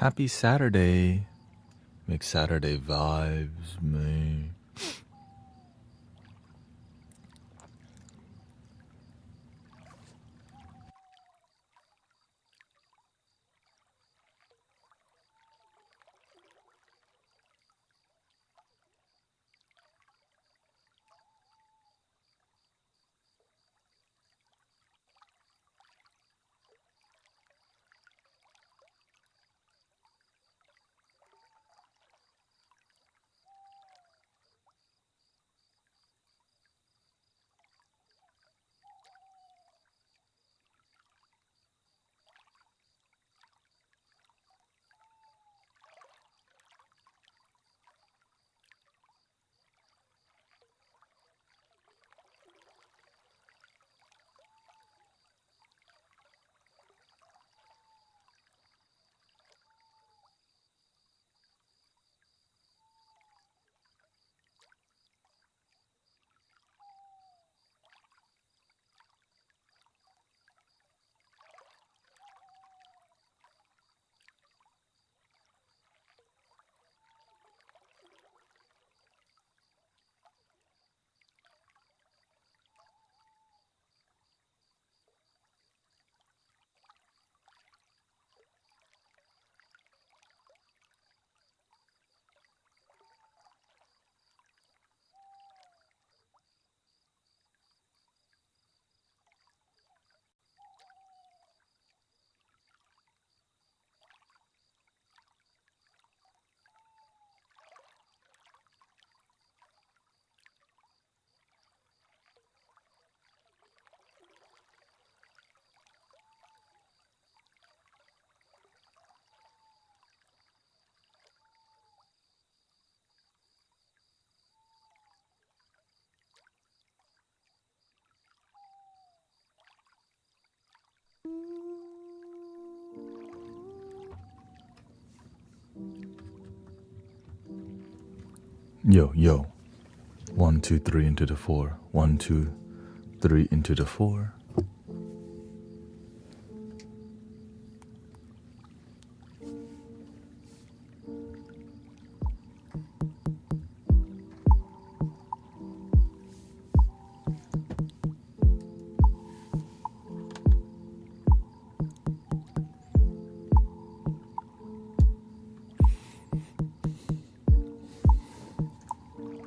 Happy Saturday. Make Saturday vibes, man. Yo, yo. 1, 2, 3 into the 4. 1, 2, 3 into the 4.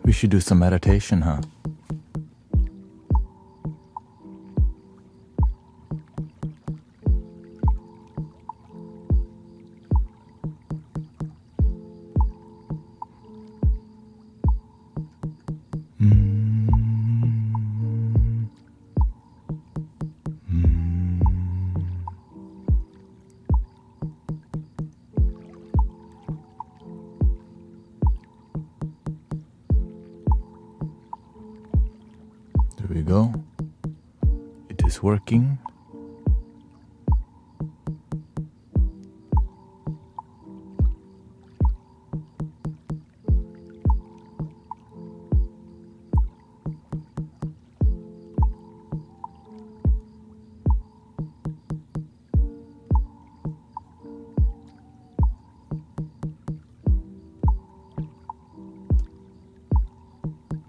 We should do some meditation, huh? There we go. It is working.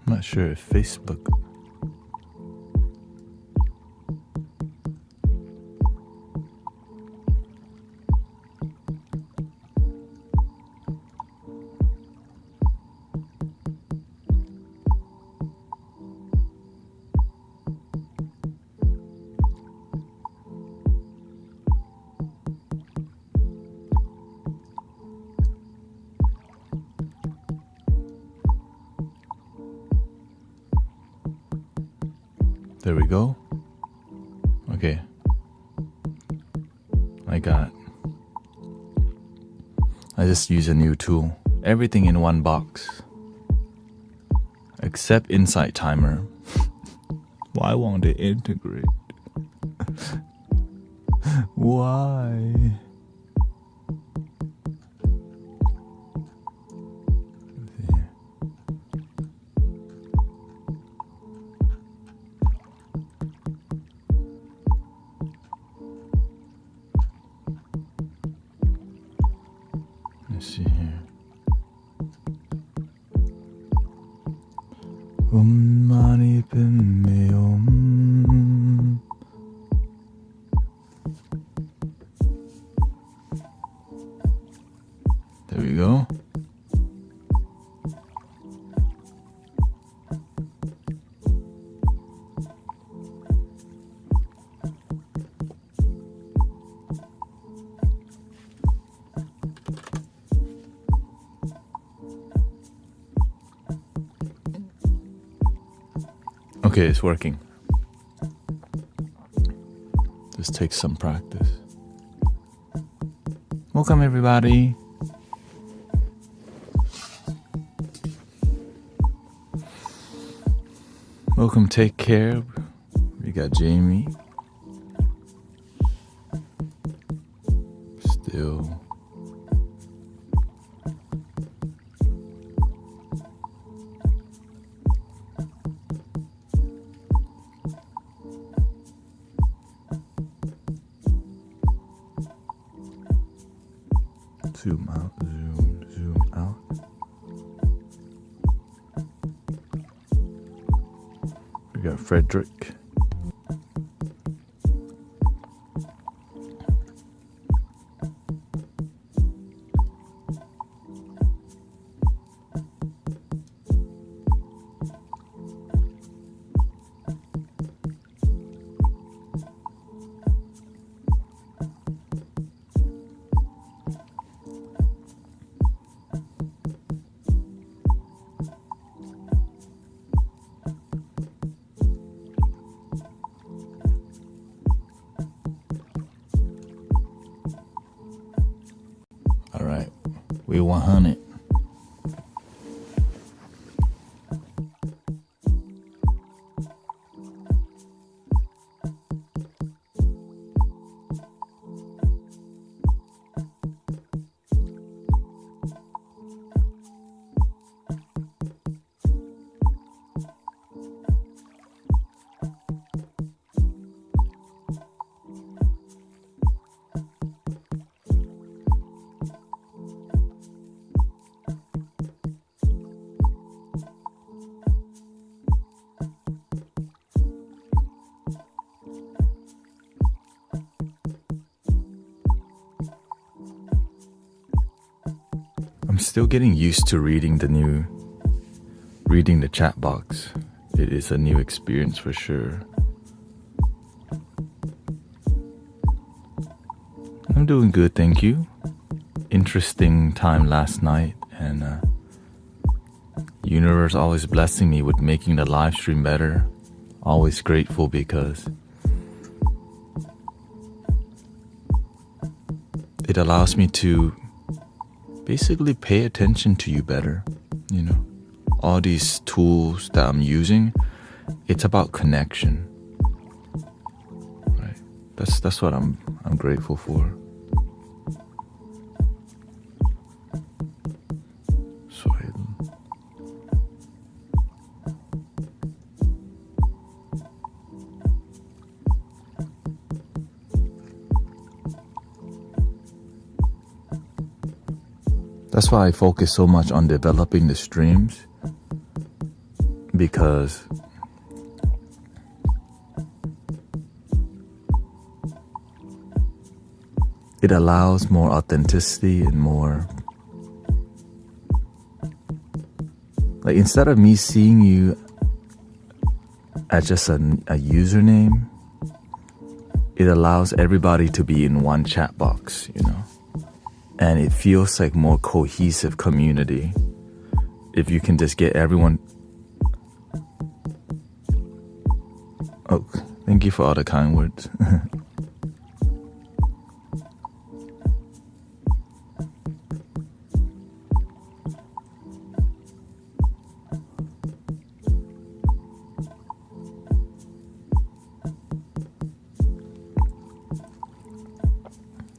I'm not sure if Facebook. There we go. Okay. I just use a new tool. Everything in one box. Except Insight Timer. Why won't it integrate? Why? Let's see here. Mani padme Om. There we go. Okay, it's working. This takes some practice. Welcome, everybody. Welcome, take care. We got Jamie. Still. Zoom out, zoom out. We got Frederick. All right, we 100. I'm still getting used to reading the chat box. It is a new experience for sure. I'm doing good, thank you. Interesting time last night, and universe always blessing me with making the live stream better. Always grateful because it allows me to basically pay attention to you better. You know, all these tools that I'm using, it's about connection, right? That's what I'm grateful for. Sorry. That's why I focus so much on developing the streams, because it allows more authenticity and more, like, instead of me seeing you as just a username, it allows everybody to be in one chat box, you know. And it feels like more cohesive community if you can just get everyone. Oh, thank you for all the kind words.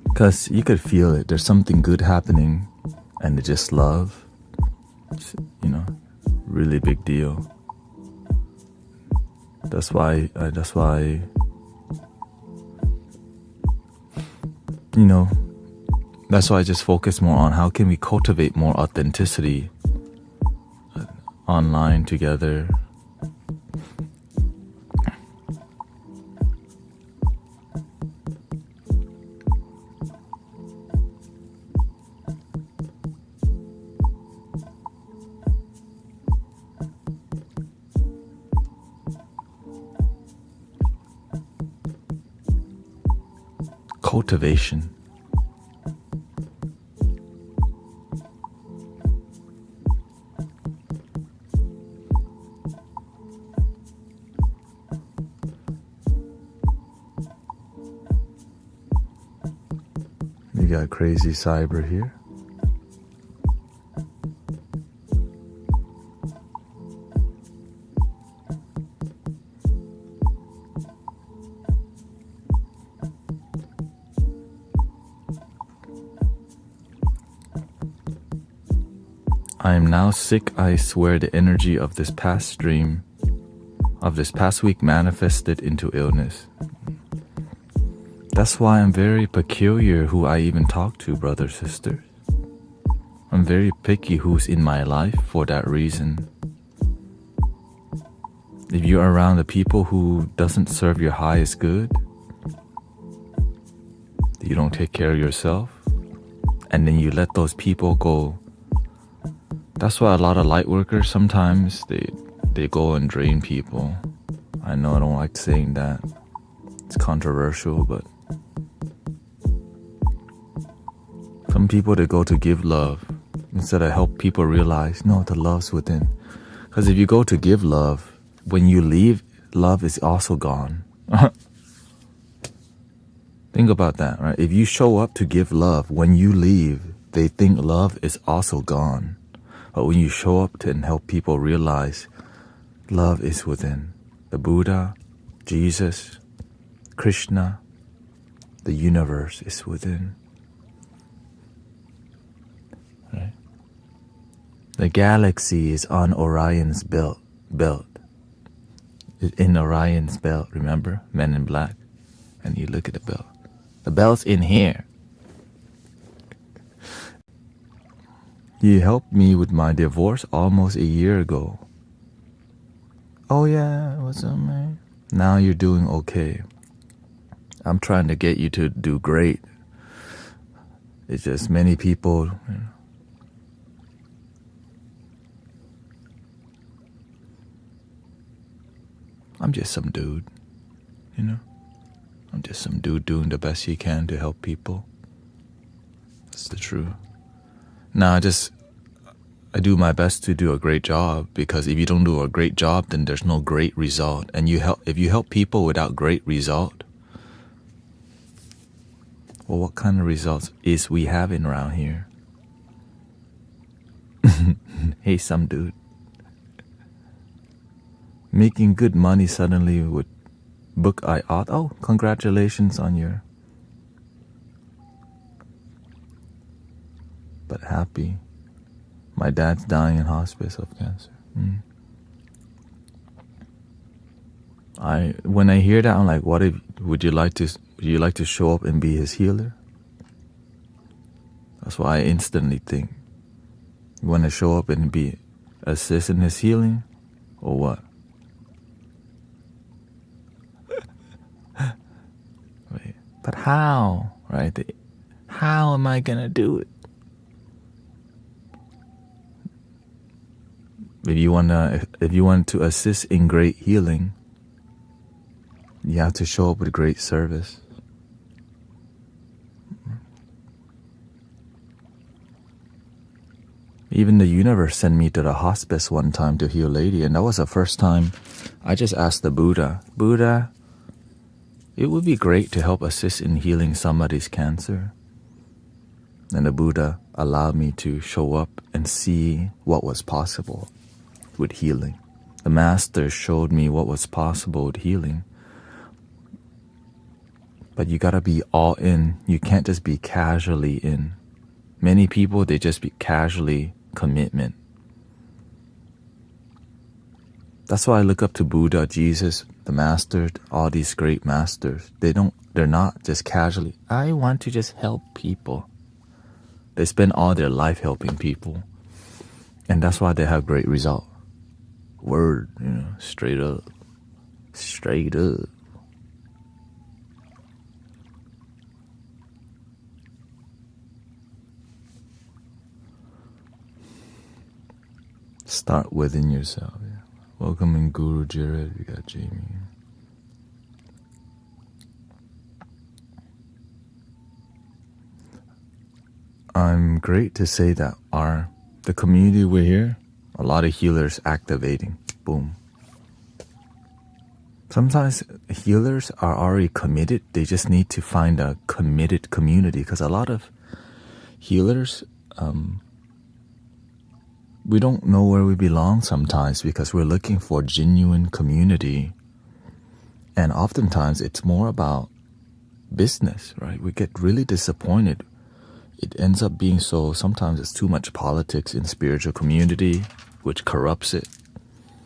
Because you could feel it. There's something good happening, and it's just love. It's, you know, really big deal. That's why, you know, That's why I just focus more on how can we cultivate more authenticity online together. Cultivation. You got crazy cyber here. I am now sick, I swear the energy of this past stream, of this past week manifested into illness. That's why I'm very peculiar who I even talk to, brothers, sisters. I'm very picky who's in my life for that reason. If you're around the people who doesn't serve your highest good, you don't take care of yourself, and then you let those people go. That's why a lot of light workers sometimes they go and drain people. I know I don't like saying that. It's controversial, but some people, they go to give love instead of help people realize, no, the love's within. Because if you go to give love, when you leave, love is also gone. Think about that, right? If you show up to give love, when you leave, they think love is also gone. But when you show up to and help people realize love is within, the Buddha, Jesus, Krishna, the universe is within. Right? The galaxy is on Orion's belt. In Orion's belt, remember? Men in Black. And you look at the belt. The belt's in here. You helped me with my divorce almost a year ago. Oh yeah, what's up, man? Now you're doing okay. I'm trying to get you to do great. It's just many people, you know. I'm just some dude, you know. I'm just some dude doing the best he can to help people. That's the truth. Now I do my best to do a great job, because if you don't do a great job, then there's no great result. And if you help people without great result, well, what kind of results is we having around here? Hey, some dude. Making good money suddenly with book I ought. Oh, congratulations on your. But happy. My dad's dying in hospice of cancer. When I hear that, I'm like, would you like to show up and be his healer? That's why I instantly think, you want to show up and assist in his healing, or what? Wait, but how, right? How am I gonna do it? If you want to assist in great healing, you have to show up with great service. Even the universe sent me to the hospice one time to heal a lady, and that was the first time I just asked the Buddha, it would be great to help assist in healing somebody's cancer. And the Buddha allowed me to show up and see what was possible with healing. The master showed me what was possible with healing. But you gotta be all in. You can't just be casually in. Many people, they just be casually commitment. That's why I look up to Buddha, Jesus, the master, all these great masters. They're not just casually, I want to just help people. They spend all their life helping people. And that's why they have great result. Word, straight up. Straight up. Start within yourself. Yeah. Welcome in Guru Jared. We got Jamie. I'm great to say that the community we're here, a lot of healers activating. Boom. Sometimes healers are already committed. They just need to find a committed community, because a lot of healers, we don't know where we belong sometimes because we're looking for genuine community. And oftentimes it's more about business, right? We get really disappointed. It ends up being so, sometimes it's too much politics in spiritual community, which corrupts it.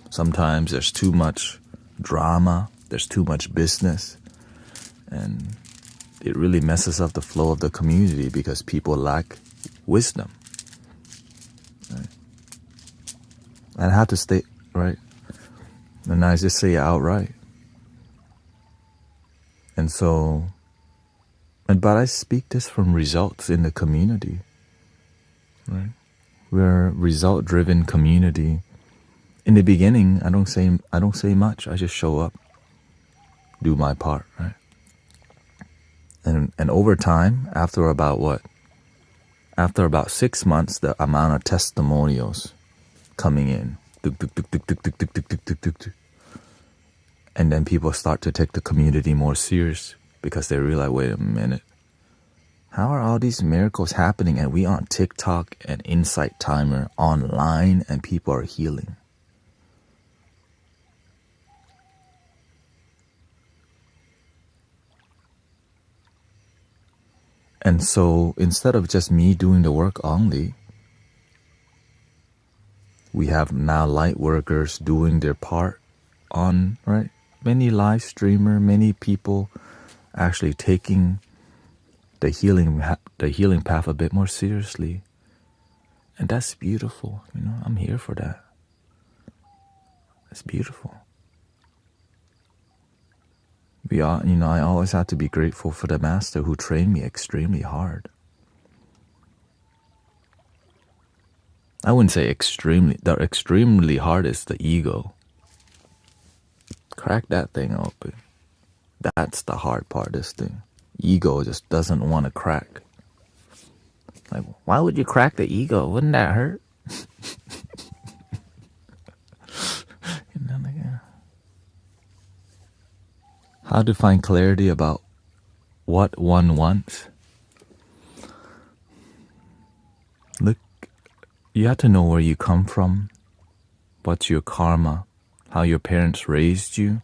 Sometimes there's too much drama, there's too much business, and it really messes up the flow of the community because people lack wisdom. Right? And I have to state, right? And I just say it outright. And so, but I speak this from results in the community, right? We're a result-driven community. In the beginning, I don't say much. I just show up, do my part, right? And over time, after about 6 months, the amount of testimonials coming in, and then people start to take the community more serious because they realize, wait a minute, how are all these miracles happening and we on TikTok and Insight Timer online and people are healing? And so instead of just me doing the work only, we have now light workers doing their part on, right? Many live streamer, many people actually taking the healing path a bit more seriously. And that's beautiful, I'm here for that. It's beautiful. I always have to be grateful for the master who trained me extremely hard. I wouldn't say extremely. The extremely hard is the ego. Crack that thing open. That's the hard part, this thing. Ego just doesn't want to crack. Like, why would you crack the ego? Wouldn't that hurt? How to find clarity about what one wants? Look, you have to know where you come from, what's your karma, how your parents raised you,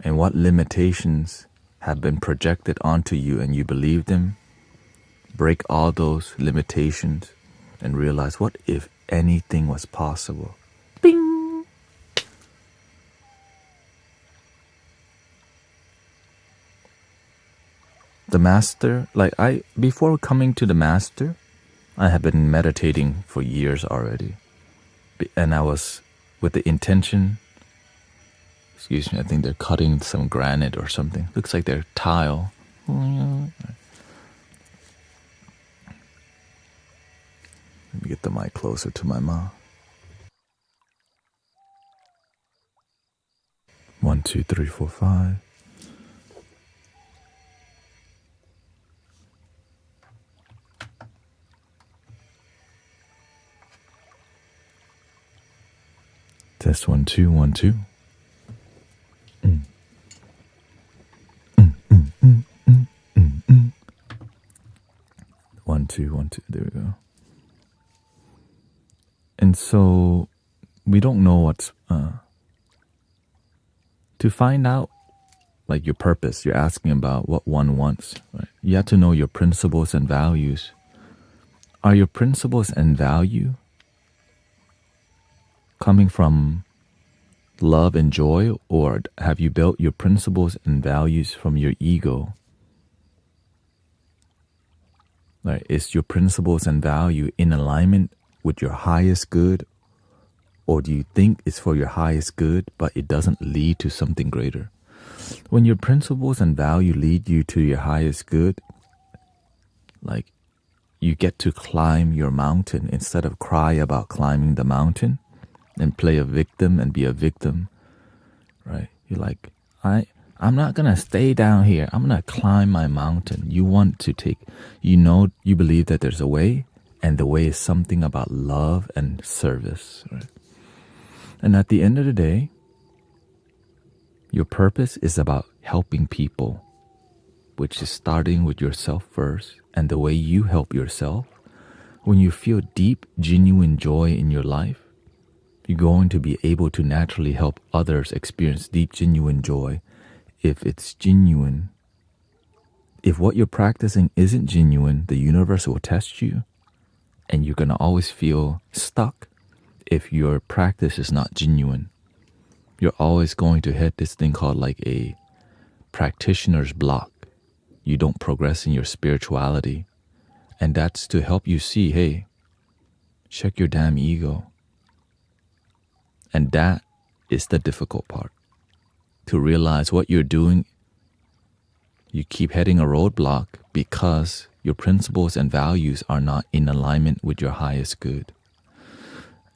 and what limitations have been projected onto you and you believe them. Break all those limitations and realize, what if anything was possible? Bing! The master, before coming to the master, I had been meditating for years already. And I was with the intention, excuse me, I think they're cutting some granite or something. Looks like they're tile. Let me get the mic closer to my mouth. 1, 2, 3, 4, 5. Test 1, 2, 1, 2. 1, 2, 1, 2. There we go. And so we don't know what's to find out, your purpose. You're asking about what one wants, right? You have to know your principles and values. Are your principles and value coming from love and joy, or have you built your principles and values from your ego? Right? Is your principles and value in alignment with your highest good, or do you think it's for your highest good, but it doesn't lead to something greater? When your principles and value lead you to your highest good, like you get to climb your mountain instead of cry about climbing the mountain and play a victim and be a victim, right? You're like, I'm not going to stay down here. I'm going to climb my mountain. You want to take, you believe that there's a way, and the way is something about love and service, right? And at the end of the day, your purpose is about helping people, which is starting with yourself first. And the way you help yourself, when you feel deep, genuine joy in your life, you're going to be able to naturally help others experience deep, genuine joy. If it's genuine, if what you're practicing isn't genuine, the universe will test you, and you're going to always feel stuck if your practice is not genuine. You're always going to hit this thing called like a practitioner's block. You don't progress in your spirituality. And that's to help you see, hey, check your damn ego. And that is the difficult part. To realize what you're doing, you keep hitting a roadblock because your principles and values are not in alignment with your highest good.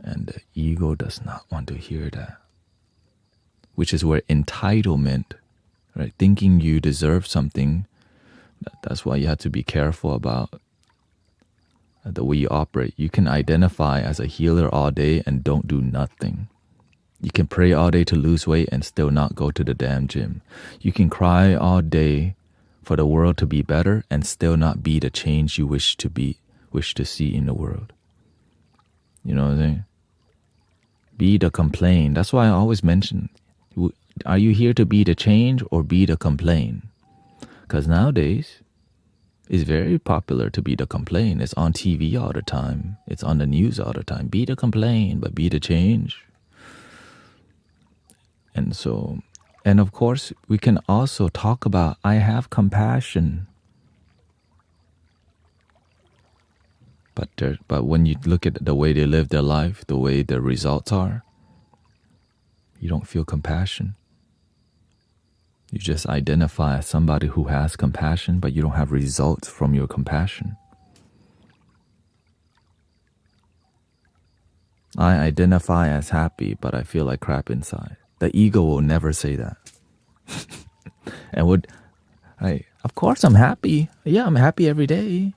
And the ego does not want to hear that. Which is where entitlement, right? Thinking you deserve something, that's why you have to be careful about the way you operate. You can identify as a healer all day and don't do nothing. You can pray all day to lose weight and still not go to the damn gym. You can cry all day for the world to be better and still not be the change you wish to see in the world. You know what I'm saying? Be the complaint. That's why I always mention, are you here to be the change or be the complaint? Because nowadays, it's very popular to be the complaint. It's on TV all the time. It's on the news all the time. Be the complaint, but be the change. And of course, we can also talk about, I have compassion. But when you look at the way they live their life, the way their results are, you don't feel compassion. You just identify as somebody who has compassion, but you don't have results from your compassion. I identify as happy, but I feel like crap inside. The ego will never say that. Of course I'm happy. Yeah, I'm happy every day.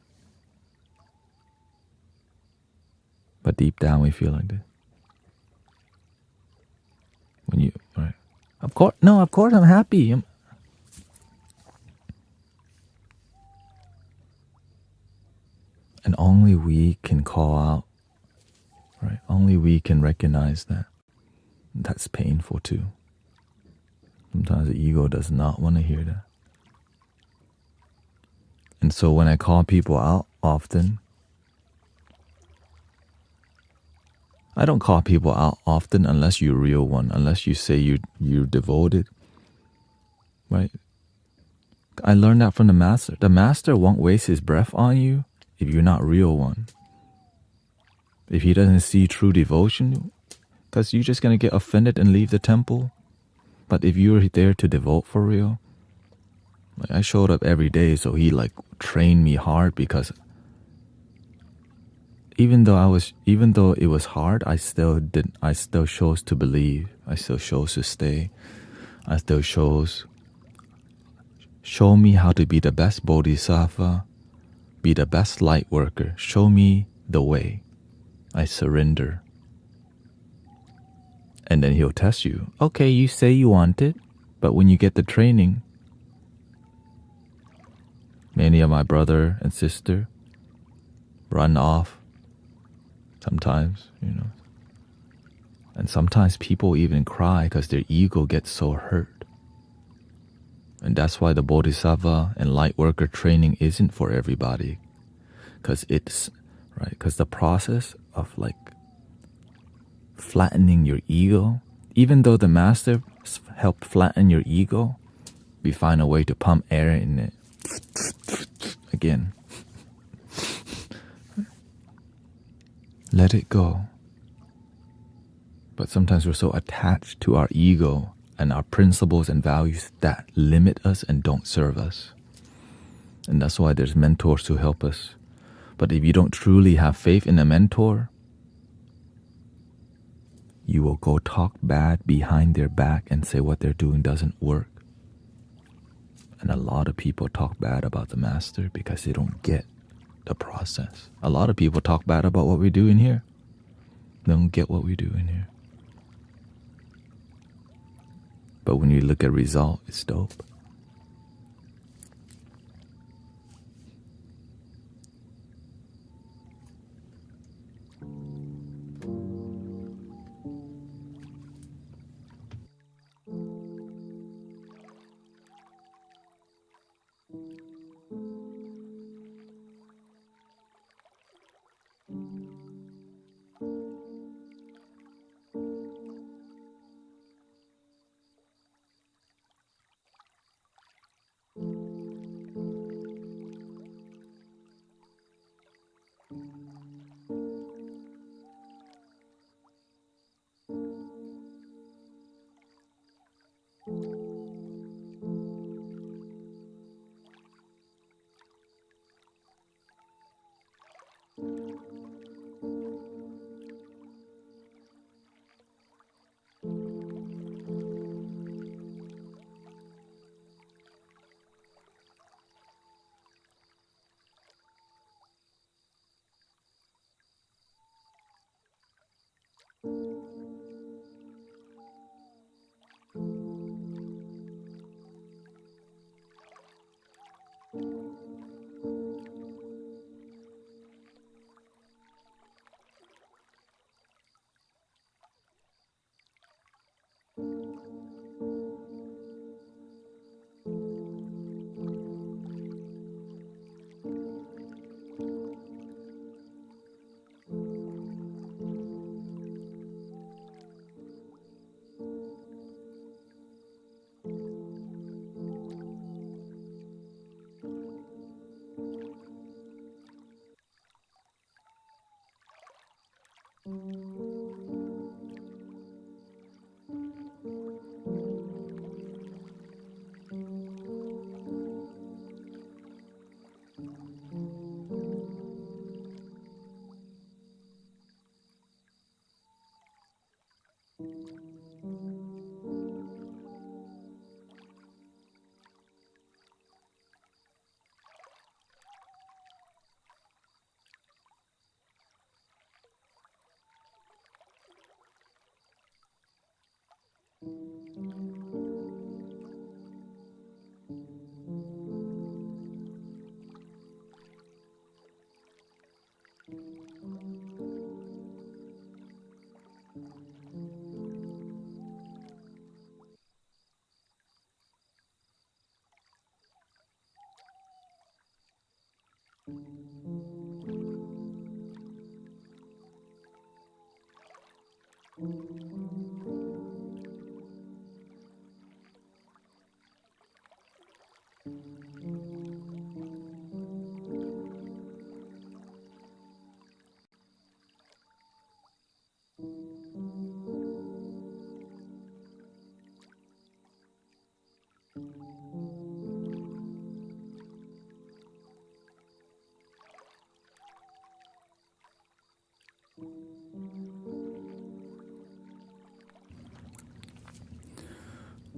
But deep down we feel like this. Right. Of course I'm happy. And only we can call out, right? Only we can recognize that. That's painful too. Sometimes the ego does not want to hear that. And so when I call people out often, I don't call people out often unless you're a real one, unless you say you're devoted, right? I learned that from the master. The master won't waste his breath on you if you're not real one. If he doesn't see true devotion, because you're just going to get offended and leave the temple. But if you're there to devote for real, like I showed up every day, so he like trained me hard, because even though it was hard, I still chose to believe. I still chose to stay. I still chose, show me how to be the best bodhisattva, be the best light worker. Show me the way. I surrender. And then he'll test you. Okay, you say you want it, but when you get the training, many of my brother and sister run off sometimes, And sometimes people even cry because their ego gets so hurt. And that's why the bodhisattva and light worker training isn't for everybody. Because the process of like flattening your ego, even though the master helped flatten your ego, we find a way to pump air in it again. Let it go. But sometimes we're so attached to our ego and our principles and values that limit us and don't serve us. And that's why there's mentors to help us. But if you don't truly have faith in a mentor, you will go talk bad behind their back and say what they're doing doesn't work. And a lot of people talk bad about the master because they don't get the process. A lot of people talk bad about what we do in here. They don't get what we do in here. But when you look at result, it's dope.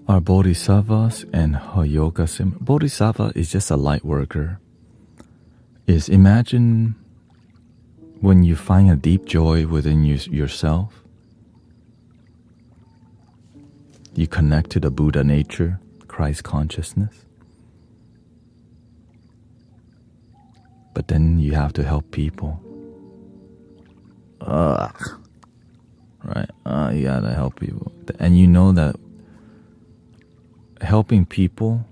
Are bodhisattvas and yoga similar? Bodhisattva is just a light worker. Imagine when you find a deep joy within yourself, you connect to the Buddha nature, Christ consciousness. But then you have to help people. Right? You gotta help people. And you know that helping people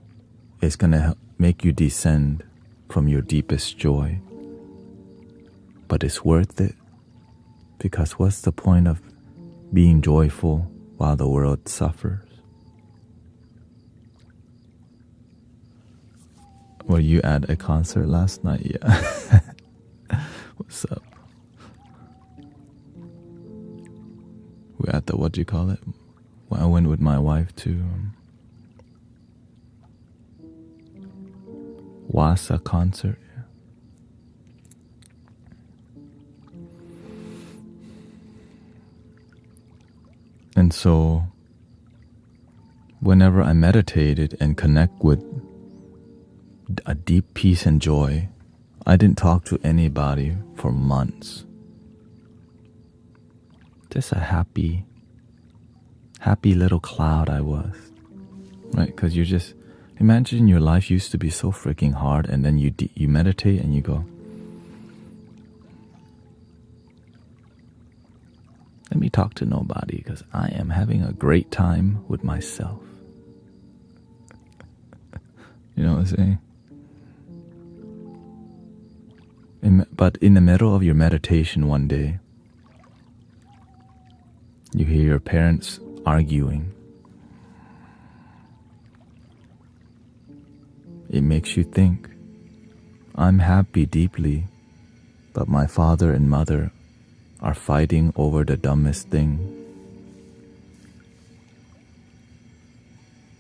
is gonna make you descend from your deepest joy. But it's worth it, because what's the point of being joyful while the world suffers? Were you at a concert last night? Yeah. What's up? we're at the, what do you call it? I went with my wife to Wasa concert. And so whenever I meditated and connect with a deep peace and joy, I didn't talk to anybody for months. Just a happy little cloud I was, right? Because you just imagine your life used to be so freaking hard, and then you meditate and you go, let me talk to nobody because I am having a great time with myself. You know what I'm saying? But in the middle of your meditation one day, you hear your parents arguing. It makes you think, I'm happy deeply, but my father and mother are fighting over the dumbest thing.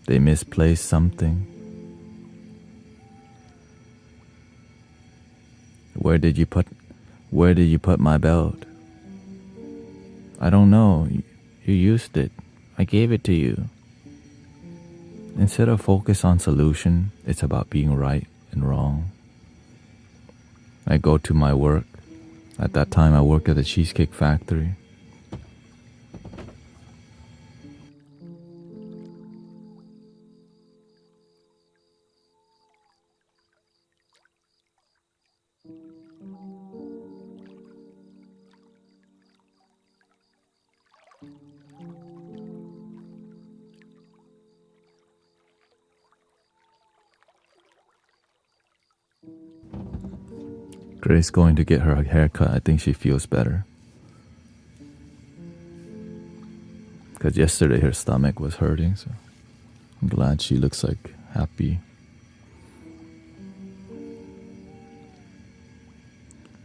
They misplaced something. Where did you put my belt? I don't know. You used it. I gave it to you. Instead of focus on solution, it's about being right and wrong. I go to my work. At that time, I worked at the Cheesecake Factory. Grace going to get her hair cut. I think she feels better. Because yesterday her stomach was hurting, so I'm glad she looks like happy.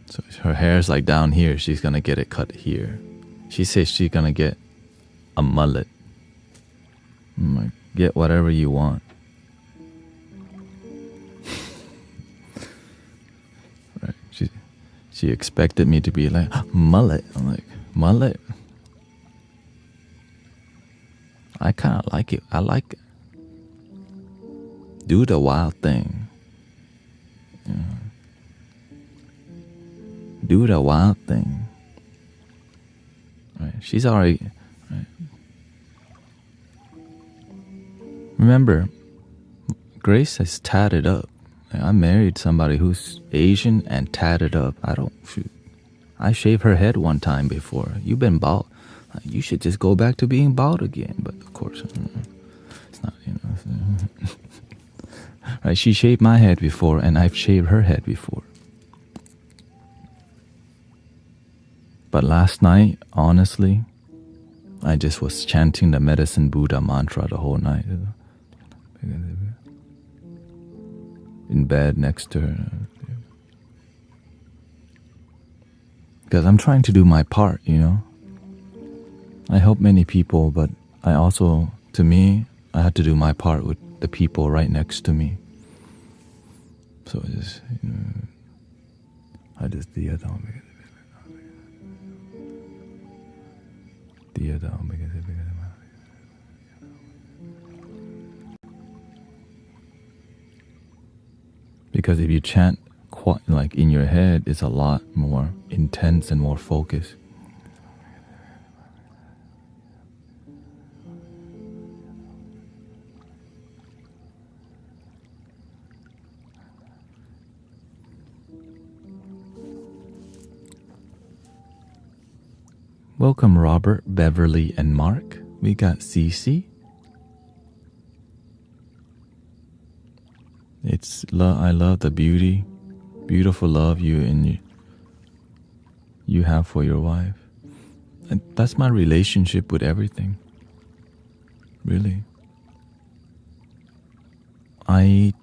So her hair's like down here. She's gonna get it cut here. She says she's gonna get a mullet. I'm like, get whatever you want. Right? She expected me to be like, mullet. I'm like, mullet? I kind of like it. I like it. Do the wild thing. You know? Do the wild thing. Right? She's already... Right? Remember, Grace is tatted up. I married somebody who's Asian and tatted up. I shaved her head one time before. You've been bald. You should just go back to being bald again. But of course, it's not, you know. Right? She shaved my head before, and I've shaved her head before. But last night, honestly, I just was chanting the medicine Buddha mantra the whole night. In bed next to her. Because I'm trying to do my part, you know. I help many people, but I also, to me, I had to do my part with the people right next to me. So I just, you know, because if you chant like in your head, it's a lot more intense and more focused. Welcome Robert, Beverly, and Mark. We got Cece. I love the beautiful love you have for your wife. And that's my relationship with everything. Really. I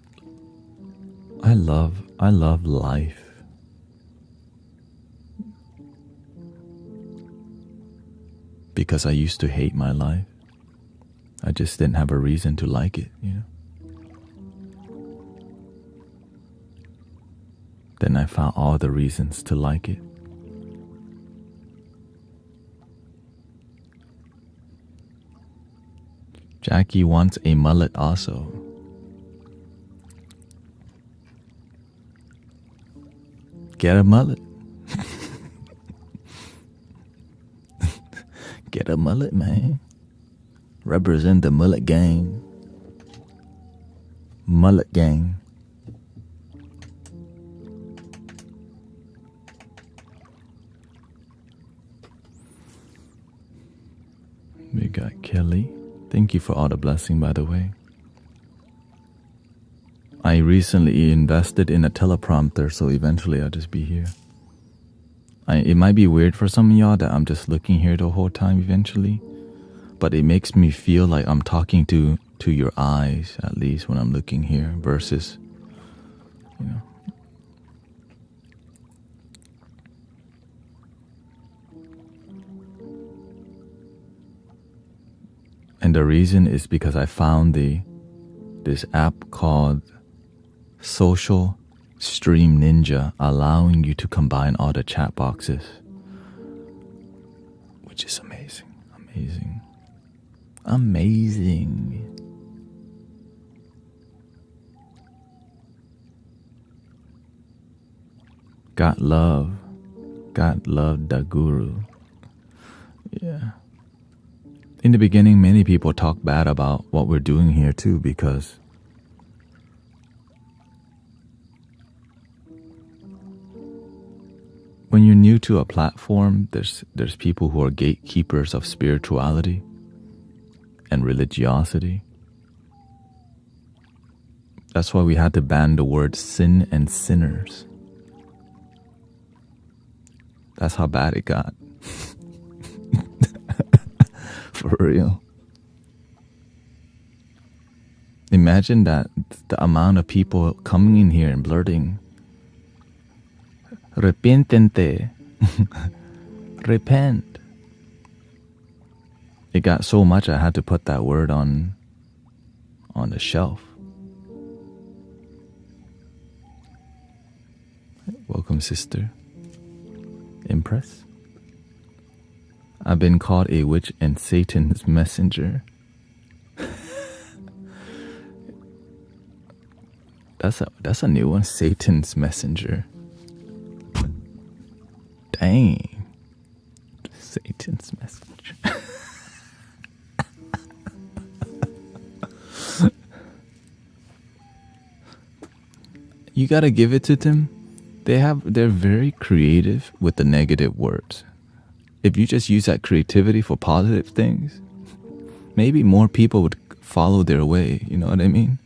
love life. because I used to hate my life. I just didn't have a reason to like it, you know. Then I found all the reasons to like it. Jackie wants a mullet also. Get a mullet. Get a mullet, man. Represent the mullet gang. Mullet gang. We got Kelly. Thank you for all the blessing, by the way. I recently invested in a teleprompter, so eventually I'll just be here. It might be weird for some of y'all that I'm just looking here the whole time eventually, but it makes me feel like I'm talking to your eyes, at least when I'm looking here, versus, you know. And the reason is because I found this app called Social Stream Ninja, allowing you to combine all the chat boxes, which is amazing. God love the guru. Yeah. In the beginning, many people talk bad about what we're doing here too, because when you're new to a platform, there's people who are gatekeepers of spirituality and religiosity. That's why we had to ban the word sin and sinners. That's how bad it got. For real. Imagine that the amount of people coming in here and blurting, "Arrepiéntete," repent. It got so much I had to put that word on the shelf. Welcome, sister. Impress? I've been called a witch and Satan's messenger. That's a new one. Satan's messenger. Dang. Satan's messenger. You gotta give it to them. They're very creative with the negative words. If you just use that creativity for positive things, maybe more people would follow their way, you know what I mean?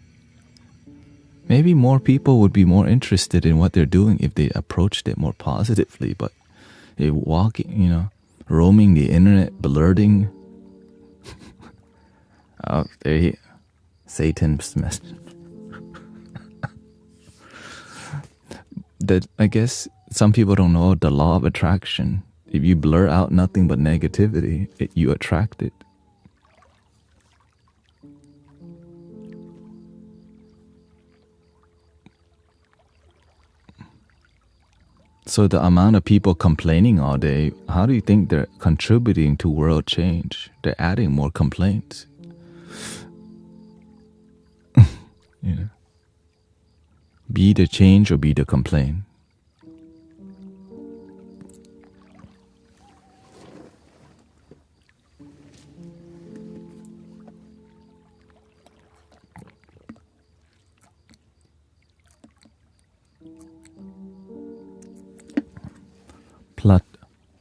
Maybe more people would be more interested in what they're doing if they approached it more positively, but they walking, roaming the internet, blurting. Oh, there he, Satan's message. That, I guess some people don't know the law of attraction. If you blur out nothing but negativity, you attract it. So the amount of people complaining all day, how do you think they're contributing to world change? They're adding more complaints. Be the change or be the complaint.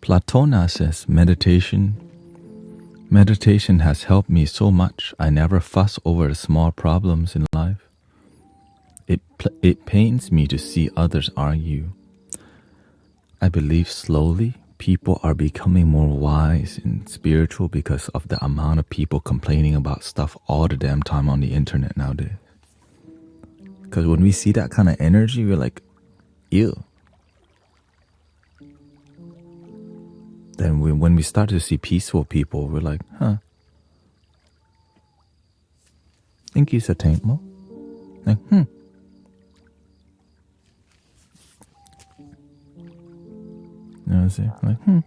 Platona says, meditation has helped me so much. I never fuss over the small problems in life. It pains me to see others argue. I believe slowly people are becoming more wise and spiritual because of the amount of people complaining about stuff all the damn time on the internet nowadays. Because when we see that kind of energy, we're like, ew. then when we start to see peaceful people, we're like, huh. Thank you, Satanmo. Like, You know what I'm saying? Like,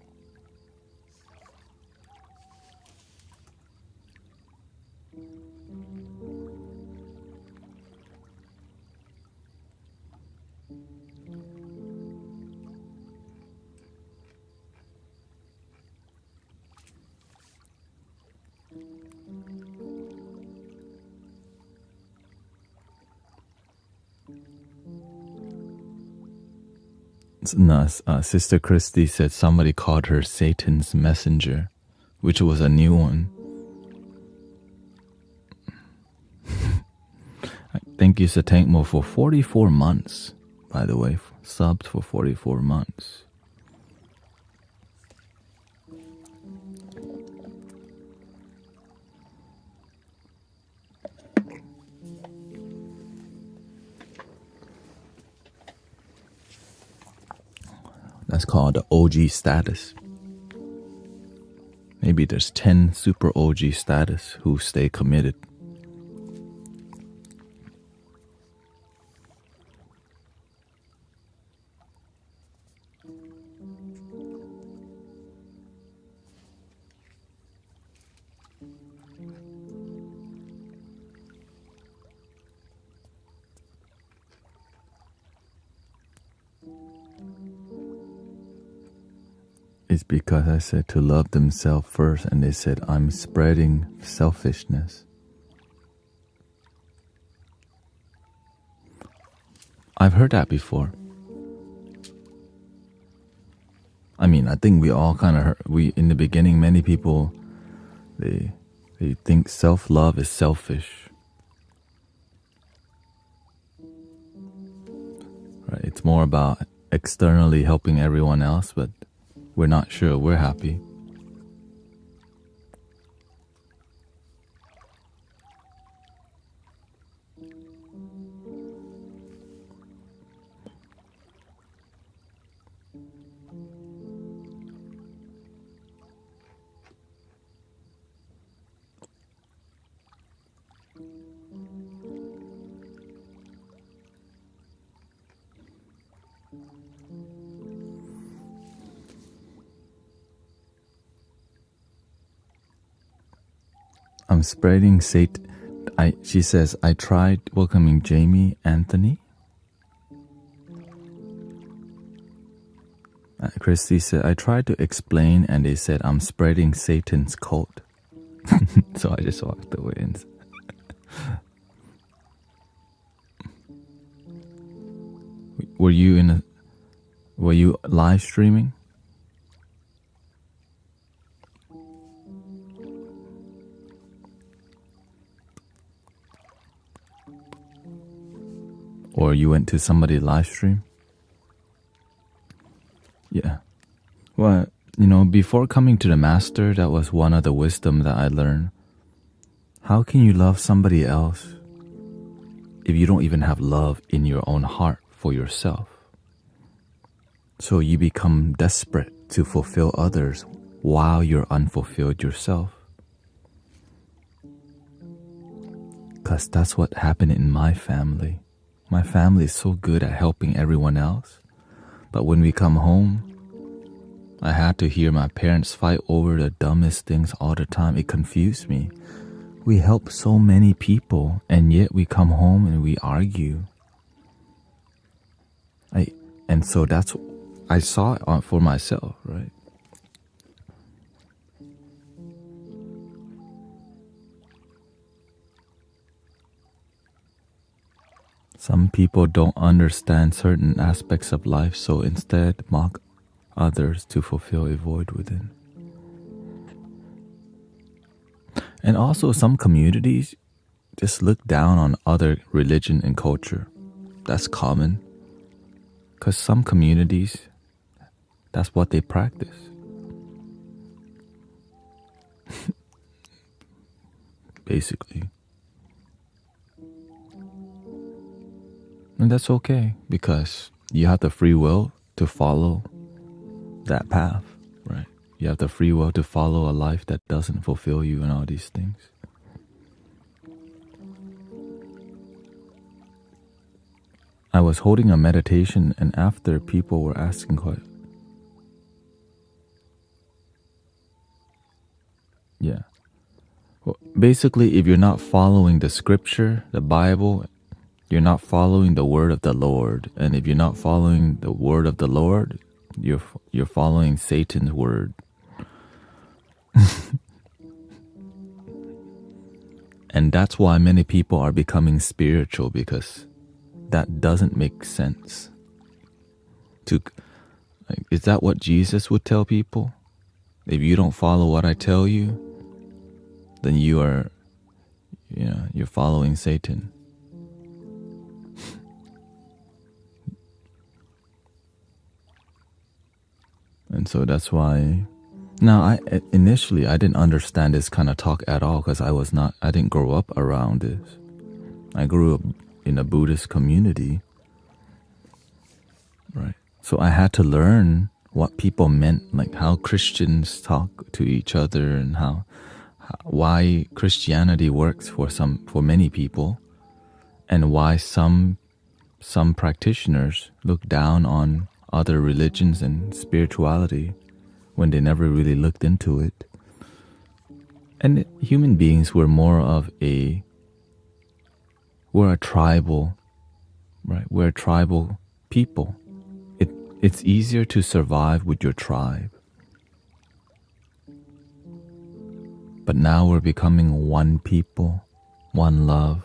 No, Sister Christy said somebody called her Satan's messenger, which was a new one. Thank you, Satankmo, for 44 months, by the way. Subbed for 44 months. That's called the OG status. Maybe there's 10 super OG status who stay committed. It's because I said to love themselves first, and they said I'm spreading selfishness. I've heard that before. I mean, I think we all kind of heard, in the beginning, many people, they think self-love is selfish. Right? It's more about externally helping everyone else, but we're not sure we're happy. I'm spreading Satan. She says, I tried welcoming Jamie Anthony. Christy said, I tried to explain and they said, I'm spreading Satan's cult. So I just walked away. Were you live streaming? Or you went to somebody's live stream? Yeah. Well, before coming to the master, that was one of the wisdom that I learned. How can you love somebody else if you don't even have love in your own heart for yourself? So you become desperate to fulfill others while you're unfulfilled yourself. Because that's what happened in my family. My family is so good at helping everyone else. But when we come home, I had to hear my parents fight over the dumbest things all the time. It confused me. We help so many people, and yet we come home and we argue. And so I saw it for myself, right? Some people don't understand certain aspects of life, so instead mock others to fulfill a void within. And also some communities just look down on other religion and culture. That's common. Because some communities, that's what they practice. Basically. And that's okay, because you have the free will to follow that path, right? You have the free will to follow a life that doesn't fulfill you and all these things. I was holding a meditation, and after, people were asking well, basically, if you're not following the scripture, the Bible, you're not following the word of the Lord. And if you're not following the word of the Lord, you're following Satan's word. And that's why many people are becoming spiritual, because that doesn't make sense. Is that what Jesus would tell people? If you don't follow what I tell you, then you're following Satan. And so that's why. Now, initially I didn't understand this kind of talk at all, because I didn't grow up around this. I grew up in a Buddhist community, right? So I had to learn what people meant, like how Christians talk to each other, and why Christianity works for many people, and why some practitioners look down on other religions and spirituality when they never really looked into it. And human beings were we're a tribal, right? We're a tribal people. It's easier to survive with your tribe. But now we're becoming one people, one love.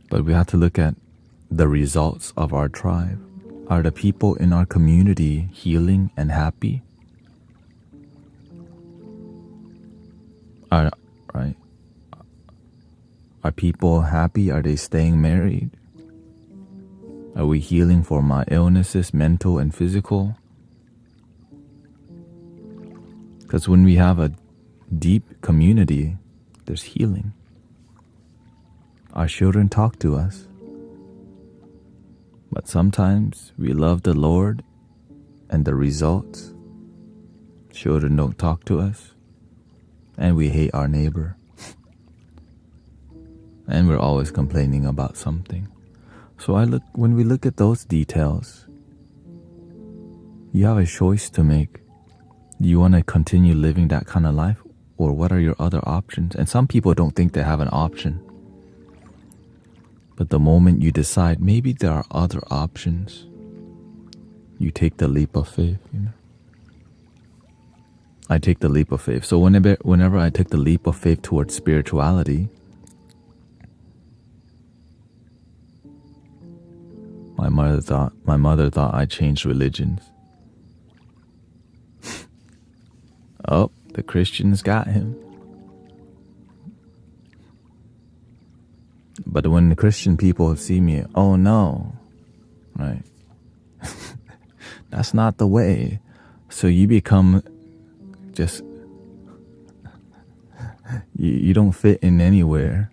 But we have to look at the results of our tribe. Are the people in our community healing and happy? Are people happy? Are they staying married? Are we healing from our illnesses, mental and physical? Because when we have a deep community, there's healing. Our children talk to us. But sometimes we love the Lord, and the results, children don't talk to us, and we hate our neighbor. And we're always complaining about something. So when we look at those details, you have a choice to make. Do you want to continue living that kind of life, or what are your other options? And some people don't think they have an option. But the moment you decide maybe there are other options, you take the leap of faith. I take the leap of faith. So whenever I take the leap of faith towards spirituality, my mother thought I changed religions. Oh, the Christians got him. But when the Christian people see me, oh no, right? That's not the way. So you become just, you don't fit in anywhere,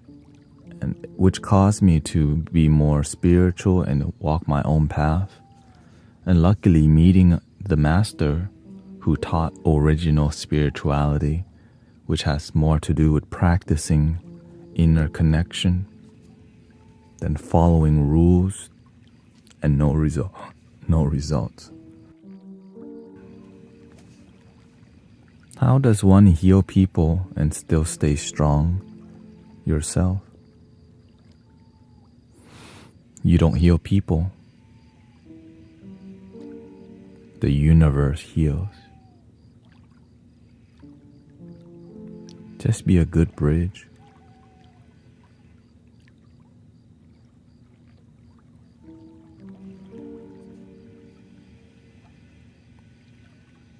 and which caused me to be more spiritual and walk my own path. And luckily, meeting the master who taught original spirituality, which has more to do with practicing inner connection than following rules and no results. How does one heal people and still stay strong yourself? You don't heal people. The universe heals. Just be a good bridge.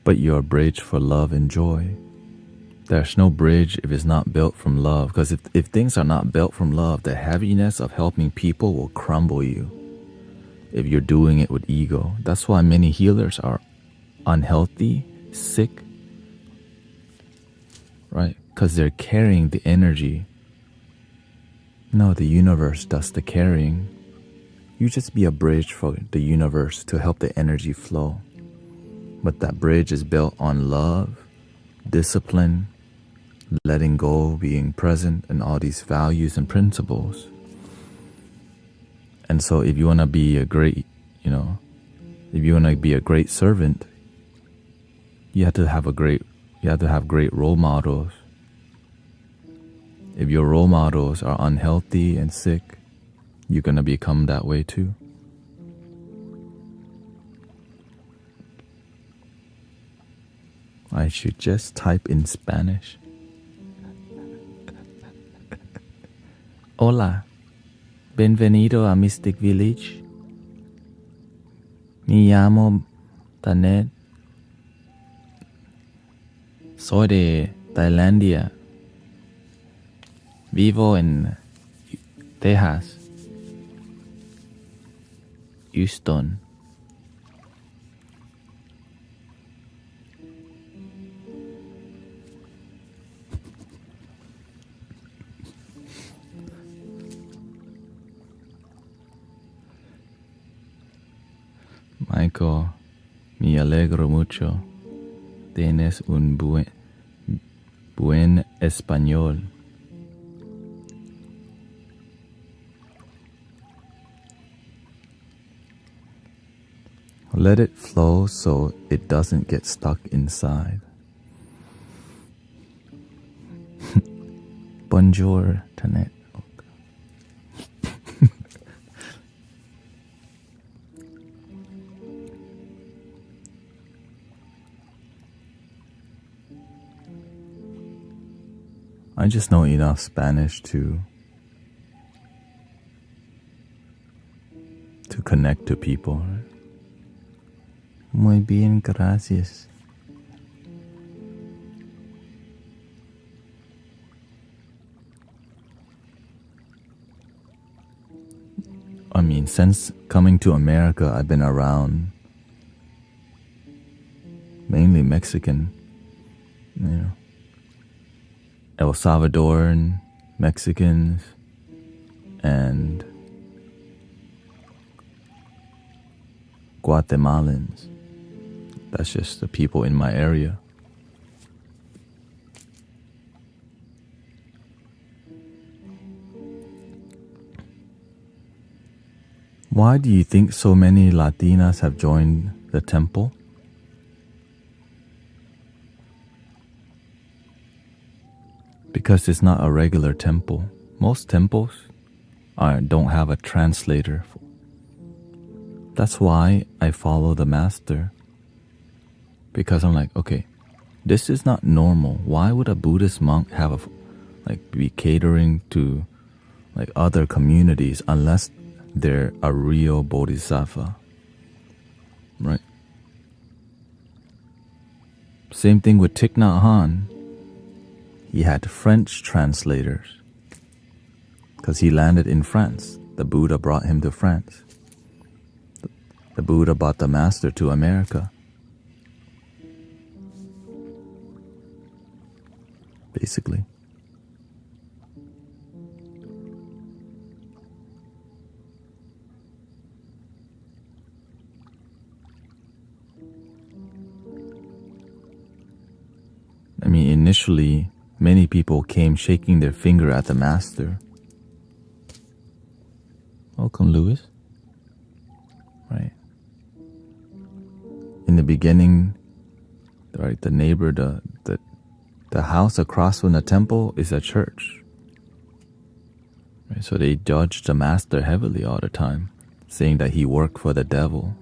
But you're a bridge for love and joy. There's no bridge if it's not built from love. Because if things are not built from love, the heaviness of helping people will crumble you if you're doing it with ego. That's why many healers are unhealthy, sick, right? Because they're carrying the energy. No, the universe does the carrying. You just be a bridge for the universe to help the energy flow. But that bridge is built on love, discipline, letting go, being present, and all these values and principles. And so if you want to be a great, if you want to be a great servant, you have to have great role models. If your role models are unhealthy and sick, you're going to become that way too. I should just type in Spanish. Hola, bienvenido a Mystic Village. Me llamo Tanet. Soy de Tailandia. Vivo en Texas, Houston. Michael, me alegro mucho. Tienes un buen español. Let it flow so it doesn't get stuck inside. Bonjour, Tanet. I just know enough Spanish to connect to people. Right? Muy bien, gracias. I mean, since coming to America, I've been around mainly Mexican, El Salvadoran Mexicans and Guatemalans. That's just the people in my area. Why do you think so many Latinas have joined the temple? Because it's not a regular temple. Most temples don't have a translator. That's why I follow the master. Because I'm like, okay, this is not normal. Why would a Buddhist monk have be catering to other communities unless they're a real bodhisattva, right? Same thing with Thich Nhat Hanh. He had French translators because he landed in France. The Buddha brought him to France. The Buddha brought the master to America. Basically. I mean, initially, many people came shaking their finger at the master. Welcome, Louis. Right. In the beginning, right, the neighbor, the house across from the temple is a church. Right, so they judged the master heavily all the time, saying that he worked for the devil.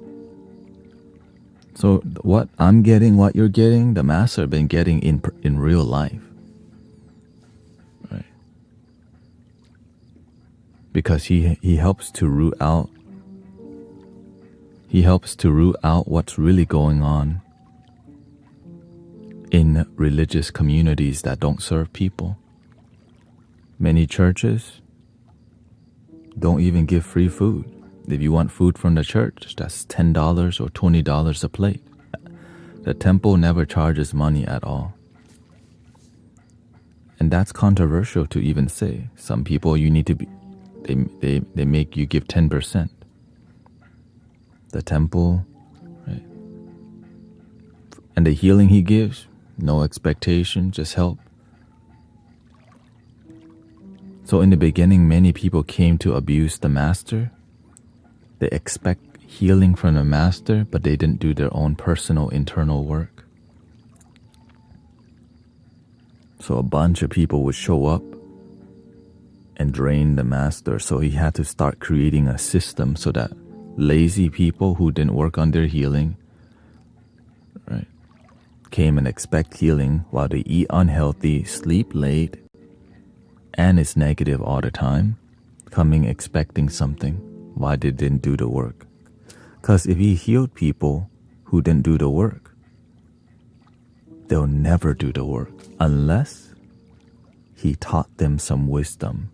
So what I'm getting, what you're getting, the master has been getting in real life. Right? Because he helps to root out what's really going on in religious communities that don't serve people. Many churches don't even give free food. If you want food from the church, that's $10 or $20 a plate. The temple never charges money at all. And that's controversial to even say. Some people you need to be, they make you give 10%. The temple, right? And the healing he gives, no expectation, just help. So in the beginning, many people came to abuse the master. They expect healing from the master, but they didn't do their own personal internal work. So a bunch of people would show up and drain the master. So he had to start creating a system so that lazy people who didn't work on their healing, right, came and expect healing while they eat unhealthy, sleep late, and it's negative all the time, coming expecting something, why they didn't do the work. Because if he healed people who didn't do the work, they'll never do the work unless he taught them some wisdom.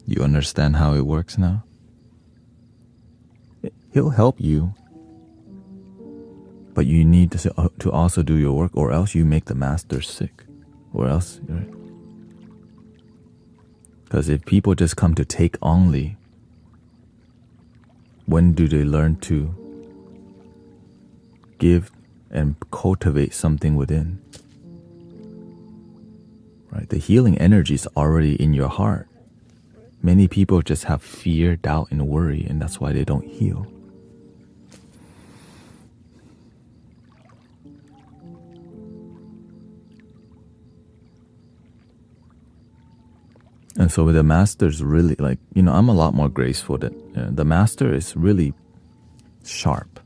You understand how it works now? He'll help you, but you need to also do your work, or else you make the master sick. Or else, right? Because if people just come to take only, when do they learn to give and cultivate something within? Right? The healing energy is already in your heart. Many people just have fear, doubt, and worry, and that's why they don't heal. And so the master's really like, I'm a lot more graceful than the master is really sharp.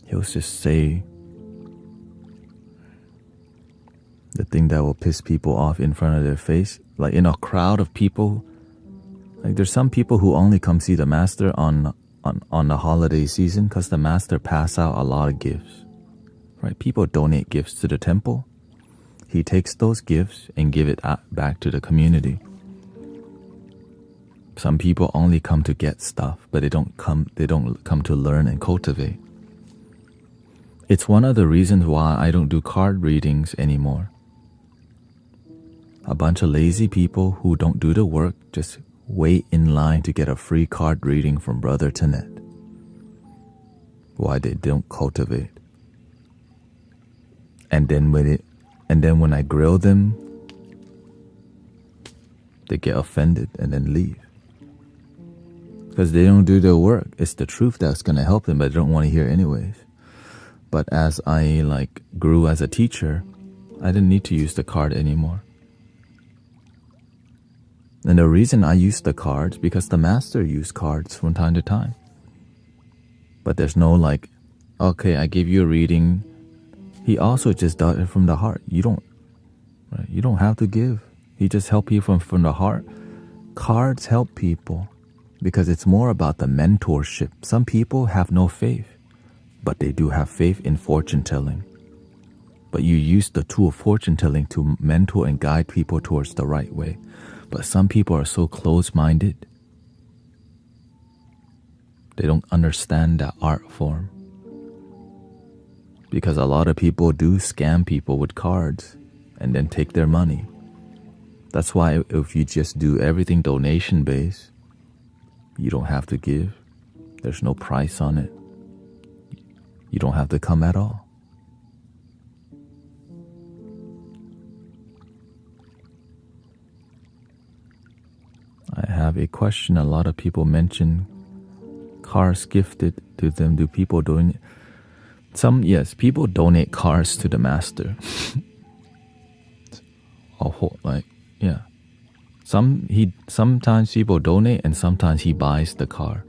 He'll just say the thing that will piss people off in front of their face. Like in a crowd of people, like there's some people who only come see the master on the holiday season because the master pass out a lot of gifts. Right? People donate gifts to the temple. He takes those gifts and give it back to the community. Some people only come to get stuff, but they don't come to learn and cultivate. It's one of the reasons why I don't do card readings anymore. A bunch of lazy people who don't do the work just wait in line to get a free card reading from Brother Tanet. Why they don't cultivate. And then when I grill them, they get offended and then leave. Because they don't do their work. It's the truth that's going to help them, but they don't want to hear anyways. But as I grew as a teacher, I didn't need to use the card anymore. And the reason I use the cards, because the master used cards from time to time. But there's no okay, I give you a reading. He also just does it from the heart. You don't have to give. He just help you from the heart. Cards help people because it's more about the mentorship. Some people have no faith, but they do have faith in fortune telling. But you use the tool of fortune telling to mentor and guide people towards the right way. But some people are so close-minded. They don't understand that art form. Because a lot of people do scam people with cards and then take their money. That's why if you just do everything donation-based, you don't have to give. There's no price on it. You don't have to come at all. I have a question. A lot of people mention cars gifted to them. Do people donate? Yes, people donate cars to the master. Yeah. Sometimes people donate and sometimes he buys the car.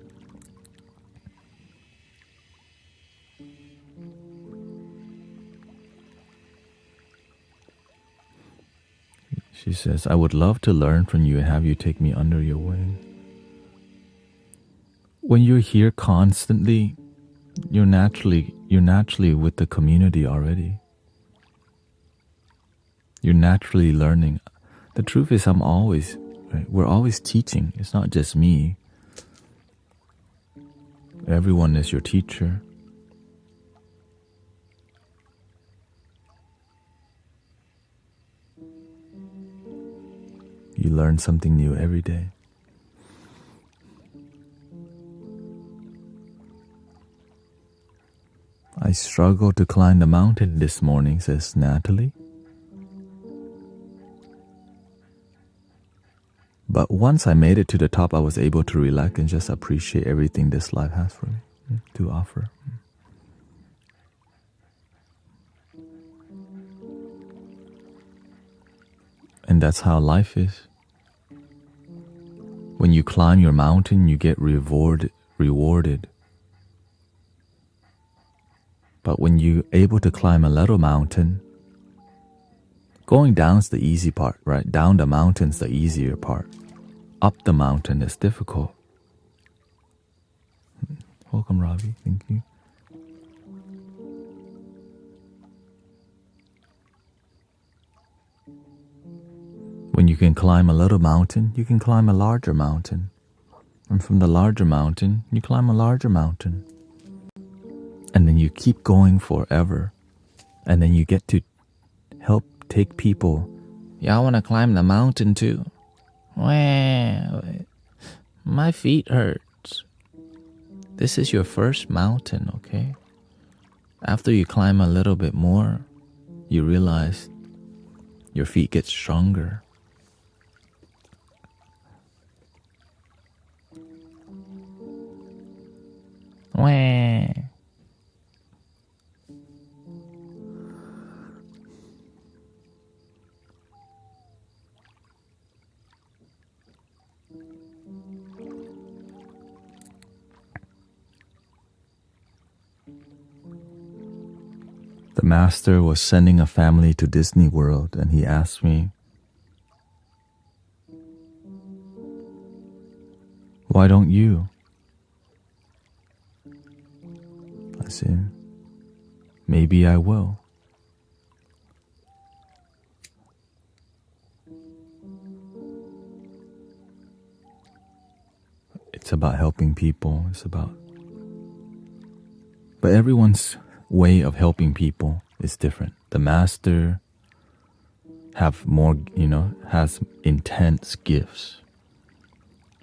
She says, I would love to learn from you and have you take me under your wing. When you're here constantly, you're naturally with the community already. You're naturally learning. The truth is we're always teaching. It's not just me. Everyone is your teacher. You learn something new every day. I struggled to climb the mountain this morning, says Natalie. But once I made it to the top, I was able to relax and just appreciate everything this life has for me to offer. And that's how life is. When you climb your mountain, you get rewarded. But when you're able to climb a little mountain, going down's the easy part, right? Down the mountain's the easier part. Up the mountain is difficult. Welcome, Ravi. Thank you. When you can climb a little mountain, you can climb a larger mountain. And from the larger mountain, you climb a larger mountain. And then you keep going forever. And then you get to help take people. Yeah, I want to climb the mountain too. Well, my feet hurts. This is your first mountain, okay? After you climb a little bit more, you realize your feet get stronger. Wah. The master was sending a family to Disney World, and he asked me, "Why don't you?" I said, "Maybe I will." It's about helping people. But everyone's way of helping people is different. The master has intense gifts.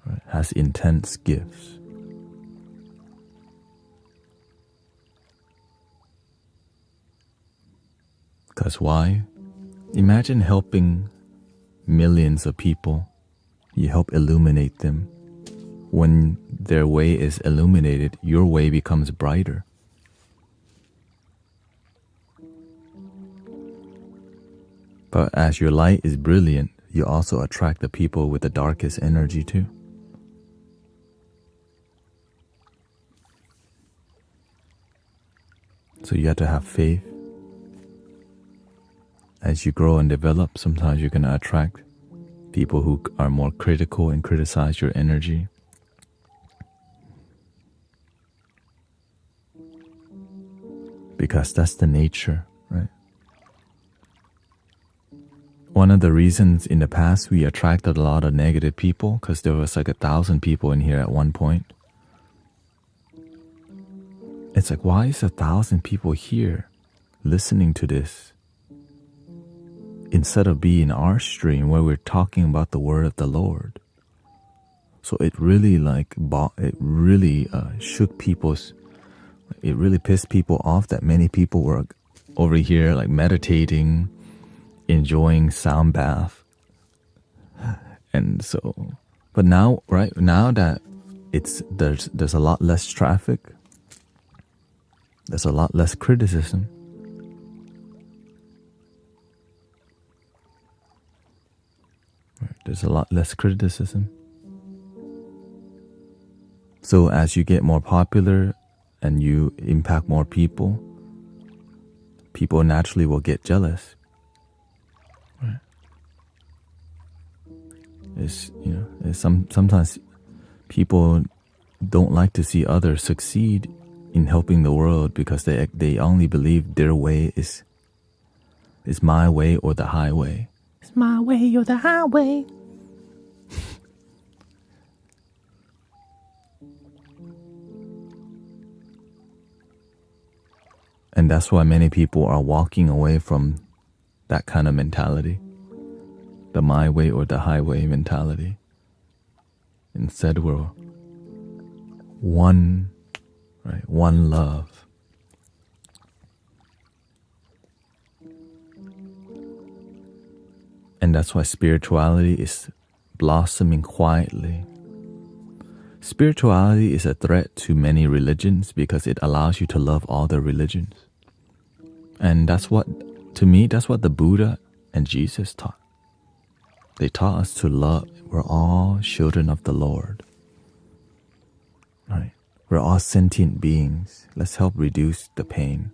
Right? Has intense gifts. Because why? Imagine helping millions of people. You help illuminate them. When their way is illuminated, your way becomes brighter. But as your light is brilliant, you also attract the people with the darkest energy too. So you have to have faith. As you grow and develop, sometimes you're going to attract people who are more critical and criticize your energy. Because that's the nature, right? One of the reasons in the past we attracted a lot of negative people, because there was like 1,000 people in here at one point. It's like, why is 1,000 people here listening to this? Instead of being our stream where we're talking about the word of the Lord. So it really shook people's, it really pissed people off that many people were over here like meditating, enjoying sound bath. And so, but now, right now that there's a lot less traffic, there's a lot less criticism. There's a lot less criticism. So as you get more popular and you impact more people, people naturally will get jealous. Right? Sometimes people don't like to see others succeed in helping the world because they only believe their way is my way or the highway. It's my way or the highway. And that's why many people are walking away from that kind of mentality. the my way or the highway mentality. Instead, we're one, right? One love. And that's why spirituality is blossoming quietly. Spirituality is a threat to many religions because it allows you to love all the religions. And that's what, to me, that's what the Buddha and Jesus taught. They taught us to love. We're all children of the Lord. Right? We're all sentient beings. Let's help reduce the pain.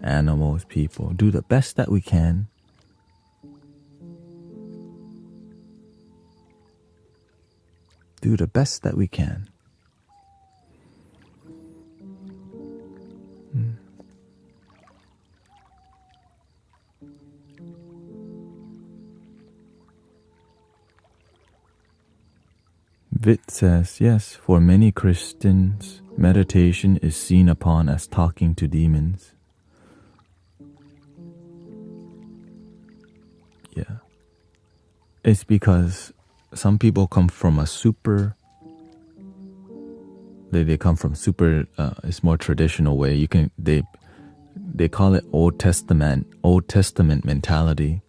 Animals, people, do the best that we can. Do the best that we can. Vit says, yes, for many Christians, meditation is seen upon as talking to demons. Yeah. It's because some people come from a super, they come from super, it's more traditional way. You can, they call it Old Testament mentality.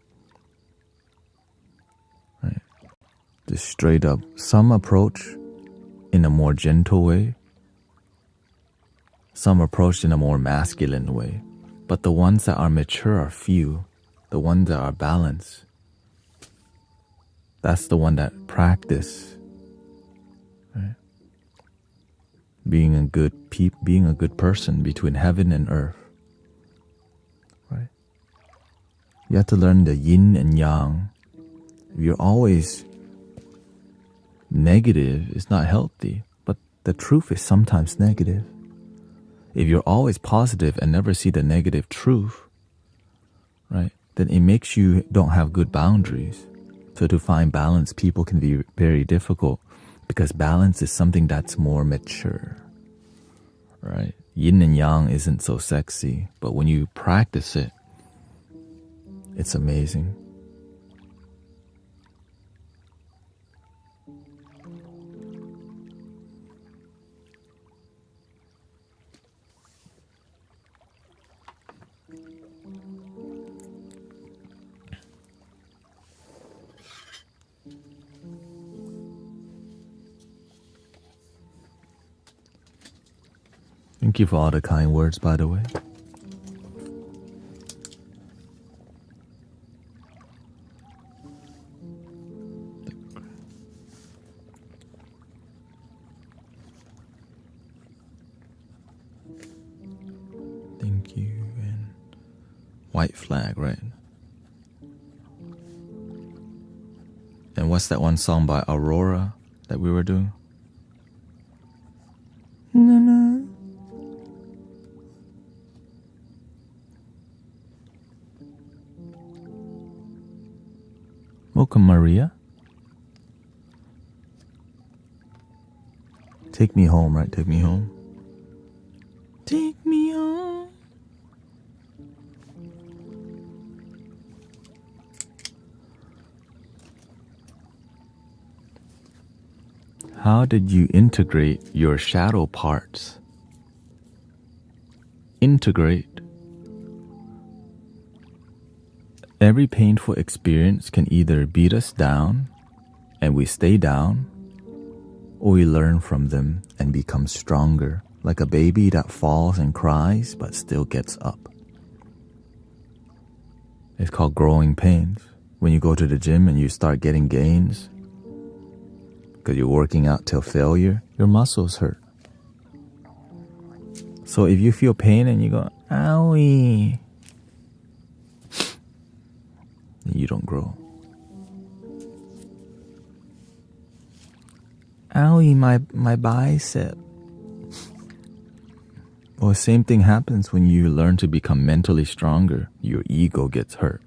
Right? Just straight up. Some approach in a more gentle way. Some approach in a more masculine way. But the ones that are mature are few. The ones that are balanced. That's the one that practice. Right? Being a good person between heaven and earth. Right? You have to learn the yin and yang. If you're always negative, it's not healthy. But the truth is sometimes negative. If you're always positive and never see the negative truth, right, then it makes you don't have good boundaries. So to find balance, people can be very difficult because balance is something that's more mature, right? Yin and yang isn't so sexy, but when you practice it, it's amazing. Thank you for all the kind words, by the way. Thank you. And white flag, right? And what's that one song by Aurora that we were doing? Welcome, Maria. Take me home, right? Take me home. Take me home. How did you integrate your shadow parts? Integrate. Every painful experience can either beat us down and we stay down, or we learn from them and become stronger, like a baby that falls and cries but still gets up. It's called growing pains. When you go to the gym and you start getting gains because you're working out till failure, your muscles hurt. So if you feel pain and you go, owie, you don't grow. Owie, my bicep. Well, the same thing happens when you learn to become mentally stronger. Your ego gets hurt.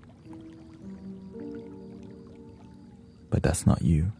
But that's not you.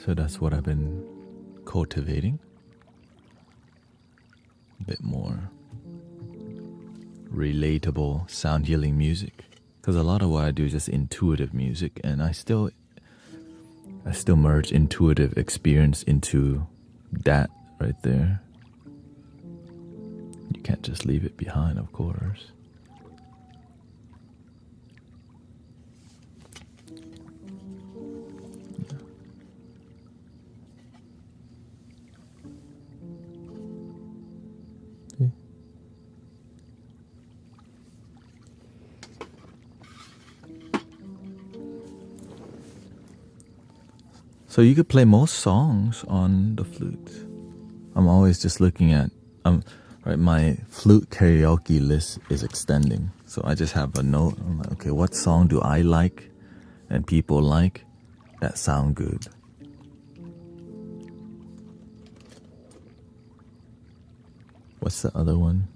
So that's what I've been cultivating. A bit more relatable sound healing music. Because a lot of what I do is just intuitive music, and I still merge intuitive experience into that right there. You can't just leave it behind, of course. So you could play most songs on the flute. I'm always just looking at, right, my flute karaoke list is extending. So I just have a note. I'm like, okay, what song do I like and people like that sound good? What's the other one?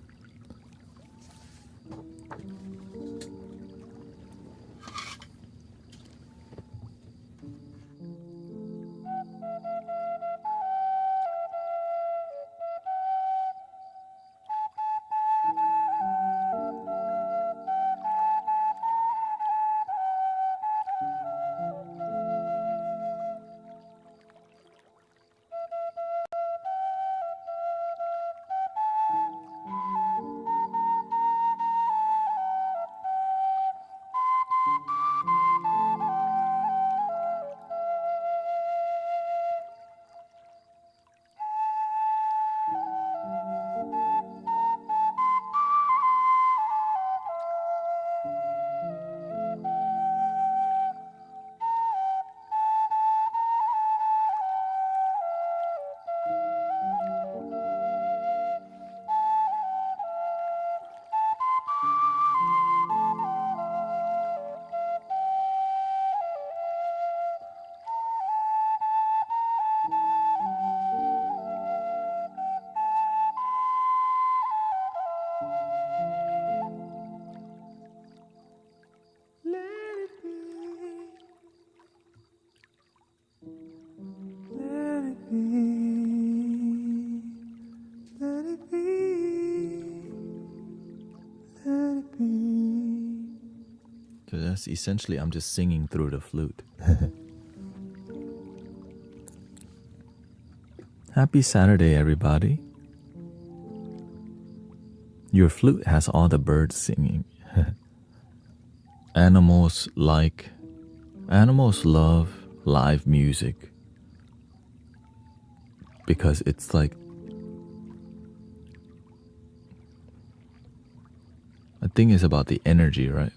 So that's essentially, I'm just singing through the flute. Happy Saturday, everybody. Your flute has all the birds singing. Animals love live music because it's like, I think it's about the energy, right?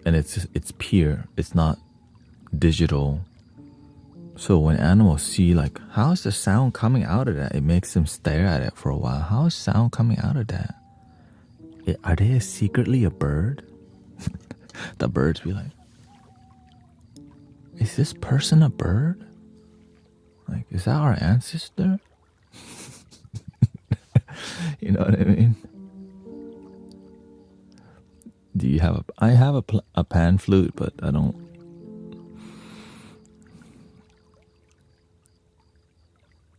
And it's pure, it's not digital. So when animals see, like, how is the sound coming out of that? It makes them stare at it for a while. How is sound coming out of that? Are they secretly a bird? The birds be like, is this person a bird? Like, is that our ancestor? You know what I mean? I have a pan flute, but I don't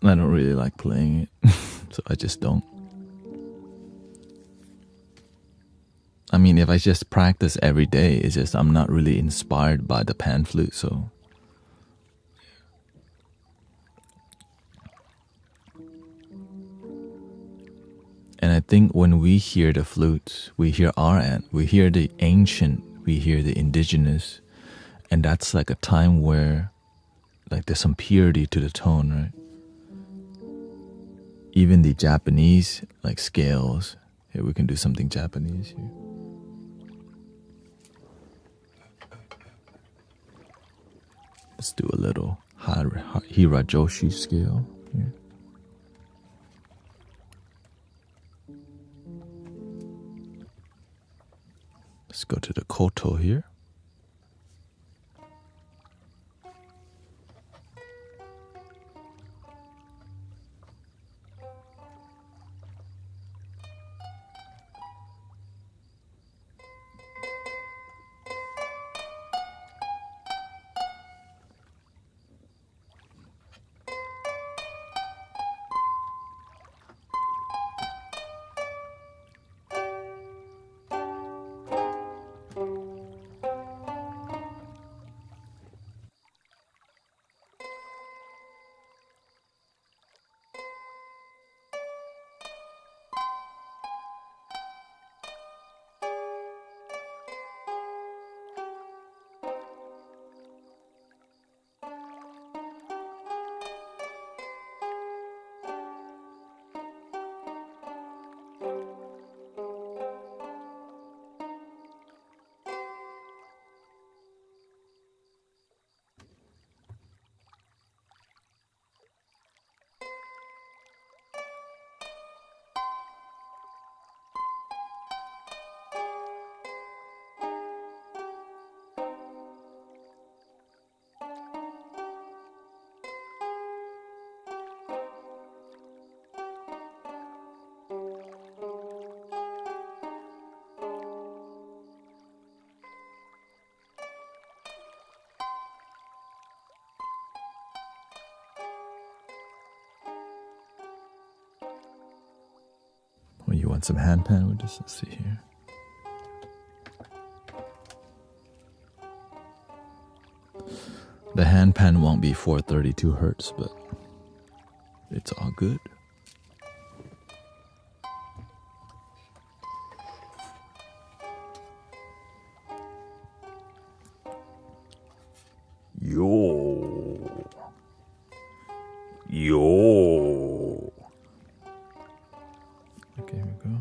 really like playing it. So I just don't. I mean, if I just practice every day, it's just I'm not really inspired by the pan flute, so. And I think when we hear the flutes, we hear we hear the ancient, we hear the indigenous, and that's like a time where like there's some purity to the tone, right? Even the Japanese like scales. Here we can do something Japanese here. Let's do a little Hirajoshi scale here. Let's go to the koto here. Well, you want some handpan with this? Let's see here. The handpan won't be 432 hertz, but it's all good. Yo. Okay, here we go.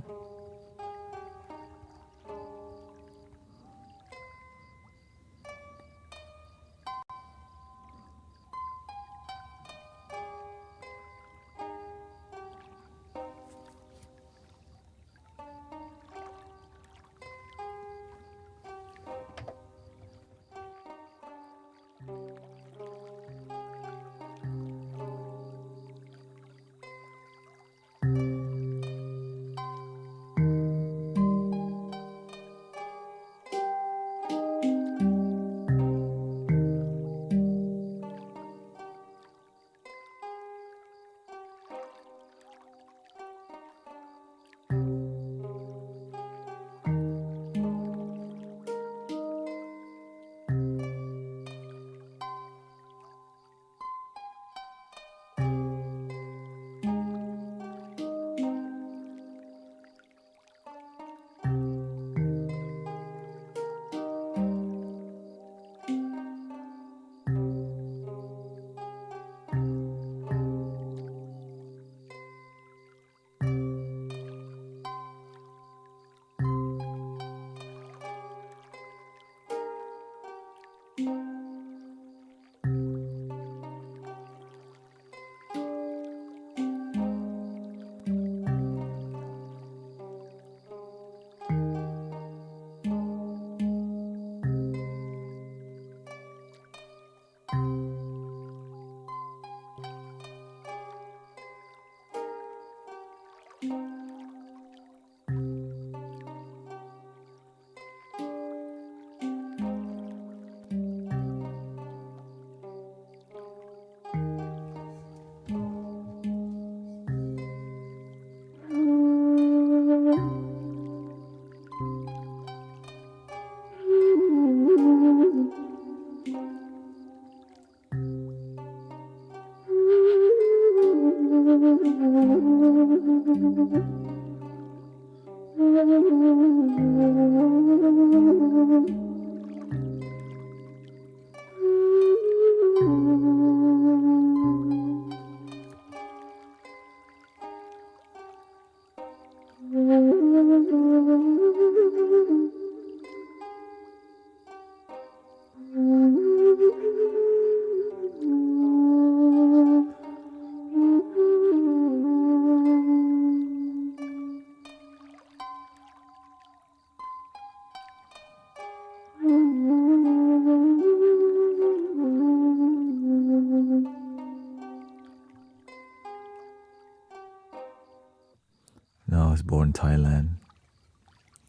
No, I was born in Thailand.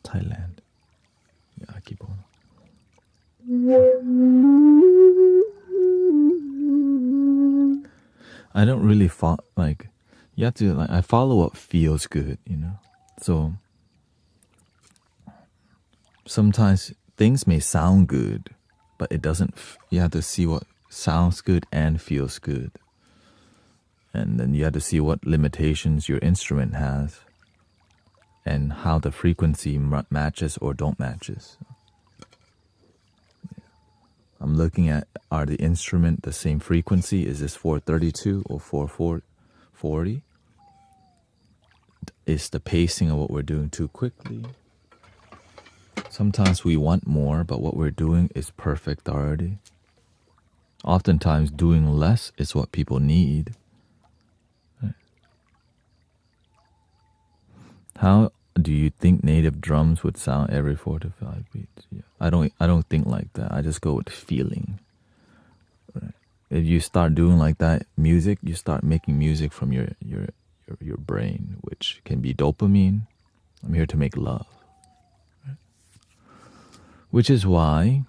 Thailand. Yeah, I keep on. I don't really like. You have to like. I follow what feels good, you know. So sometimes things may sound good, but it doesn't. You have to see what sounds good and feels good, and then you have to see what limitations your instrument has, and how the frequency matches or don't matches. I'm looking at, are the instrument the same frequency? Is this 432 or 440? Is the pacing of what we're doing too quickly? Sometimes we want more, but what we're doing is perfect already. Oftentimes doing less is what people need. How do you think native drums would sound every 4 to 5 beats? Yeah. I don't think like that. I just go with feeling. Right. If you start doing like that music, you start making music from your brain, which can be dopamine. I'm here to make love. Right. Which is why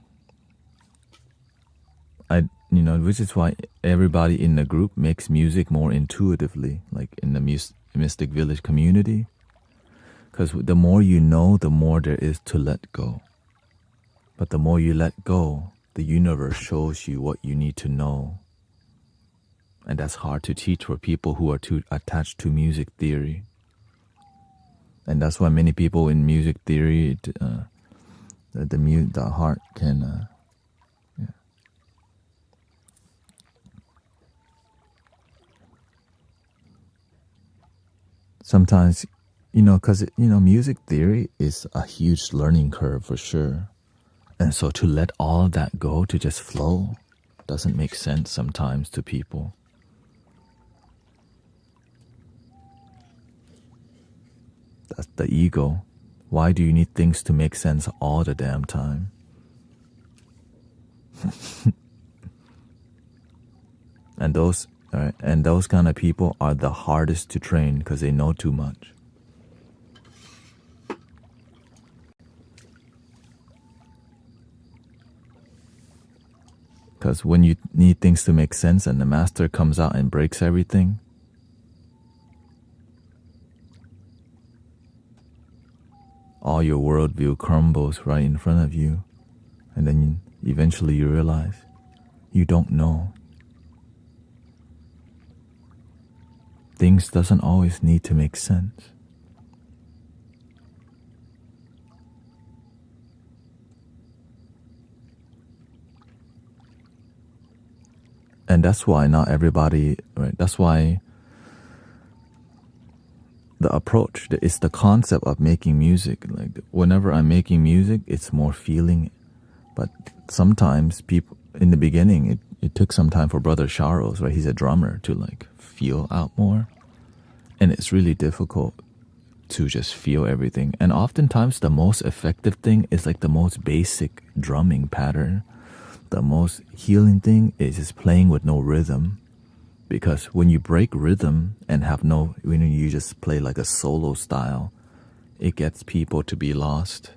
which is why everybody in the group makes music more intuitively, like in the Mystic Village community. Because the more you know, the more there is to let go. But the more you let go, the universe shows you what you need to know. And that's hard to teach for people who are too attached to music theory. And that's why many people in music theory, the heart can... Sometimes, because, music theory is a huge learning curve for sure. And so to let all of that go, to just flow, doesn't make sense sometimes to people. That's the ego. Why do you need things to make sense all the damn time? And those kind of people are the hardest to train because they know too much. Because when you need things to make sense and the master comes out and breaks everything, all your worldview crumbles right in front of you. And then eventually you realize you don't know. Things doesn't always need to make sense. And that's why not everybody, right? That's why the approach is the concept of making music. Like whenever I'm making music, it's more feeling. But sometimes people, in the beginning, it took some time for Brother Charles, right? He's a drummer, to like feel out more. And it's really difficult to just feel everything. And oftentimes the most effective thing is like the most basic drumming pattern. The most healing thing is just playing with no rhythm. Because when you break rhythm and when you just play like a solo style, it gets people to be lost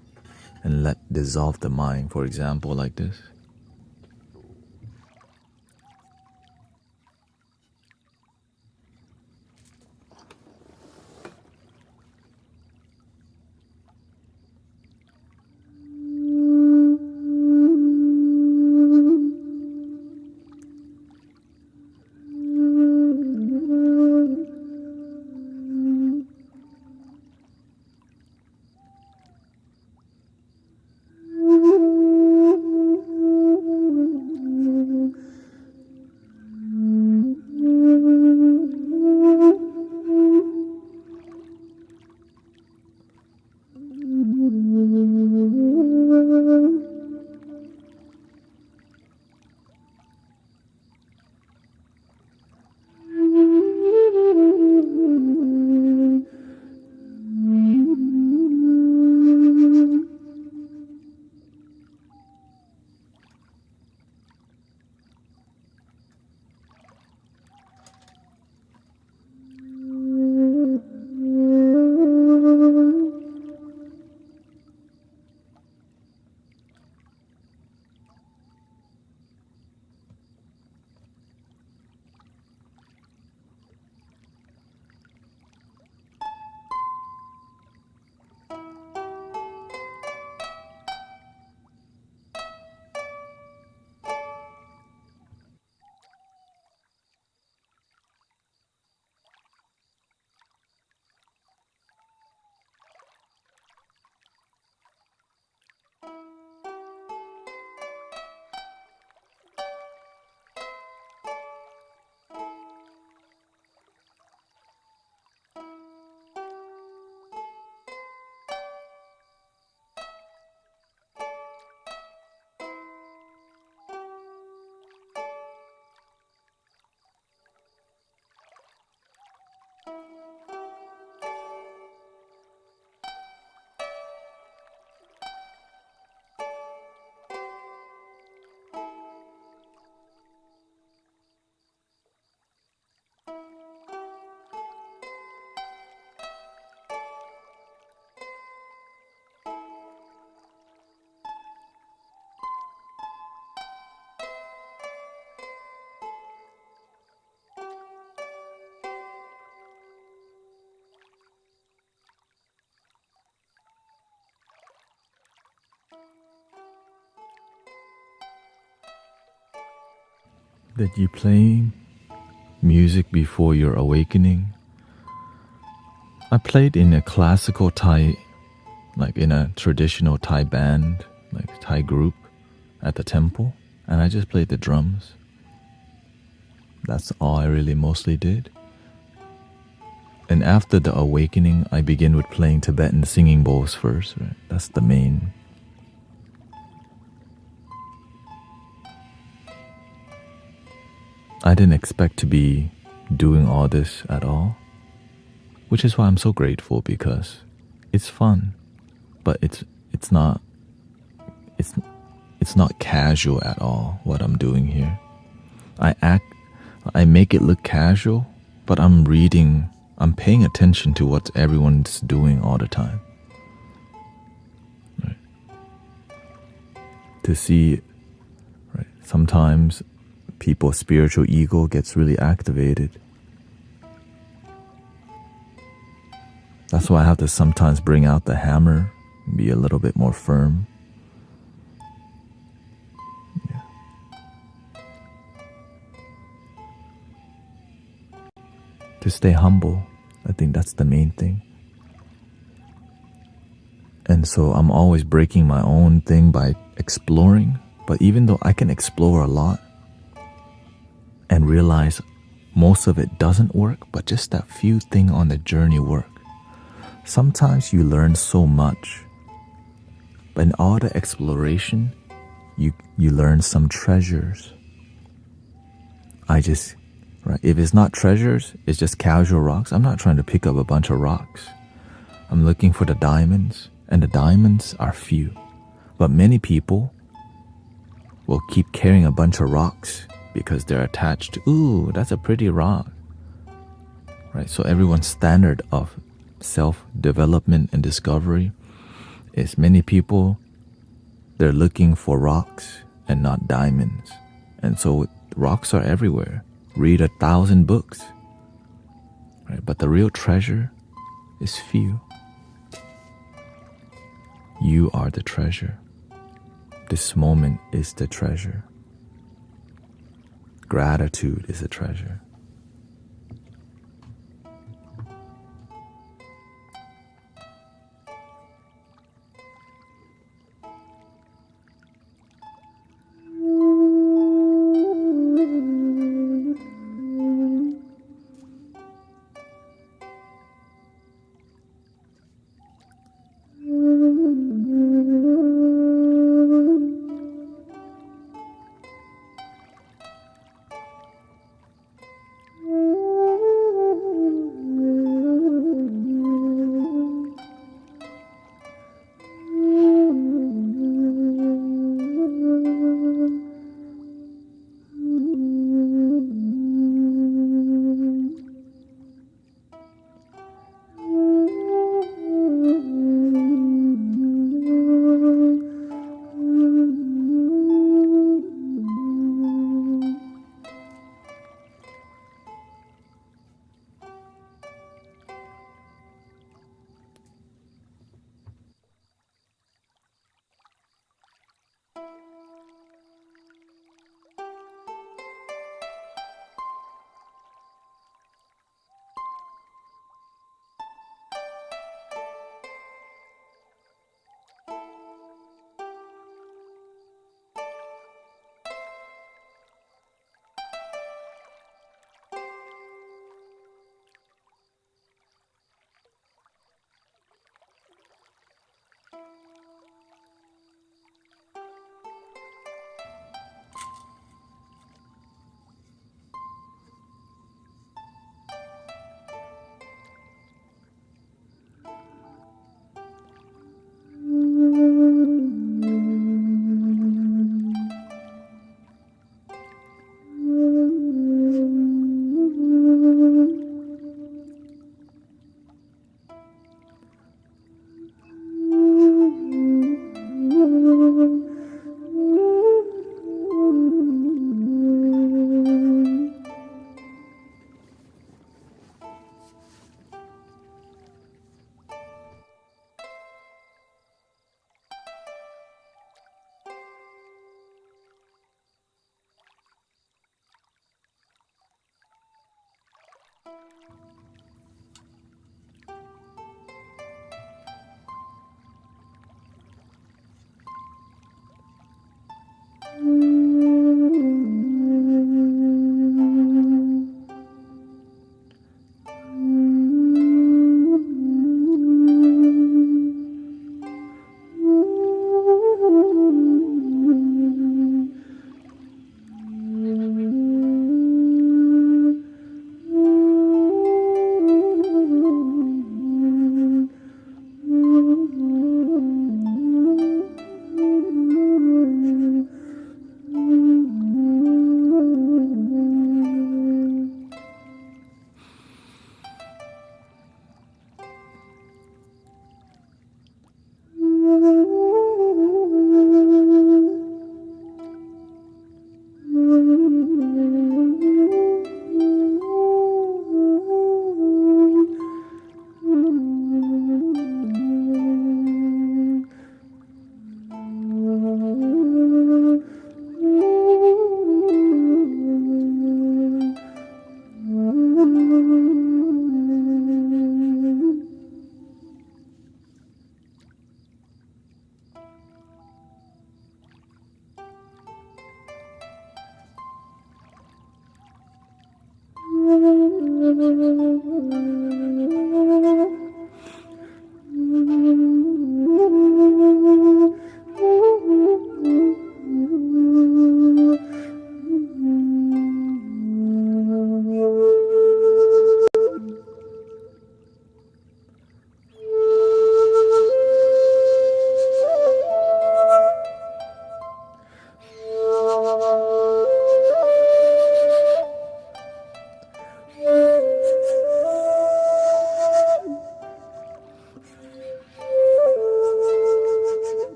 and dissolve the mind, for example, like this. Did you play music before your awakening? I played in a classical Thai, like in a traditional Thai band, like Thai group at the temple, and I just played the drums. That's all I really mostly did. And after the awakening, I begin with playing Tibetan singing bowls first, right? That's the main. I didn't expect to be doing all this at all, which is why I'm so grateful, because it's fun, but it's not casual at all what I'm doing here. I make it look casual, but I'm paying attention to what everyone's doing all the time. Right? To see, right, sometimes people's spiritual ego gets really activated. That's why I have to sometimes bring out the hammer and be a little bit more firm. Yeah. To stay humble, I think that's the main thing. And so I'm always breaking my own thing by exploring. But even though I can explore a lot and realize most of it doesn't work, but just that few things on the journey work. Sometimes you learn so much, but in all the exploration, you learn some treasures. If it's not treasures, it's just casual rocks. I'm not trying to pick up a bunch of rocks. I'm looking for the diamonds, and the diamonds are few. But many people will keep carrying a bunch of rocks because they're attached to, ooh, that's a pretty rock. Right? So everyone's standard of self-development and discovery is many people, they're looking for rocks and not diamonds. And so rocks are everywhere. Read 1,000 books. Right? But the real treasure is few. You are the treasure. This moment is the treasure. Gratitude is a treasure.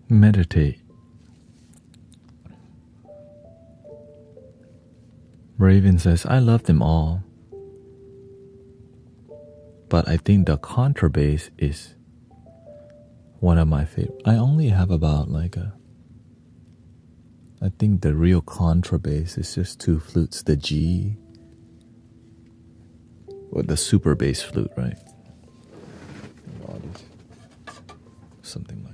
Meditate. Raven says, I love them all, but I think the contrabass is one of my favorite. I only have about I think the real contrabass is just two flutes, the G or the super bass flute, right? Something like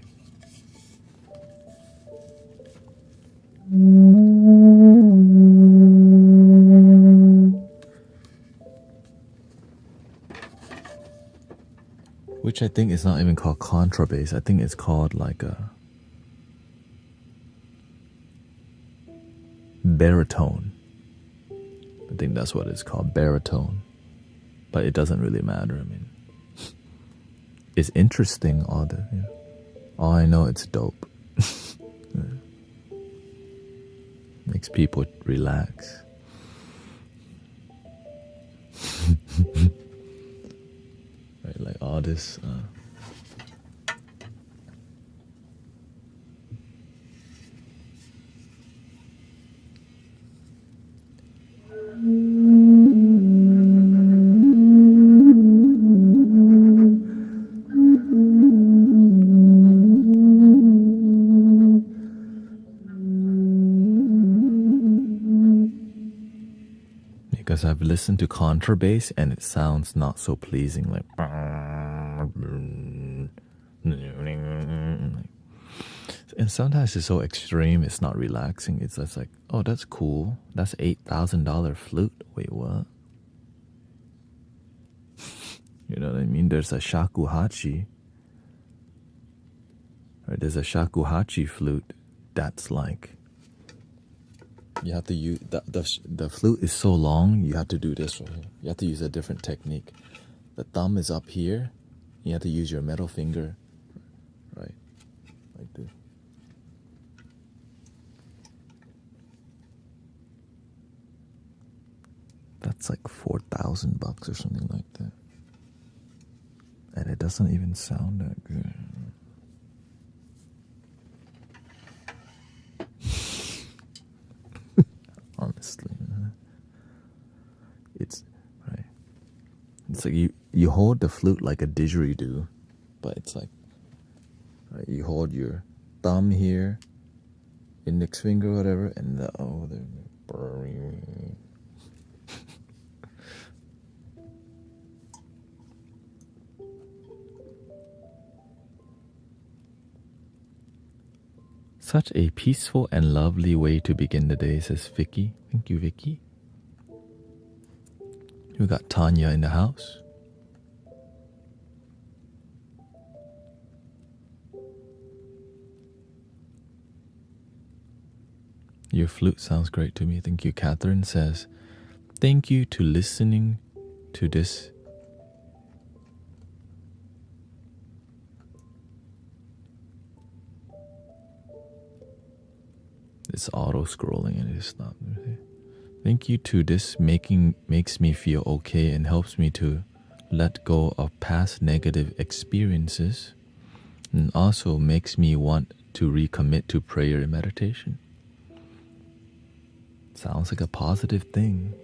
which I think is not even called contrabass. I think it's called like a baritone. I think that's what it's called, baritone. But it doesn't really matter. I mean, it's interesting. All I know, it's dope. Makes people relax. Right, like all this. Because I've listened to contrabass and it sounds not so pleasing, like. And sometimes it's so extreme, it's not relaxing. It's just like, oh, that's cool. That's $8,000 flute. Wait, what? You know what I mean? There's a shakuhachi. Right? There's a shakuhachi flute that's like, you have to use the flute is so long. You have to do this right here. You have to use a different technique. The thumb is up here. You have to use your middle finger, right, like this. That's like $4,000 or something like that, and it doesn't even sound that good. Honestly, it's right. It's like you hold the flute like a didgeridoo, but it's like, right, you hold your thumb here, index finger, whatever, and the Such a peaceful and lovely way to begin the day, says Vicky. Thank you, Vicky. We got Tanya in the house. Your flute sounds great to me. Thank you. Catherine says, thank you to listening to this. It's auto-scrolling and it stopped. Thank you to this makes me feel okay and helps me to let go of past negative experiences, and also makes me want to recommit to prayer and meditation. Sounds like a positive thing,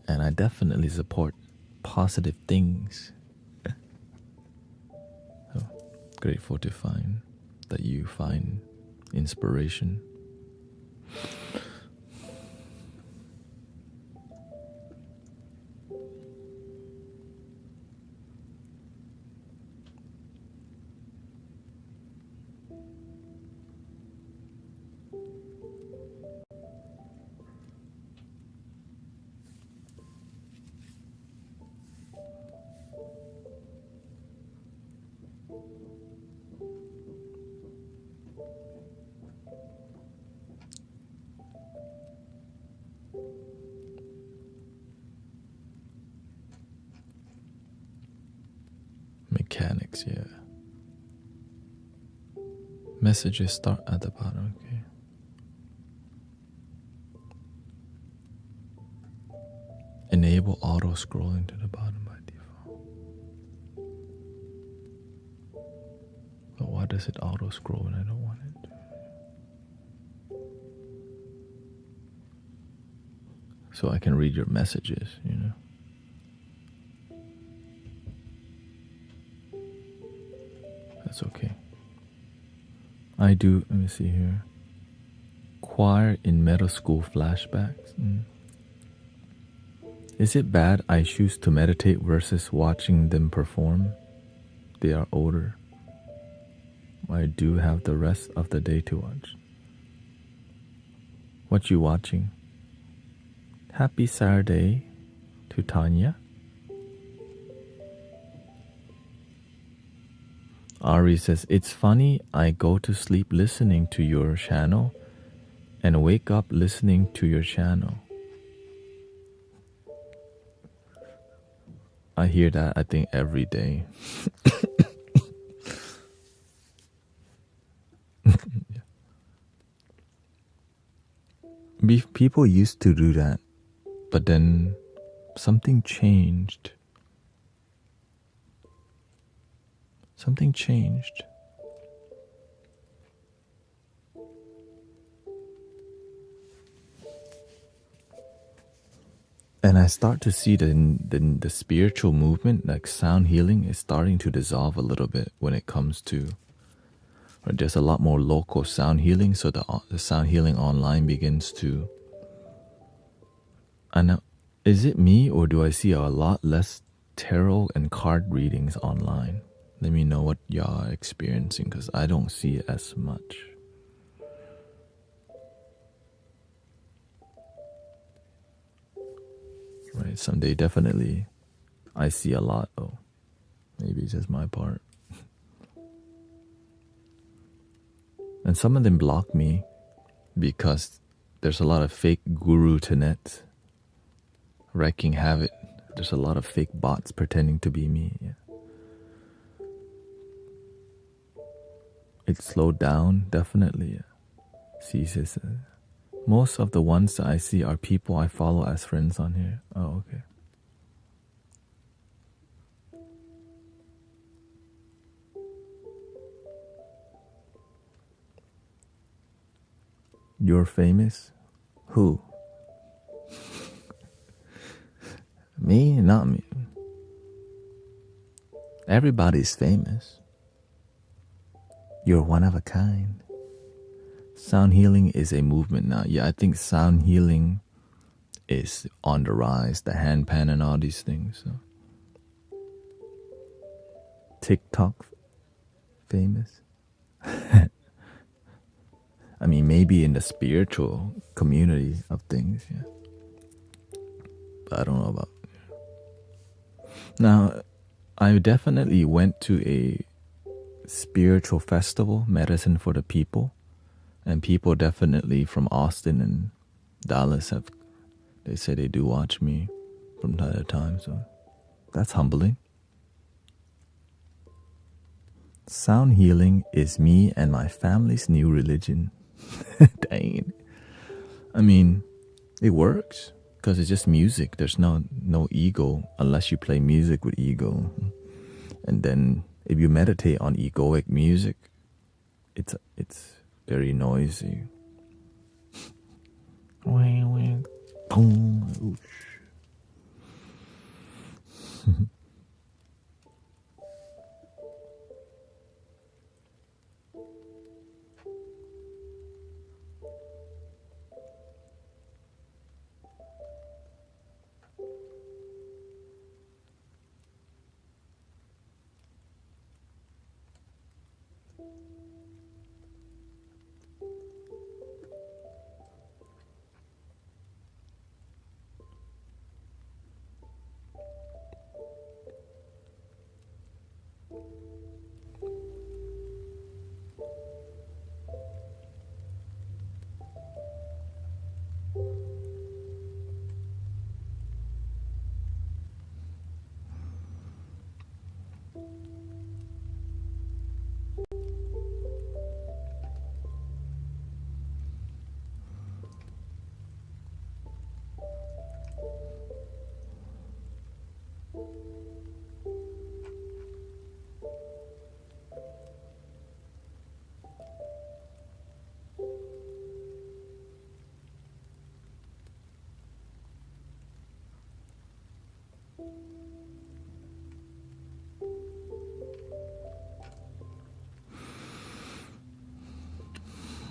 and I definitely support positive things. So grateful to find that you find inspiration. Mechanics, yeah. Messages start at the bottom, okay. Enable Enable auto scrolling to the bottom by default. But why does it auto scroll when I don't want it to? So I can read your messages, you know. That's okay. I do, let me see here. Choir in middle school flashbacks. Is it bad I choose to meditate versus watching them perform? They are older. I do have the rest of the day to watch. What you watching? Happy Saturday to Tanya. Ari says, it's funny I go to sleep listening to your channel and wake up listening to your channel. I hear that, I think, every day. People used to do that, but then something changed. Something changed. And I start to see the spiritual movement, like sound healing, is starting to dissolve a little bit when it comes to, or there's a lot more local sound healing, so the sound healing online begins to, I know, is it me or do I see a lot less tarot and card readings online? Let me know what y'all are experiencing, because I don't see it as much. Right, someday definitely I see a lot. Oh, maybe it's just my part. And some of them block me because there's a lot of fake guru to net wreaking havoc. There's a lot of fake bots pretending to be me. Yeah. It slowed down, definitely. See, says, most of the ones that I see are people I follow as friends on here. Oh, okay. You're famous? Who? Me? Not me. Everybody's famous. You're one of a kind. Sound healing is a movement now. Yeah, I think sound healing is on the rise. The handpan and all these things. So. TikTok famous? I mean, maybe in the spiritual community of things, yeah. But I don't know about. Now, I definitely went to a spiritual festival, Medicine for the People, and people definitely from Austin and Dallas they say they do watch me from time to time, so that's humbling. Sound healing is me and my family's new religion. Dang. I mean, it works because it's just music. There's no ego unless you play music with ego. And then if you meditate on egoic music, it's very noisy.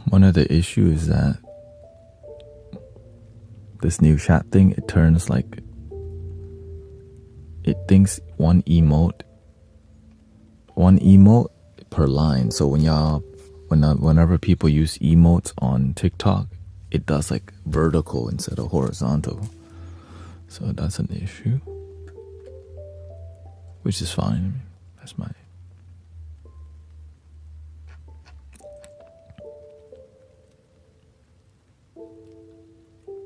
One of the issues is that this new chat thing, it turns like, it thinks one emote per line. So whenever people use emotes on TikTok, it does like vertical instead of horizontal. So that's an issue, which is fine. I mean, that's my...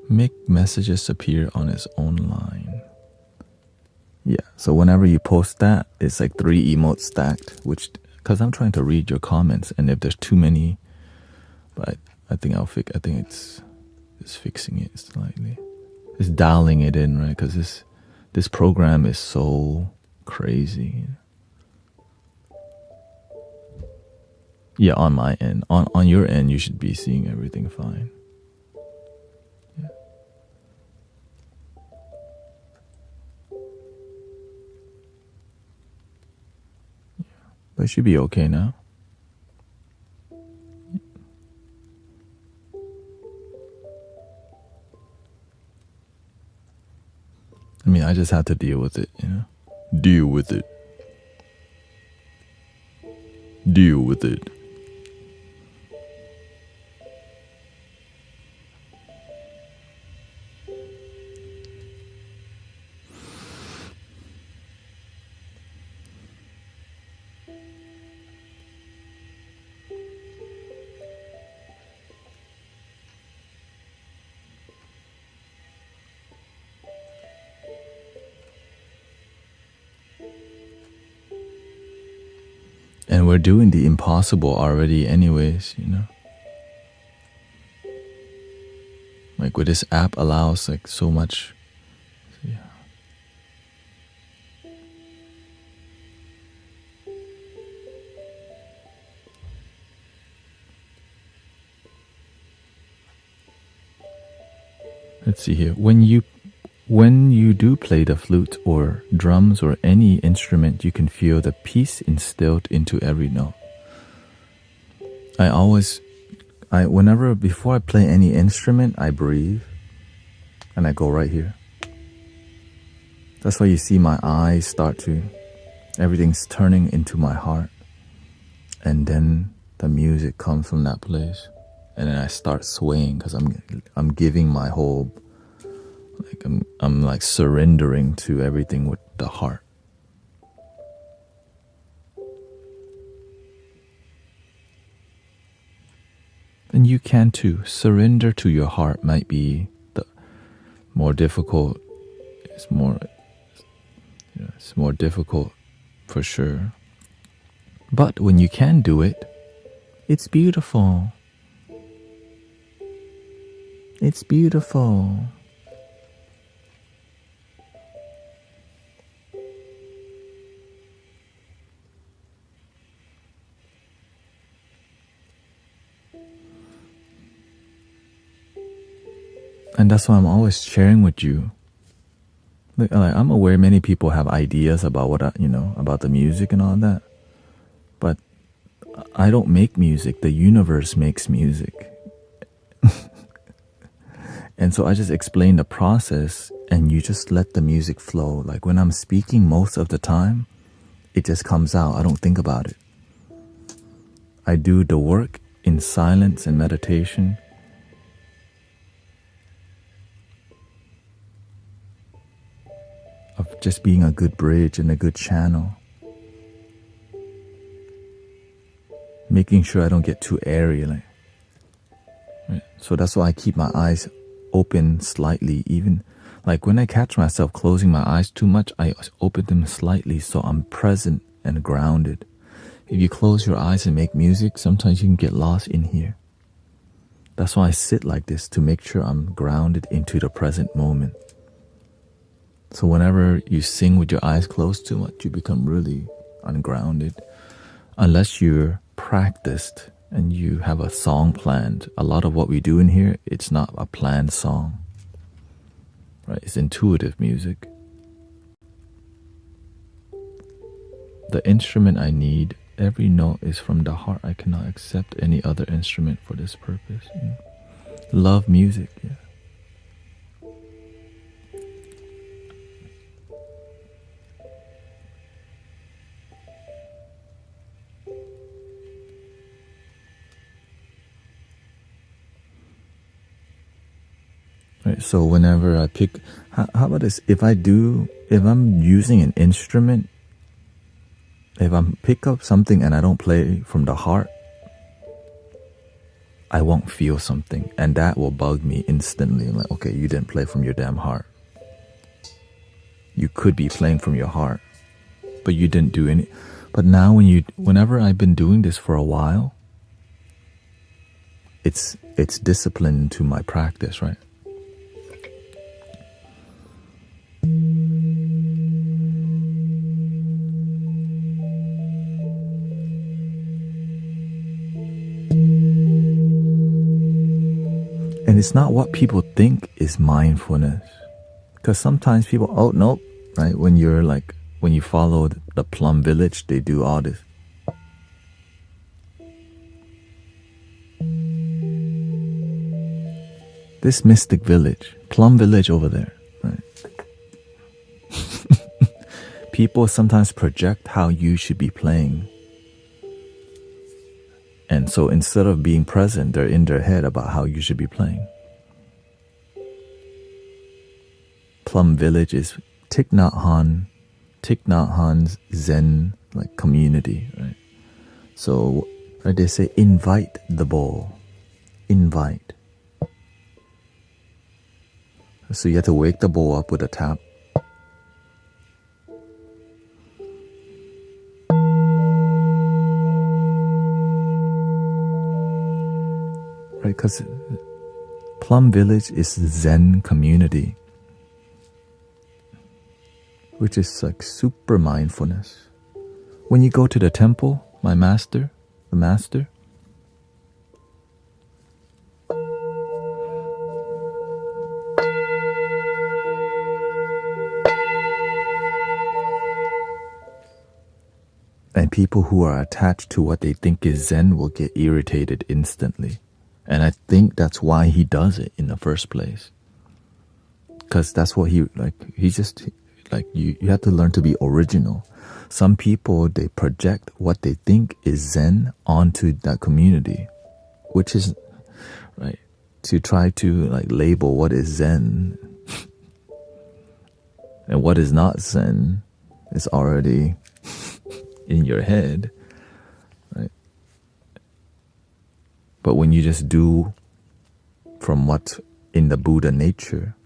Make messages appear on its own line. Yeah, so whenever you post that, it's like 3 emotes stacked, which, because I'm trying to read your comments, and if there's too many, but I think it's fixing it slightly. It's dialing it in, right? Because this program is so crazy. Yeah, on my end. On your end, you should be seeing everything fine. Yeah. But it should be okay now. I mean, I just have to deal with it, you know? Deal with it. Deal with it. And we're doing the impossible already anyways, you know? Like with this app allows like so much. Yeah. Let's see here. When you do play the flute or drums or any instrument, you can feel the peace instilled into every note. Before I play any instrument, I breathe and I go right here. That's why you see my eyes everything's turning into my heart. And then the music comes from that place. And then I start swaying because I'm giving my whole, like I'm like surrendering to everything with the heart. And you can too. Surrender to your heart might be the more difficult. It's more difficult for sure. But when you can do it, it's beautiful. It's beautiful. And that's why I'm always sharing with you. Like, I'm aware many people have ideas about about the music and all that. But I don't make music. The universe makes music. And so I just explain the process and you just let the music flow. Like when I'm speaking most of the time, it just comes out. I don't think about it. I do the work in silence and meditation. Of just being a good bridge and a good channel. Making sure I don't get too airy. Right? So that's why I keep my eyes open slightly. Even like when I catch myself closing my eyes too much, I open them slightly so I'm present and grounded. If you close your eyes and make music, sometimes you can get lost in here. That's why I sit like this, to make sure I'm grounded into the present moment. So whenever you sing with your eyes closed too much, you become really ungrounded. Unless you're practiced and you have a song planned. A lot of what we do in here, it's not a planned song. Right? It's intuitive music. The instrument I need, every note is from the heart. I cannot accept any other instrument for this purpose. Love music, yeah. Right, so whenever I pick, how about this? If I'm using an instrument, if I pick up something and I don't play from the heart, I won't feel something. And that will bug me instantly. Like, okay, you didn't play from your damn heart. You could be playing from your heart, but you didn't do any. But now whenever I've been doing this for a while, it's discipline to my practice, right? And it's not what people think is mindfulness. Because sometimes people, oh, nope, right? When you follow the Plum Village, they do all this. This mystic village, Plum Village over there, right? People sometimes project how you should be playing. And so instead of being present, they're in their head about how you should be playing. Plum Village is Thich Nhat Hanh's Zen like community, right? So right, they say invite the ball. Invite. So you have to wake the ball up with a tap. Right, because Plum Village is Zen community, which is like super mindfulness. When you go to the temple, the master, and people who are attached to what they think is Zen will get irritated instantly. And I think that's why he does it in the first place. Because that's what you have to learn to be original. Some people, they project what they think is Zen onto that community, which is, right, to try to like label what is Zen and what is not Zen is already in your head, right? But when you just do from what's in the Buddha nature,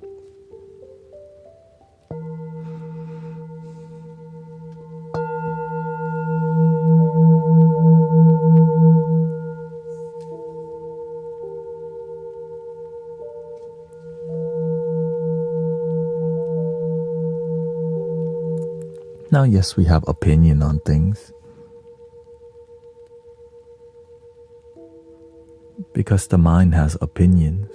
now, yes, we have opinion on things. Because the mind has opinions.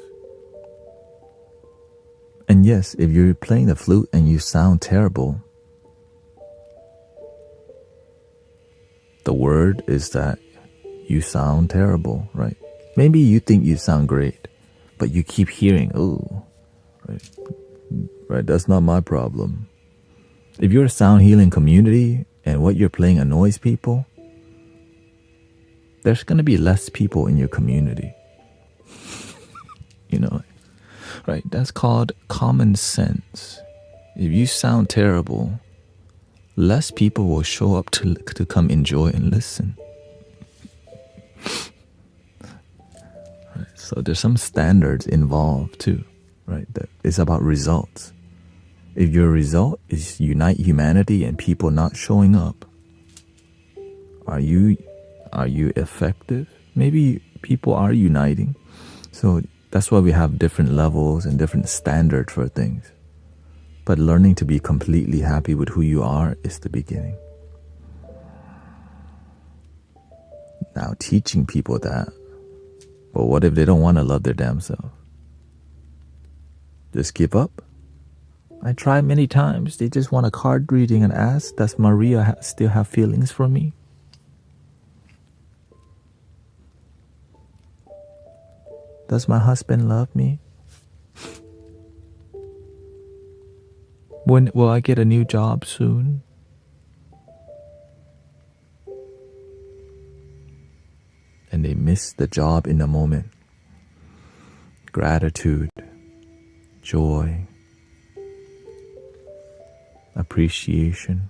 And yes, if you're playing the flute and you sound terrible, the word is that you sound terrible, right? Maybe you think you sound great, but you keep hearing, oh, right, that's not my problem. If you're a sound healing community and what you're playing annoys people, there's going to be less people in your community. You know, right? That's called common sense. If you sound terrible, less people will show up to come enjoy and listen. Right? So there's some standards involved too, right? That it's about results. If your result is unite humanity and people not showing up, are you effective? Maybe people are uniting. So that's why we have different levels and different standards for things. But learning to be completely happy with who you are is the beginning. Now, teaching people that, well, what if they don't want to love their damn self? Just give up? I tried many times. They just want a card reading and ask, does Maria still have feelings for me? Does my husband love me? When will I get a new job soon? And they miss the job in the moment. Gratitude, joy, appreciation.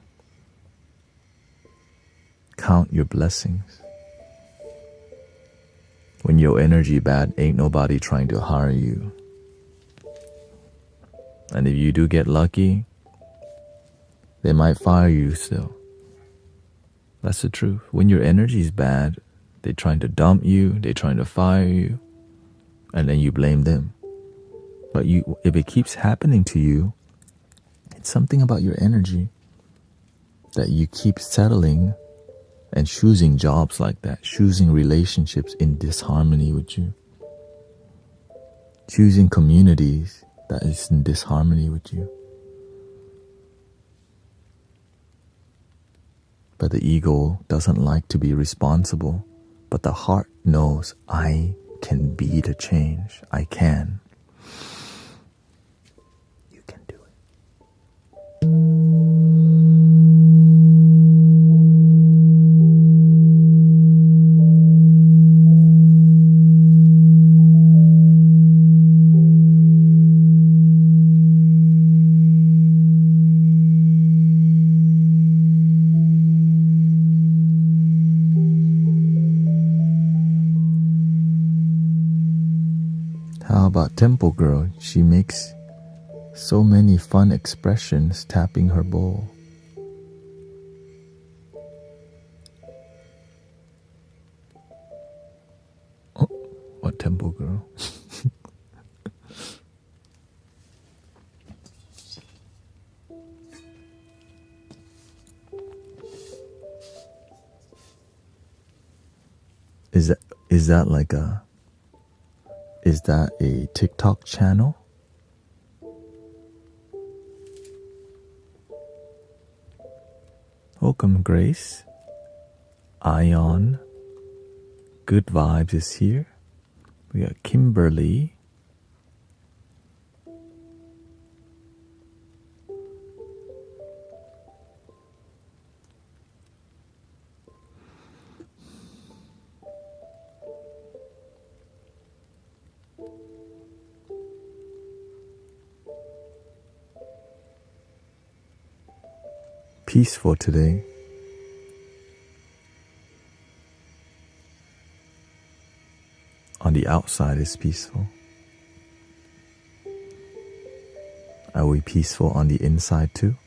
Count your blessings. When your energy bad, ain't nobody trying to hire you. And if you do get lucky, they might fire you still. That's the truth. When your energy is bad, they're trying to dump you, they're trying to fire you, and then you blame them. But if it keeps happening to you, it's something about your energy that you keep settling and choosing jobs like that, choosing relationships in disharmony with you, choosing communities that is in disharmony with you. But the ego doesn't like to be responsible, but the heart knows I can be the change. I can. You can do it. How about Temple Girl? She makes so many fun expressions tapping her bowl. Oh, what Temple Girl? Is that a TikTok channel? Welcome, Grace. Ion. Good Vibes is here. We got Kimberly. Peaceful today. On the outside is peaceful. Are we peaceful on the inside too?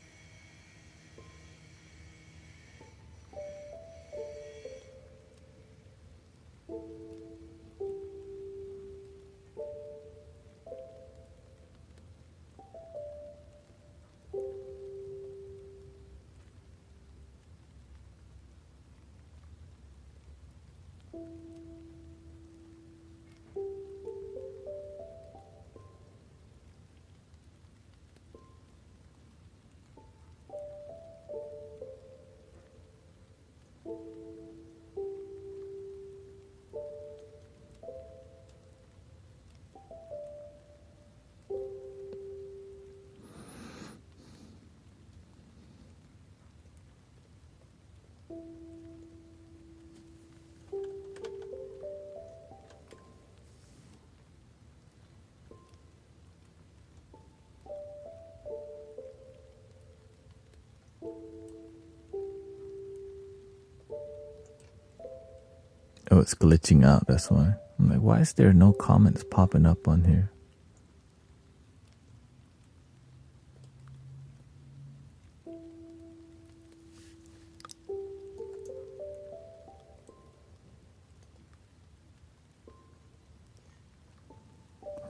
Oh, it's glitching out, that's why. I'm like, why is there no comments popping up on here?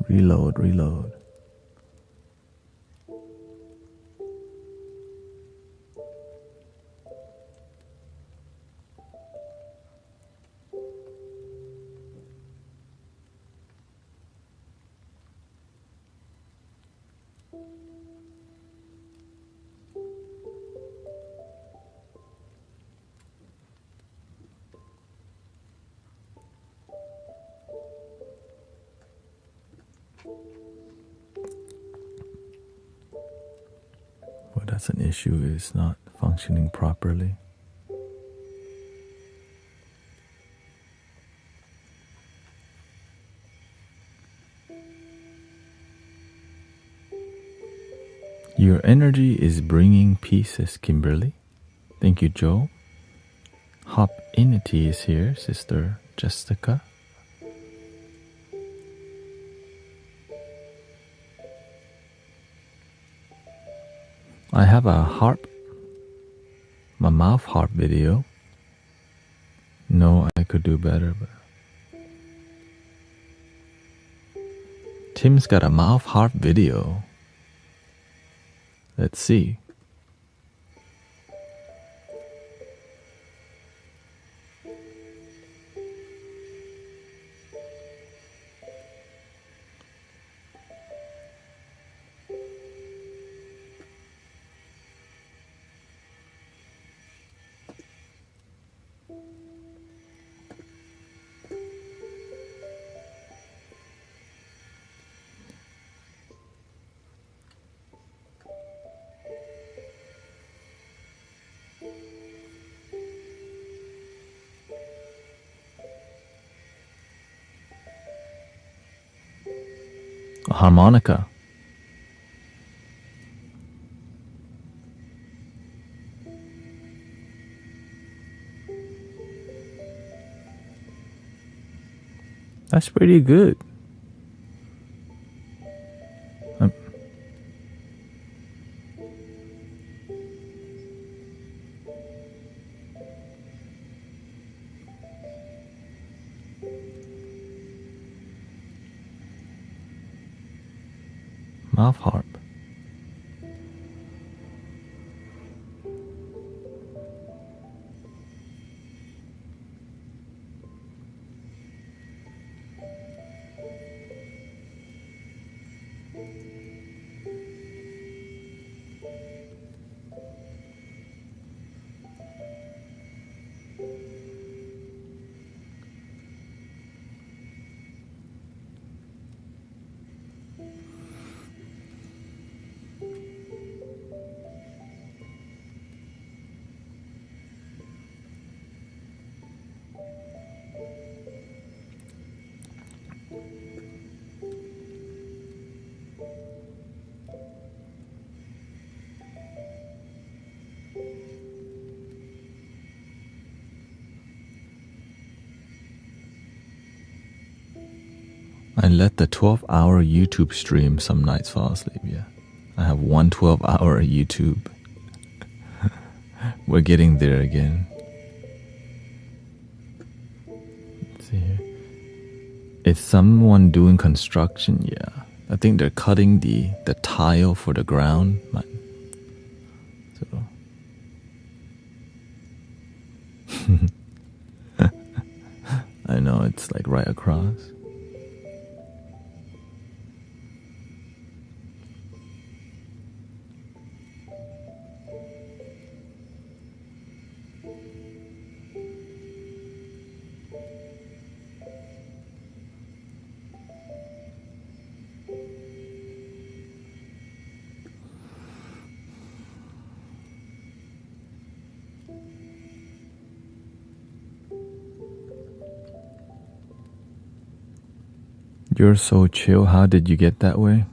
Reload. Well, that's an issue, is not functioning properly. Your energy is bringing peace, says Kimberly. Thank you, Joe. Hopinity is here, Sister Jessica. I have a harp, my mouth harp video. No, I could do better, but Tim's got a mouth harp video. Let's see. A harmonica. That's pretty good. Mouth harp. I let the 12-hour YouTube stream some nights fall asleep, yeah. I have one 12-hour YouTube. We're getting there again. Let's see here. It's someone doing construction, yeah. I think they're cutting the tile for the ground. So I know, it's like right across. You're so chill. How did you get that way?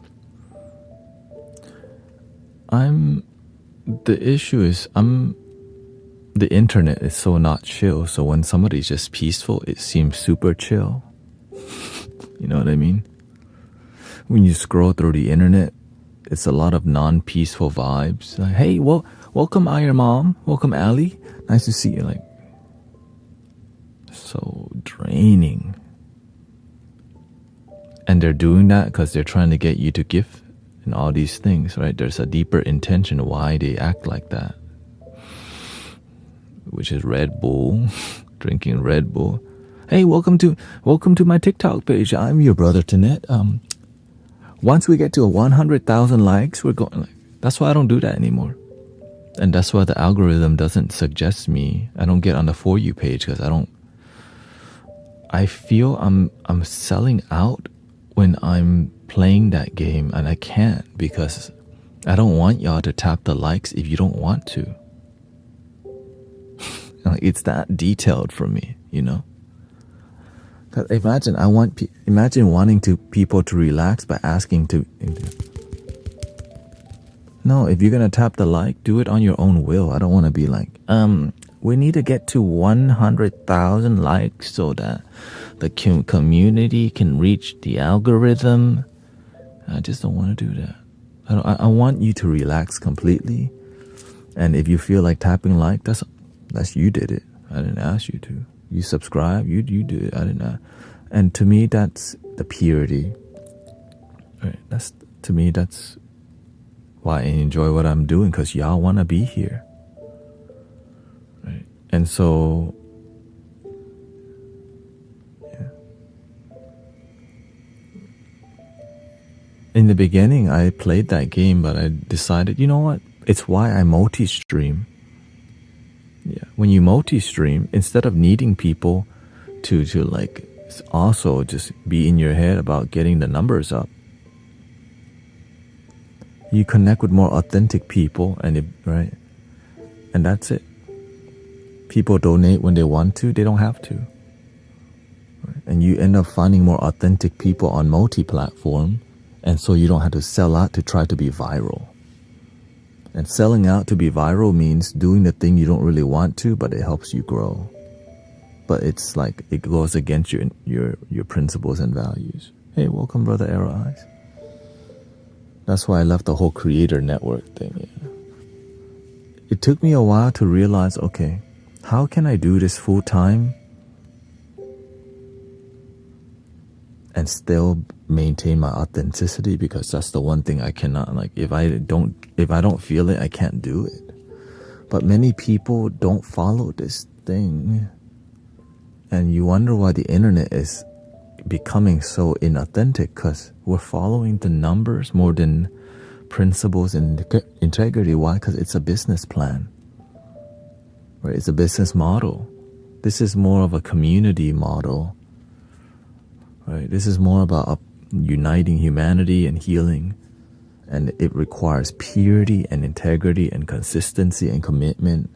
The issue is the internet is so not chill. So when somebody's just peaceful, it seems super chill. You know what I mean? When you scroll through the internet, it's a lot of non-peaceful vibes. Like, hey, welcome Iron Mom. Welcome Ali. Nice to see you. Like, so draining. And they're doing that because they're trying to get you to give and all these things, right? There's a deeper intention why they act like that, which is Red Bull, drinking Red Bull. Hey, welcome to my TikTok page. I'm your brother Tanet. Once we get to 100,000 likes, we're going. Like, that's why I don't do that anymore, and that's why the algorithm doesn't suggest me. I don't get on the For You page because I feel I'm selling out when I'm playing that game, and I can't because I don't want y'all to tap the likes if you don't want to. It's that detailed for me, you know. Cause imagine wanting people to relax by asking to. No, if you're gonna tap the like, do it on your own will. I don't want to be like, we need to get to 100,000 likes so that the community can reach the algorithm. I just don't want to do that. I want you to relax completely. And if you feel like tapping like, that's you did it. I didn't ask you to. You subscribe, you do it. I didn't ask. And to me, that's the purity. Right? That's why I enjoy what I'm doing, because y'all want to be here. Right? And so, yeah. In the beginning, I played that game, but I decided, you know what? It's why I multi-stream. Yeah. When you multi-stream, instead of needing people to like also just be in your head about getting the numbers up, you connect with more authentic people, right? And that's it. People donate when they want to, they don't have to. Right? And you end up finding more authentic people on multi-platform, and so you don't have to sell out to try to be viral. And selling out to be viral means doing the thing you don't really want to, but it helps you grow. But it's like it goes against your principles and values. Hey, welcome, Brother Arrow Eyes. That's why I left the whole creator network thing. Yeah. It took me a while to realize, okay, how can I do this full time and still maintain my authenticity? Because that's the one thing I cannot, like, if I don't feel it, I can't do it. But many people don't follow this thing, and you wonder why the internet is becoming so inauthentic, because we're following the numbers more than principles and integrity. Why? Because it's a business plan, right? It's a business model. This is more of a community model, right? This is more about uniting humanity and healing, and it requires purity and integrity and consistency and commitment.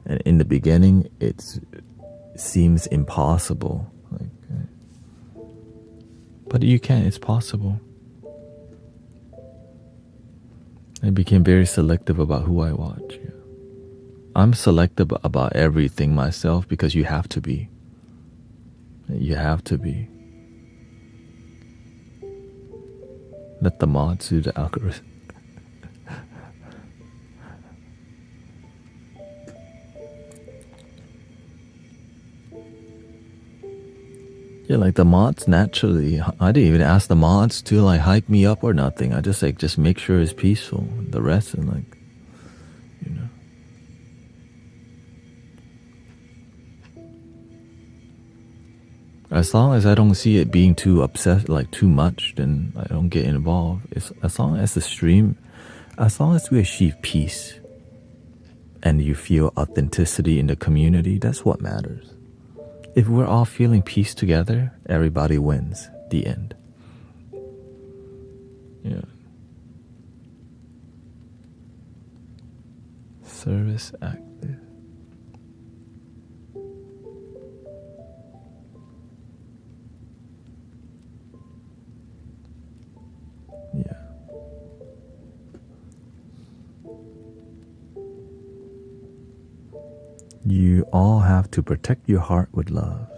And in the beginning, it seems impossible, but you can. It's possible. I became very selective about who I watch. Yeah. I'm selective about everything myself because you have to be. You have to be. Let the mods do the algorithm. Yeah, like the mods naturally, I didn't even ask the mods to like hype me up or nothing. I just like, just make sure it's peaceful. The rest is like, you know. As long as I don't see it being too obsessed, like too much, then I don't get involved. It's, as long as the stream, as long as we achieve peace and you feel authenticity in the community, that's what matters. If we're all feeling peace together, everybody wins. The end. Yeah. Service active. Yeah. You all have to protect your heart with love.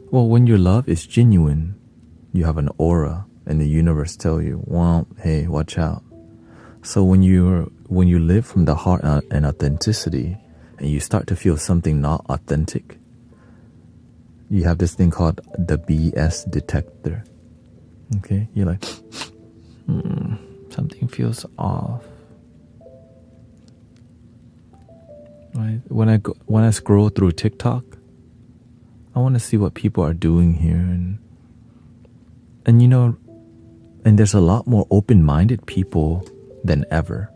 Well, when your love is genuine, you have an aura, and the universe tell you, well, hey, watch out. So when you live from the heart and authenticity, and you start to feel something not authentic, you have this thing called the BS detector. Okay, you're like, something feels off. Right? When I scroll through TikTok, I want to see what people are doing here, and you know, and there's a lot more open-minded people than ever.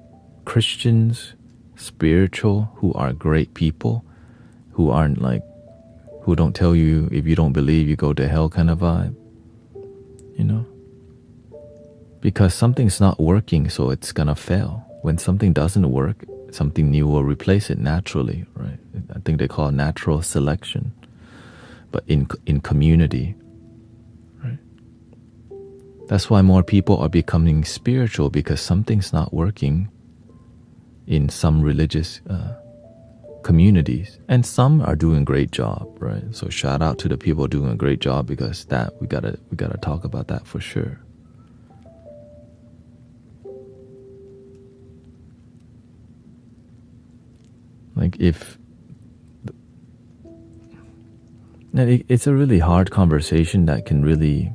Christians, spiritual, who are great people, who aren't like, who don't tell you if you don't believe you go to hell kind of vibe. you know? Because something's not working, so it's gonna fail. When something doesn't work, something new will replace it naturally, right? I think they call it natural selection. But in community, right? That's why more people are becoming spiritual, because something's not working in some religious communities, and some are doing a great job, right? So shout out to the people doing a great job, because that we gotta talk about that for sure. Like it's a really hard conversation that can really,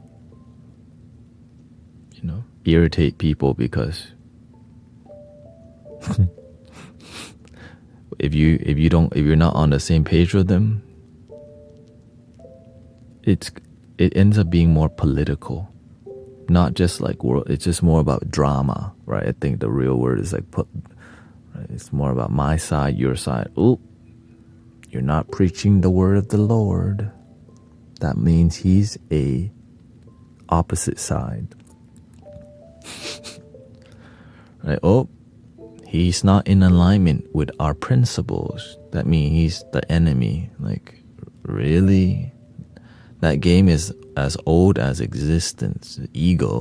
irritate people, because if you're not on the same page with them, it ends up being more political, not just like world. It's just more about drama, right? I think the real word is like right? It's more about my side, your side. Oh, you're not preaching the word of the Lord. That means he's a opposite side. Right? Oh, he's not in alignment with our principles. That means he's the enemy. Like, really? That game is as old as existence, ego.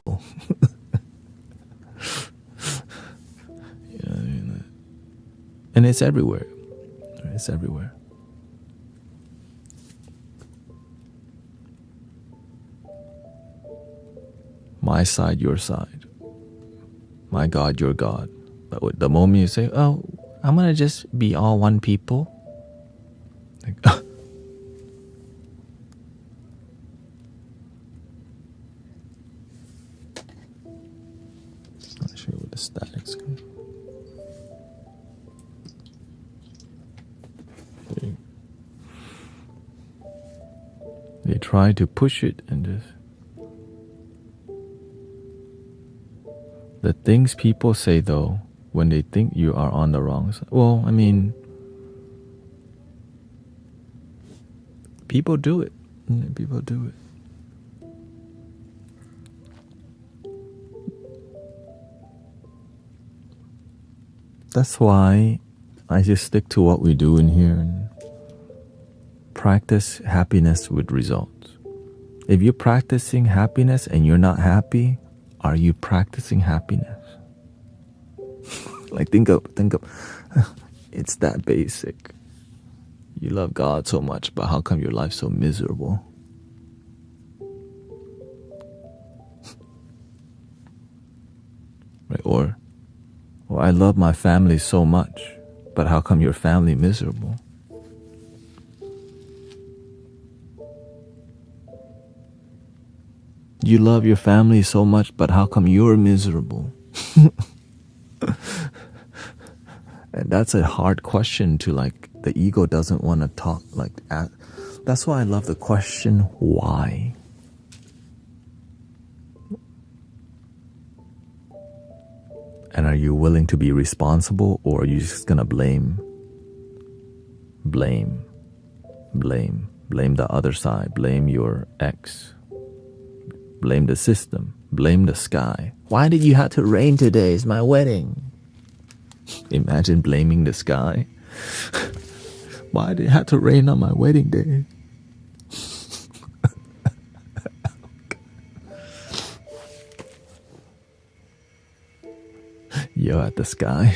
And it's everywhere. It's everywhere. My side, your side. My God, your God. But the moment you say, oh, I'm going to just be all one people. Like, not sure what the static's going. They try to push it and just... The things people say, though, when they think you are on the wrong side. Well, I mean, people do it. People do it. That's why I just stick to what we do in here and practice happiness with results. If you're practicing happiness and you're not happy, are you practicing happiness? Like, think up. It's that basic. You love God so much, but how come your life's so miserable? Right? Or I love my family so much, but how come your family miserable? You love your family so much, but how come you're miserable? And that's a hard question to, like, the ego doesn't want to talk like that. That's why I love the question, why? And are you willing to be responsible, or are you just going to blame the other side, blame your ex, blame the system, blame the sky. Why did you have to rain today? It's my wedding. Imagine blaming the sky. Why did it have to rain on my wedding day? Yell at the sky.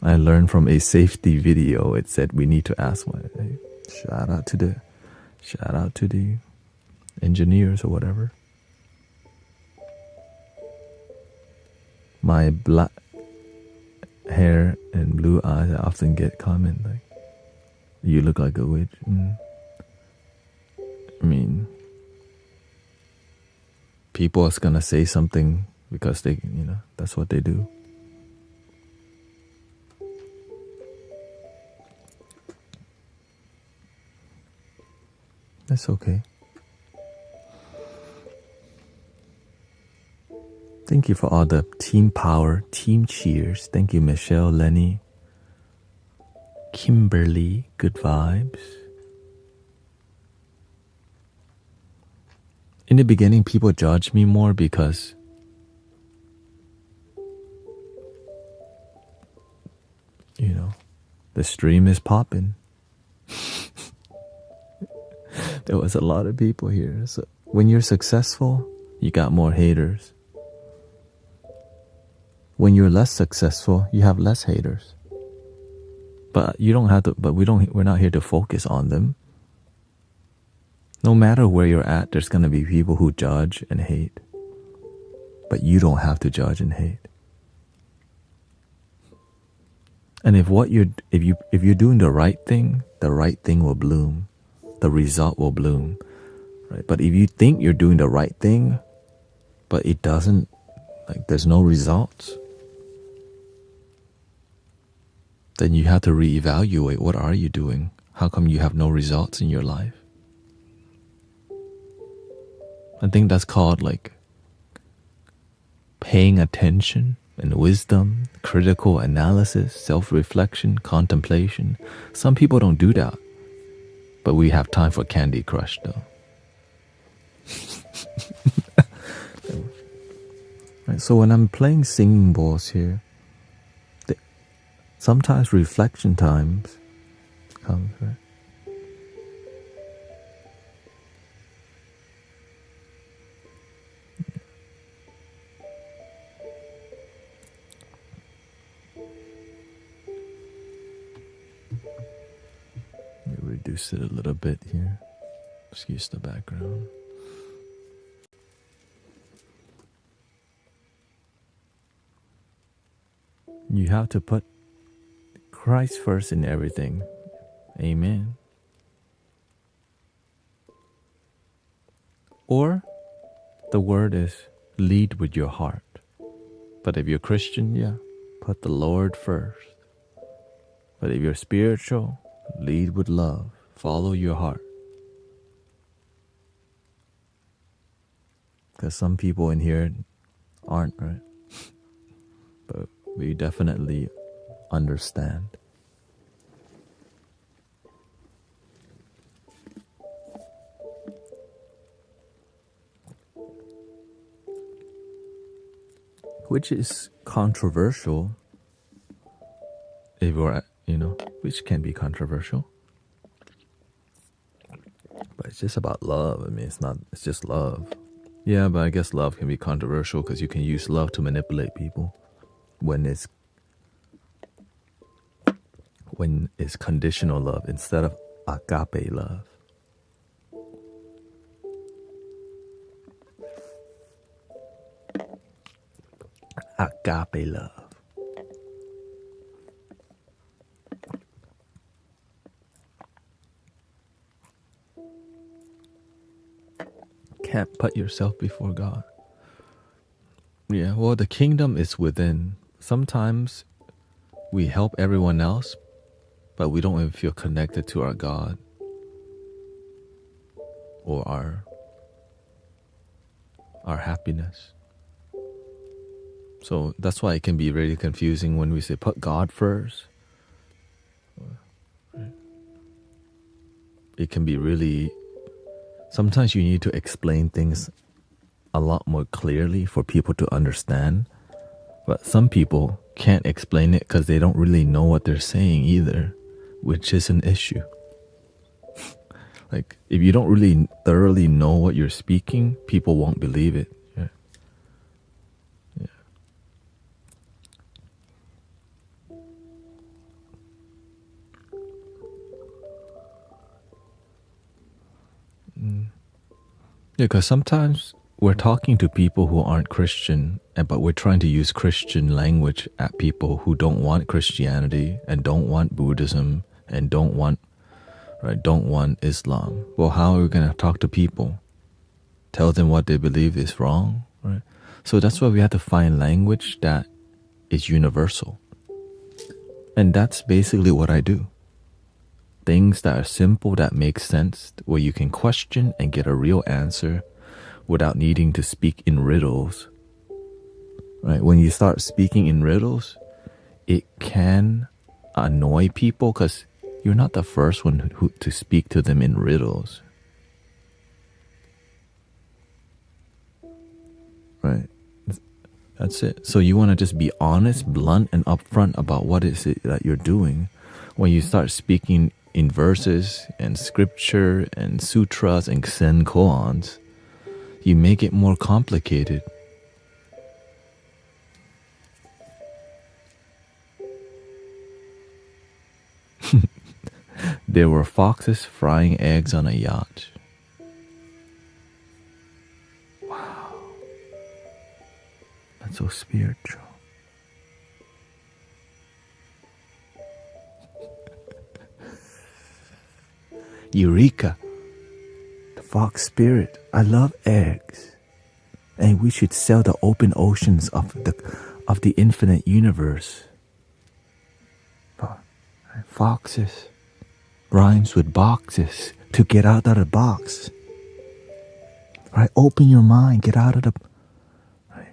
I learned from a safety video. It said we need to ask one. Shout out to the engineers or whatever. My black hair and blue eyes, I often get comment like, "You look like a witch." I mean, people are gonna say something because they, that's what they do. That's okay. Thank you for all the team power, team cheers. Thank you, Michelle, Lenny, Kimberly, good vibes. In the beginning, people judged me more because the stream is popping. There was a lot of people here. So when you're successful, you got more haters. When you're less successful, you have less haters. But you don't have to. But we're not here to focus on them. No matter where you're at, there's gonna be people who judge and hate. But you don't have to judge and hate. And if you're doing the right thing will bloom. The result will bloom. Right? But if you think you're doing the right thing, but it doesn't, like there's no results, then you have to reevaluate, what are you doing? How come you have no results in your life? I think that's called like paying attention and wisdom, critical analysis, self-reflection, contemplation. Some people don't do that, but we have time for Candy Crush though. Right, so when I'm playing singing bowls here, sometimes reflection times comes, right? Let me reduce it a little bit here. Excuse the background. You have to put Christ first in everything. Amen. Or the word is lead with your heart. But if you're Christian, yeah, put the Lord first. But if you're spiritual, lead with love. Follow your heart. Because some people in here aren't, right? But we definitely understand. Which is controversial, if we're, which can be controversial. But it's just about love. I mean, it's just love. Yeah, but I guess love can be controversial because you can use love to manipulate people when it's conditional love instead of agape love. Agape love. Can't put yourself before God. Yeah, well, the kingdom is within. Sometimes we help everyone else, but we don't even feel connected to our God or our happiness. So that's why it can be really confusing when we say put God first. It can be really, sometimes you need to explain things a lot more clearly for people to understand. But some people can't explain it because they don't really know what they're saying either, which is an issue. Like, if you don't really thoroughly know what you're speaking, people won't believe it. Yeah, because sometimes we're talking to people who aren't Christian, but we're trying to use Christian language at people who don't want Christianity and don't want Buddhism and don't want Islam. Well, how are we going to talk to people? Tell them what they believe is wrong, right? So that's why we have to find language that is universal. And that's basically what I do. Things that are simple, that make sense, where you can question and get a real answer without needing to speak in riddles. right? When you start speaking in riddles, it can annoy people because you're not the first one to speak to them in riddles, right? That's it. So you want to just be honest, blunt, and upfront about what is it that you're doing. When you start speaking in verses and scripture and sutras and Zen koans, you make it more complicated. There were foxes frying eggs on a yacht. Wow. That's so spiritual. Eureka! The fox spirit. I love eggs. And we should sail the open oceans of the infinite universe. Foxes rhymes with boxes. To get out of the box. Right? Open your mind. Get out of the... Right.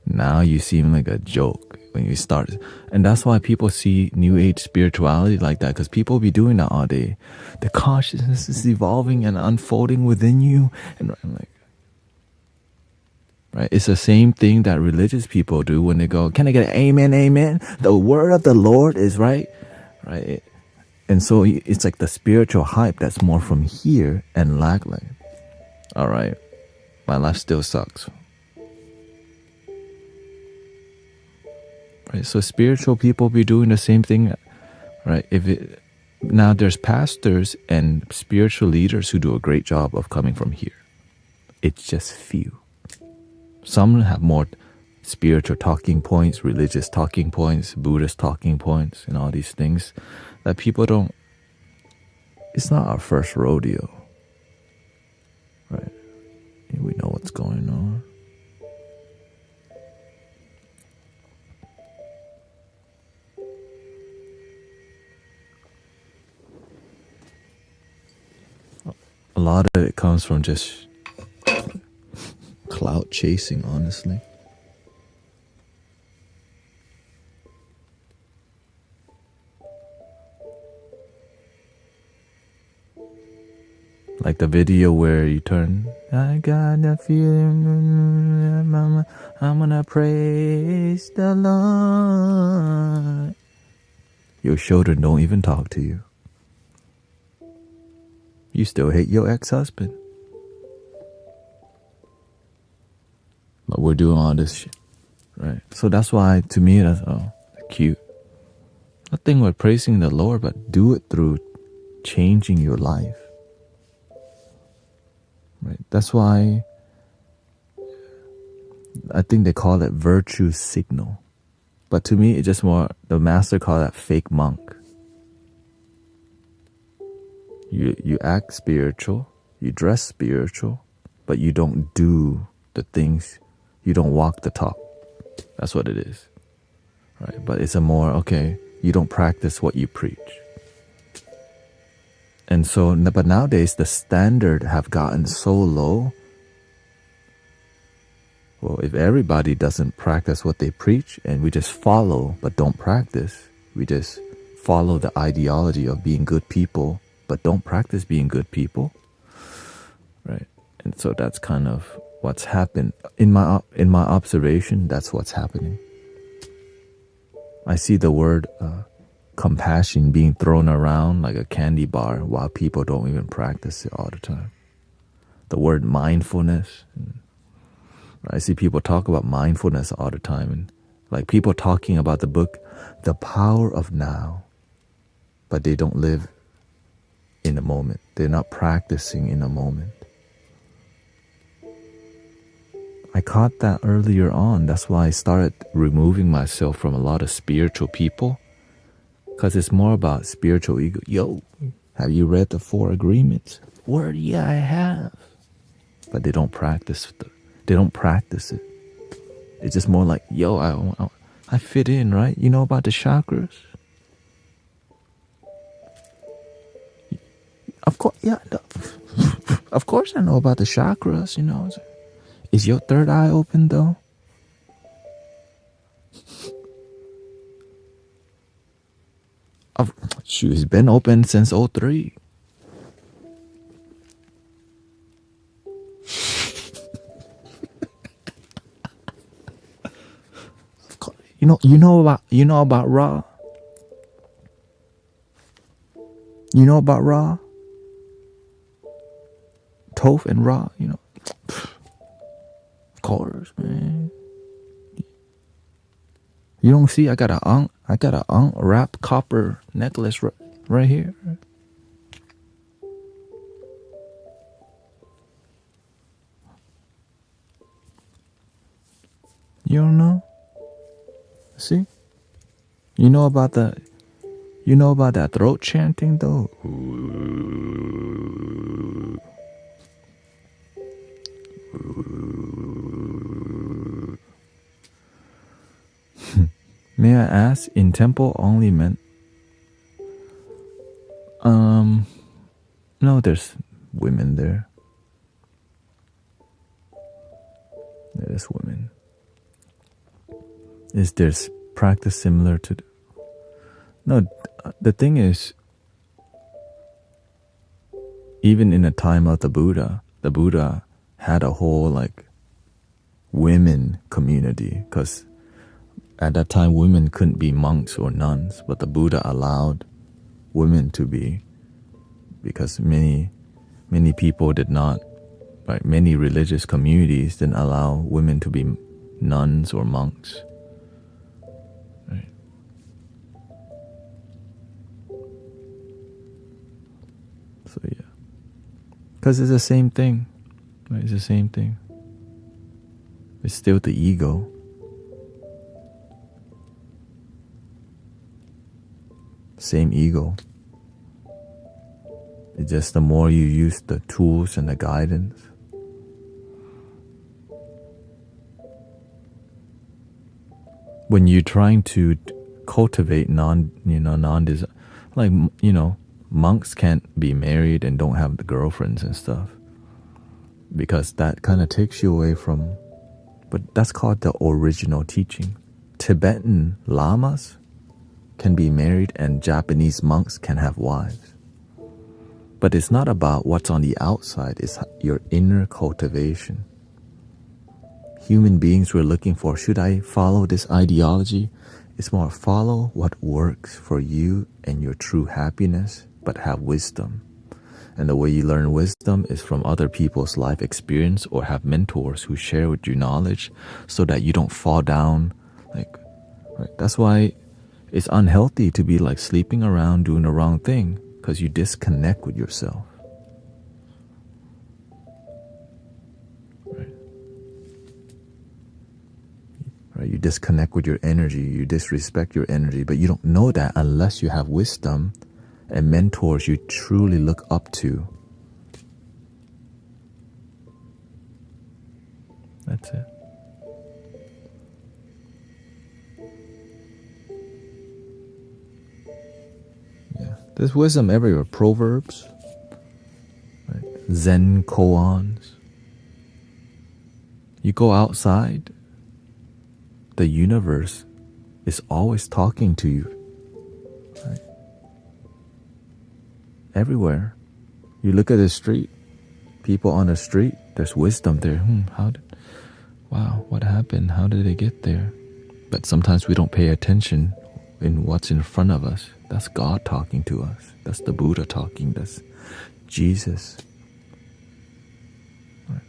Now you seem like a joke when you start. And that's why people see New Age spirituality like that, because people be doing that all day. The consciousness is evolving and unfolding within you. And I'm like, right? It's the same thing that religious people do when they go, can I get an amen, amen? The word of the Lord is right. Right? And so it's like the spiritual hype that's more from here and like, all right, my life still sucks. Right? So spiritual people be doing the same thing, right? Now there's pastors and spiritual leaders who do a great job of coming from here. It's just few. Some have more spiritual talking points, religious talking points, Buddhist talking points, and all these things that people don't. It's not our first rodeo, right? We know what's going on. A lot of it comes from just clout chasing, honestly. Like the video where you turn, I got that feeling, mama, I'm gonna praise the Lord. Your children don't even talk to you. You still hate your ex-husband. But we're doing all this shit, right? So that's why, to me, that's cute. Nothing with praising the Lord, but do it through changing your life. Right? That's why I think they call it virtue signal. But to me, it's just more, the master call that fake monk. You act spiritual, you dress spiritual, but you don't do the things, you don't walk the talk. That's what it is. Right? But it's a more, okay, you don't practice what you preach. And so, but nowadays the standard have gotten so low. Well, if everybody doesn't practice what they preach and we just follow but don't practice, we just follow the ideology of being good people but don't practice being good people, right? And so that's kind of what's happened. In my observation, that's what's happening. I see the word compassion being thrown around like a candy bar while people don't even practice it all the time. The word mindfulness. I see people talk about mindfulness all the time, and like people talking about the book, The Power of Now, but they don't live in the moment. They're not practicing in the moment. I caught that earlier on. That's why I started removing myself from a lot of spiritual people, because it's more about spiritual ego. Yo, have you read the 4 Agreements? Word, yeah, I have. But they don't practice They don't practice it. It's just more like, yo, I fit in, right? You know about the chakras? Of course, yeah. Of course I know about the chakras, you know. Is your third eye open though? Shoot, it's been open since '03. You know about Ra? You know about Ra? Toph and Ra, you know. Of course, man. You don't see I got a wrapped copper necklace right here. You don't know? See? You know about that throat chanting though? May I ask, in temple only meant? No, there's women there. There's women. Is there's practice similar to? No, the thing is, even in the time of the Buddha had a whole like women community, because at that time women couldn't be monks or nuns, but the Buddha allowed women to be, because many people did not, right? Many religious communities didn't allow women to be nuns or monks. Right? So yeah, because it's the same thing. Right? It's the same thing. It's still the ego. Same ego. It's just the more you use the tools and the guidance. When you're trying to cultivate monks can't be married and don't have the girlfriends and stuff, because that kind of takes you away from. But that's called the original teaching. Tibetan lamas can be married and Japanese monks can have wives. But it's not about what's on the outside, it's your inner cultivation. Human beings were looking for, should I follow this ideology? It's more follow what works for you and your true happiness, but have wisdom. And the way you learn wisdom is from other people's life experience, or have mentors who share with you knowledge so that you don't fall down. Right? That's why it's unhealthy to be like sleeping around doing the wrong thing, because you disconnect with yourself. Right? You disconnect with your energy, you disrespect your energy, but you don't know that unless you have wisdom and mentors you truly look up to. That's it. Yeah, there's wisdom everywhere. Proverbs, right? Zen koans. You go outside, the universe is always talking to you. Right? Everywhere. You look at the street, people on the street, there's wisdom there. What happened? How did they get there? But sometimes we don't pay attention in what's in front of us. That's God talking to us. That's the Buddha talking. That's Jesus. Right.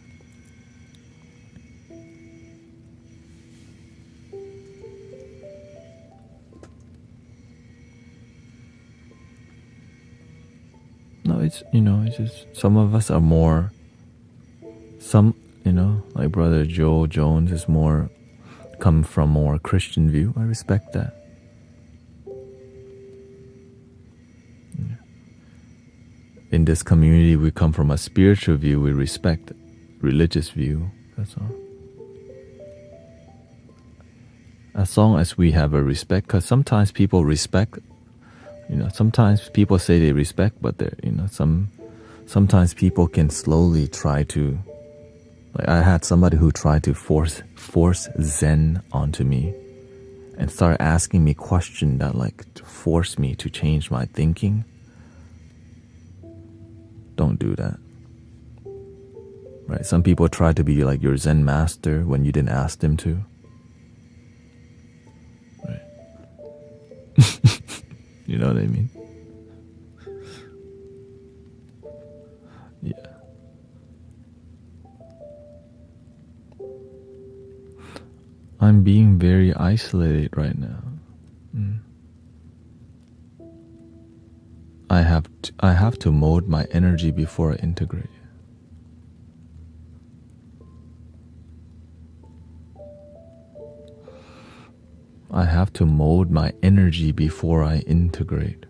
No, it's just some of us are more, like Brother Joe Jones is more, come from more Christian view. I respect that. Yeah. In this community, we come from a spiritual view. We respect religious view. That's all. As long as we have a respect, because sometimes people respect. Sometimes people say they respect, but some sometimes people can slowly try to, like I had somebody who tried to force Zen onto me and start asking me questions that like force me to change my thinking. Don't do that. Right? Some people try to be like your Zen master when you didn't ask them to. Right? You know what I mean? Yeah. I'm being very isolated right now. I have to mold my energy before I integrate. I have to mold my energy before I integrate.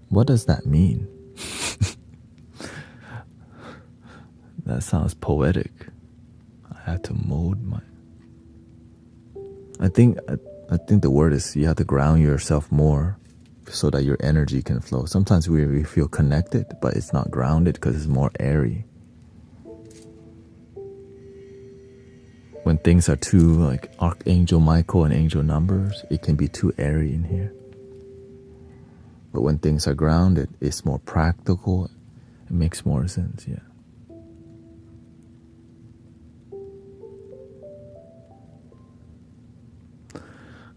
What does that mean? That sounds poetic. I have to mold my... I think the word is you have to ground yourself more so that your energy can flow. Sometimes we feel connected, but it's not grounded because it's more airy. When things are too like Archangel Michael and angel numbers, it can be too airy in here. But when things are grounded, it's more practical. It makes more sense, yeah.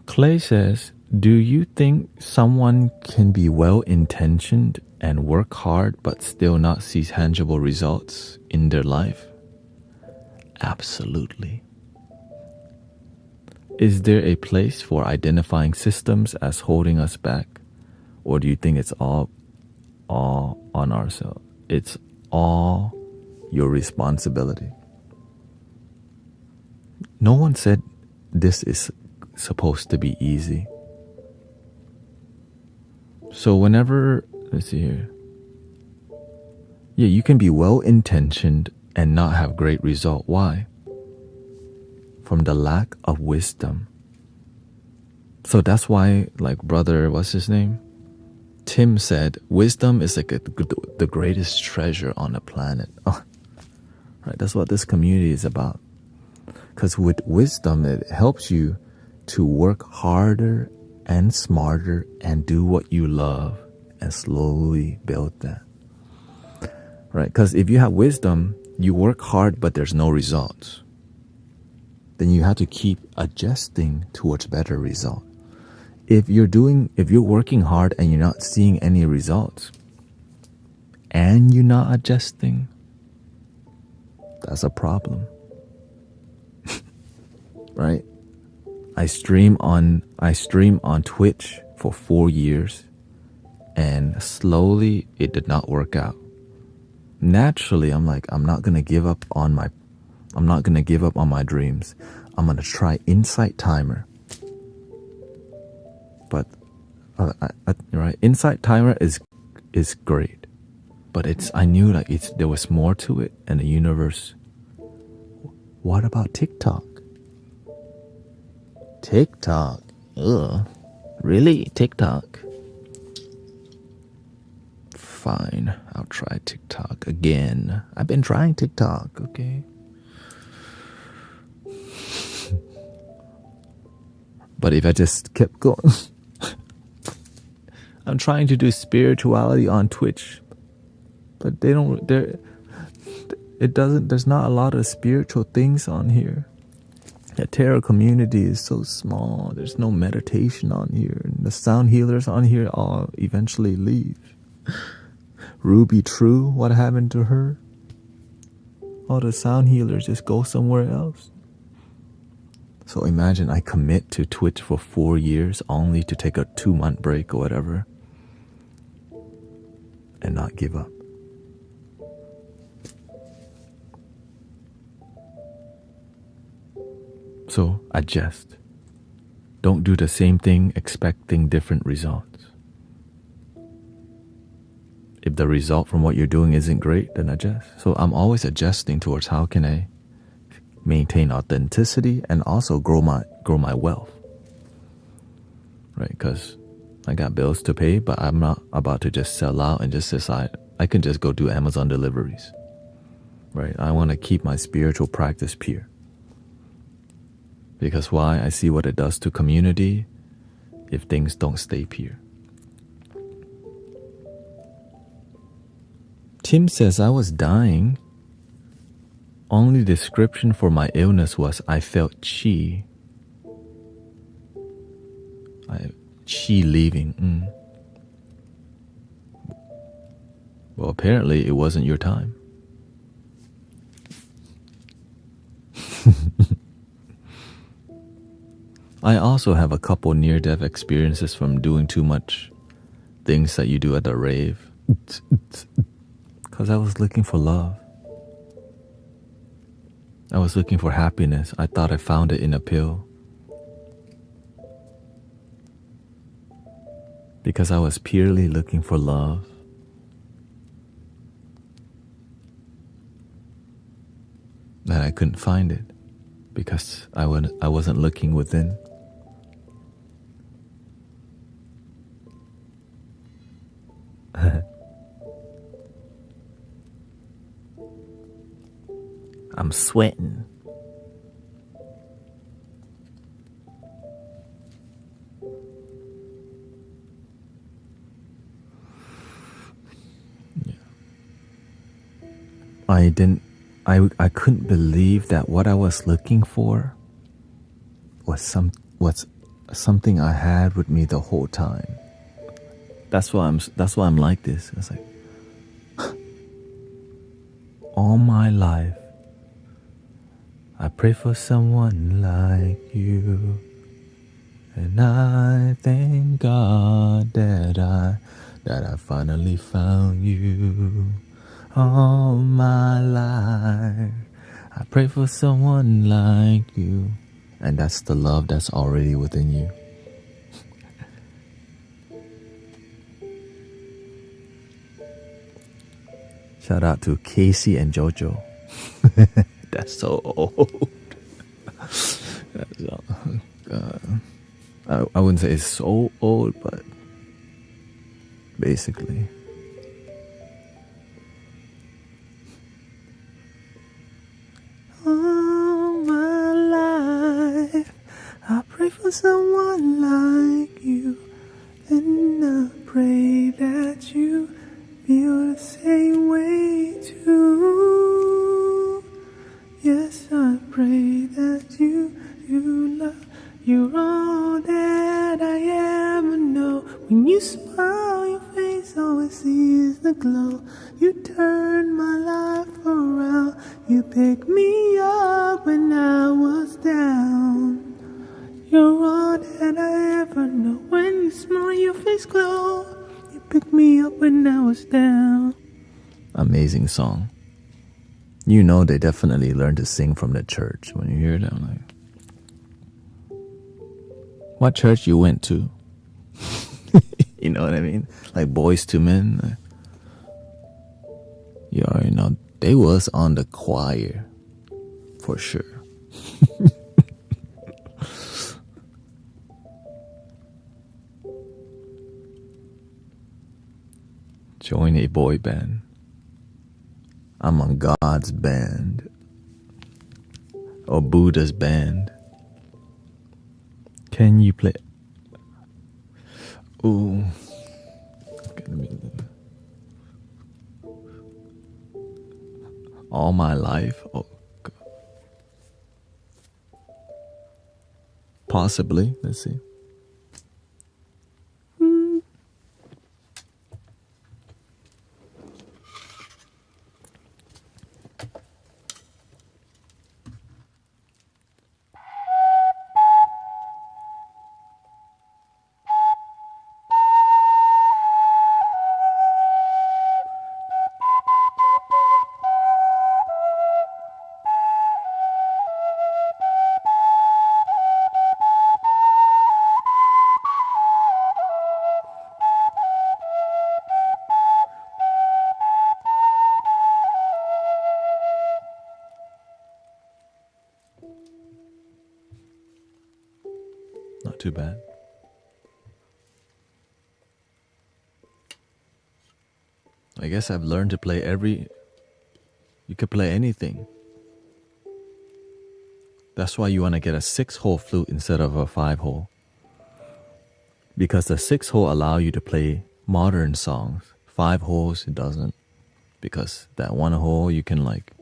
Clay says, do you think someone can be well-intentioned and work hard but still not see tangible results in their life? Absolutely. Is there a place for identifying systems as holding us back? Or do you think it's all on ourselves? It's all your responsibility. No one said this is supposed to be easy. So whenever, let's see here. Yeah, you can be well-intentioned and not have great result. Why? From the lack of wisdom. So that's why, like brother, what's his name? Tim said, wisdom is like the greatest treasure on the planet. Oh, right, that's what this community is about. Because with wisdom, it helps you to work harder and smarter and do what you love and slowly build that. Right? Because if you have wisdom, you work hard, but there's no results. Then you have to keep adjusting towards better results. If you're working hard and you're not seeing any results and you're not adjusting, that's a problem. Right? I stream on Twitch for 4 years and slowly it did not work out. Naturally, I'm like, I'm not going to give up on my dreams. I'm going to try Insight Timer. But right, Insight Timer is great. But I knew like there was more to it and the universe. What about TikTok? TikTok. Ugh. Really? TikTok? Fine. I'll try TikTok again. I've been trying TikTok, okay? But if I just kept going... I'm trying to do spirituality on Twitch. But there's not a lot of spiritual things on here. The tarot community is so small. There's no meditation on here. And the sound healers on here all eventually leave. Ruby True, what happened to her? All the sound healers just go somewhere else. So imagine I commit to Twitch for 4 years only to take a 2-month break or whatever and not give up. So adjust. Don't do the same thing expecting different results. If the result from what you're doing isn't great, then adjust. So I'm always adjusting towards how can I maintain authenticity and also grow my wealth. Right? Because I got bills to pay, but I'm not about to just sell out and just decide I can just go do Amazon deliveries. Right? I want to keep my spiritual practice pure. Because why? I see what it does to community if things don't stay pure. Tim says I was dying. Only description for my illness was I felt chi. Chi leaving. Well, apparently it wasn't your time. I also have a couple near-death experiences from doing too much things that you do at the rave. Because I was looking for love. I was looking for happiness. I thought I found it in a pill. Because I was purely looking for love. And I couldn't find it. Because I wasn't looking within. I'm sweating. Yeah. I couldn't believe that what I was looking for was something I had with me the whole time. That's why I'm like this. It's like all my life I pray for someone like you, and I thank God that I finally found you. All my life I pray for someone like you, and that's the love that's already within you. Shout out to Casey and Jojo. That's so old. I wouldn't say it's so old, but basically. All my life I pray for someone like you, and I pray that you feel the same way too. Yes, I pray that you love, you're all that I ever know. When you smile, your face always sees the glow. You turn my life around. You pick me up when I was down. You're all that I ever know. When you smile, your face glow. You pick me up when I was down. Amazing song. You know they definitely learned to sing from the church. When you hear them, like, what church you went to? You know what I mean? Like Boys to Men. You already know they was on the choir for sure. Join a boy band. I'm on God's band. Or Buddha's band. Can you play? Ooh. Okay, all my life? Oh, God. Possibly. Let's see. Not too bad. I guess I've learned to play you could play anything. That's why you want to get a 6-hole flute instead of a 5-hole. Because the 6-hole allow you to play modern songs. 5 holes, it doesn't. Because that 1 hole, you can like...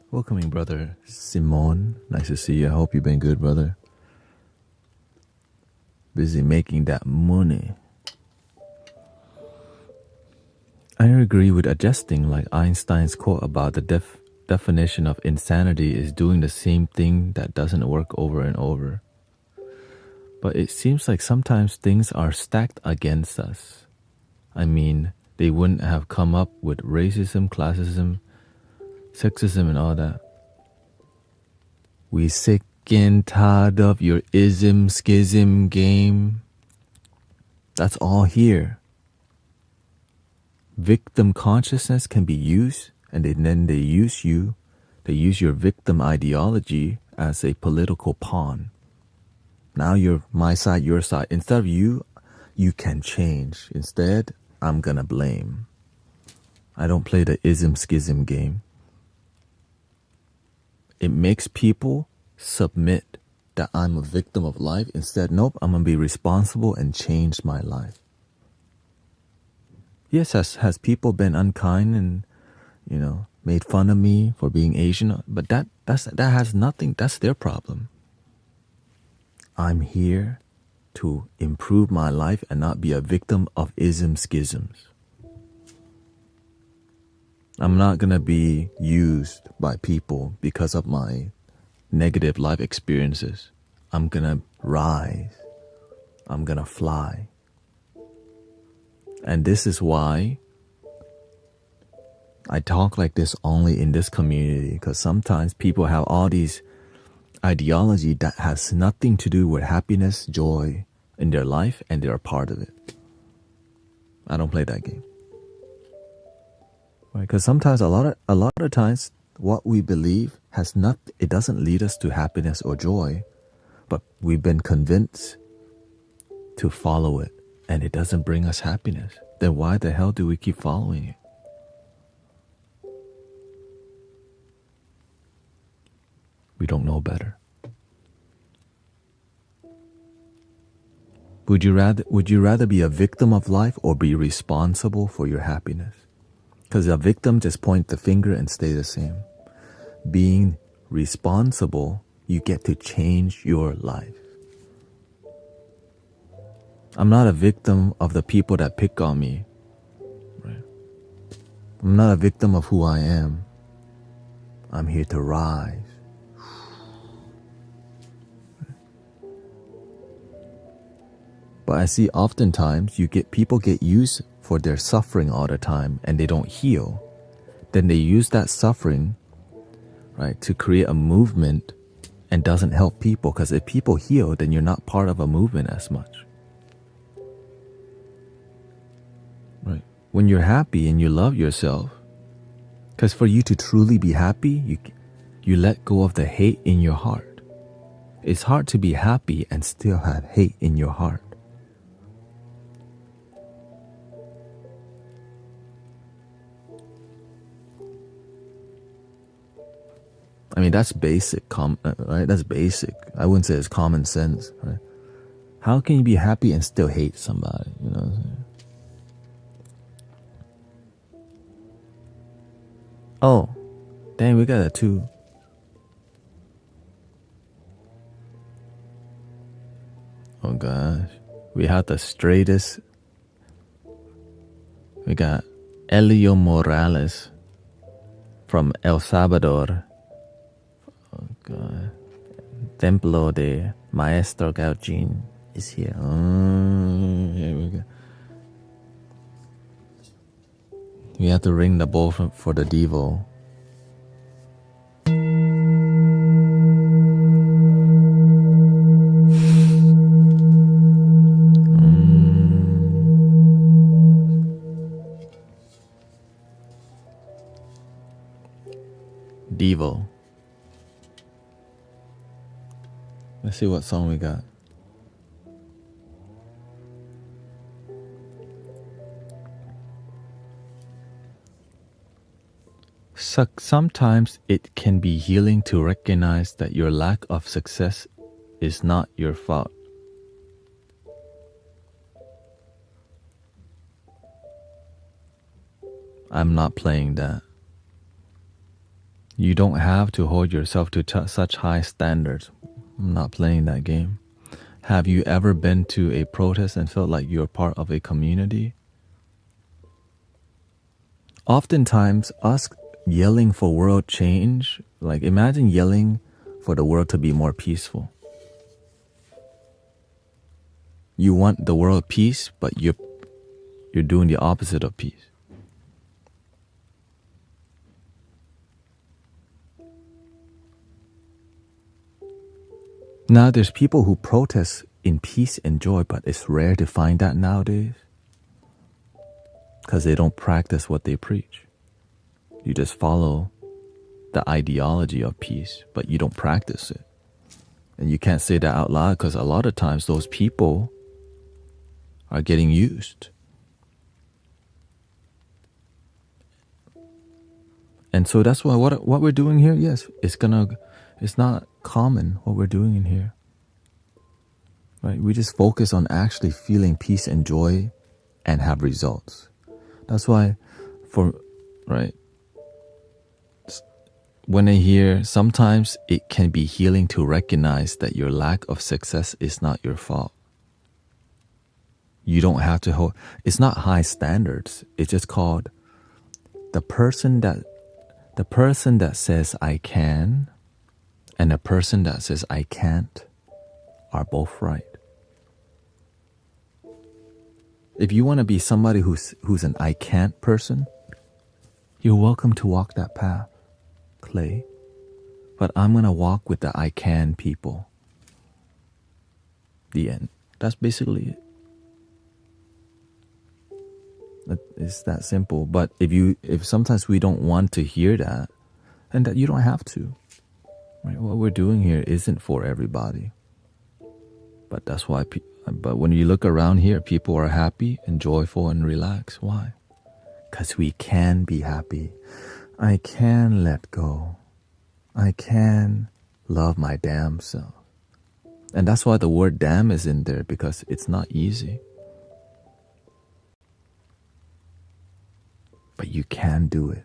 Welcoming, brother Simon. Nice to see you. I hope you've been good, brother. Busy making that money. I agree with adjusting, like Einstein's quote about the definition of insanity is doing the same thing that doesn't work over and over. But it seems like sometimes things are stacked against us. I mean, they wouldn't have come up with racism, classism, sexism and all that. We sick and tired of your ism, schism game. That's all here. Victim consciousness can be used, and then they use you. They use your victim ideology as a political pawn. Now you're my side, your side. Instead of you can change. Instead, I'm gonna blame. I don't play the ism, schism game. It makes people submit that I'm a victim of life. Instead, nope, I'm going to be responsible and change my life. Yes, has people been unkind and, made fun of me for being Asian? But that has nothing, that's their problem. I'm here to improve my life and not be a victim of ism, schisms. I'm not going to be used by people because of my negative life experiences. I'm going to rise. I'm going to fly. And this is why I talk like this only in this community, because sometimes people have all these ideology that has nothing to do with happiness, joy in their life, and they're a part of it. I don't play that game. Because sometimes a lot of times what we believe it doesn't lead us to happiness or joy, but we've been convinced to follow it and it doesn't bring us happiness. Then why the hell do we keep following it? We don't know better. Would you rather be a victim of life or be responsible for your happiness? Because a victim just point the finger and stay the same. Being responsible, you get to change your life. I'm not a victim of the people that pick on me. I'm not a victim of who I am. I'm here to rise. But I see oftentimes people get used for their suffering all the time and they don't heal. Then they use that suffering, right, to create a movement and doesn't help people, because if people heal, then you're not part of a movement as much. Right? When you're happy and you love yourself, because for you to truly be happy, you let go of the hate in your heart. It's hard to be happy and still have hate in your heart. I mean, that's basic, right? That's basic. I wouldn't say it's common sense, right? How can you be happy and still hate somebody? You know what I'm saying? Oh, dang, we got a 2. Oh gosh, we have the straightest. We got Elio Morales from El Salvador. Oh God, Templo de Maestro Gauchin is here. Oh, here we go. We have to ring the bell for the Devo. Devo. Let's see what song we got. Sometimes it can be healing to recognize that your lack of success is not your fault. I'm not playing that. You don't have to hold yourself to such high standards. I'm not playing that game. Have you ever been to a protest and felt like you're part of a community? Oftentimes, us yelling for world change, like imagine yelling for the world to be more peaceful. You want the world peace, but you're doing the opposite of peace. Now, there's people who protest in peace and joy, but it's rare to find that nowadays because they don't practice what they preach. You just follow the ideology of peace, but you don't practice it. And you can't say that out loud because a lot of times those people are getting used. And so that's why what we're doing here, yes, it's not common what we're doing in here. Right? We just focus on actually feeling peace and joy and have results. That's why when I hear sometimes it can be healing to recognize that your lack of success is not your fault. You don't have to hold, it's not high standards. It's just called the person that says I can and the person that says I can't are both right. If you want to be somebody who's an I can't person, you're welcome to walk that path, Clay. But I'm going to walk with the I can people. The end. That's basically it. It's that simple. But if sometimes we don't want to hear that, and that you don't have to. Right? What we're doing here isn't for everybody. But that's why. But when you look around here, people are happy and joyful and relaxed. Why? Because we can be happy. I can let go. I can love my damn self. And that's why the word damn is in there, because it's not easy. But you can do it.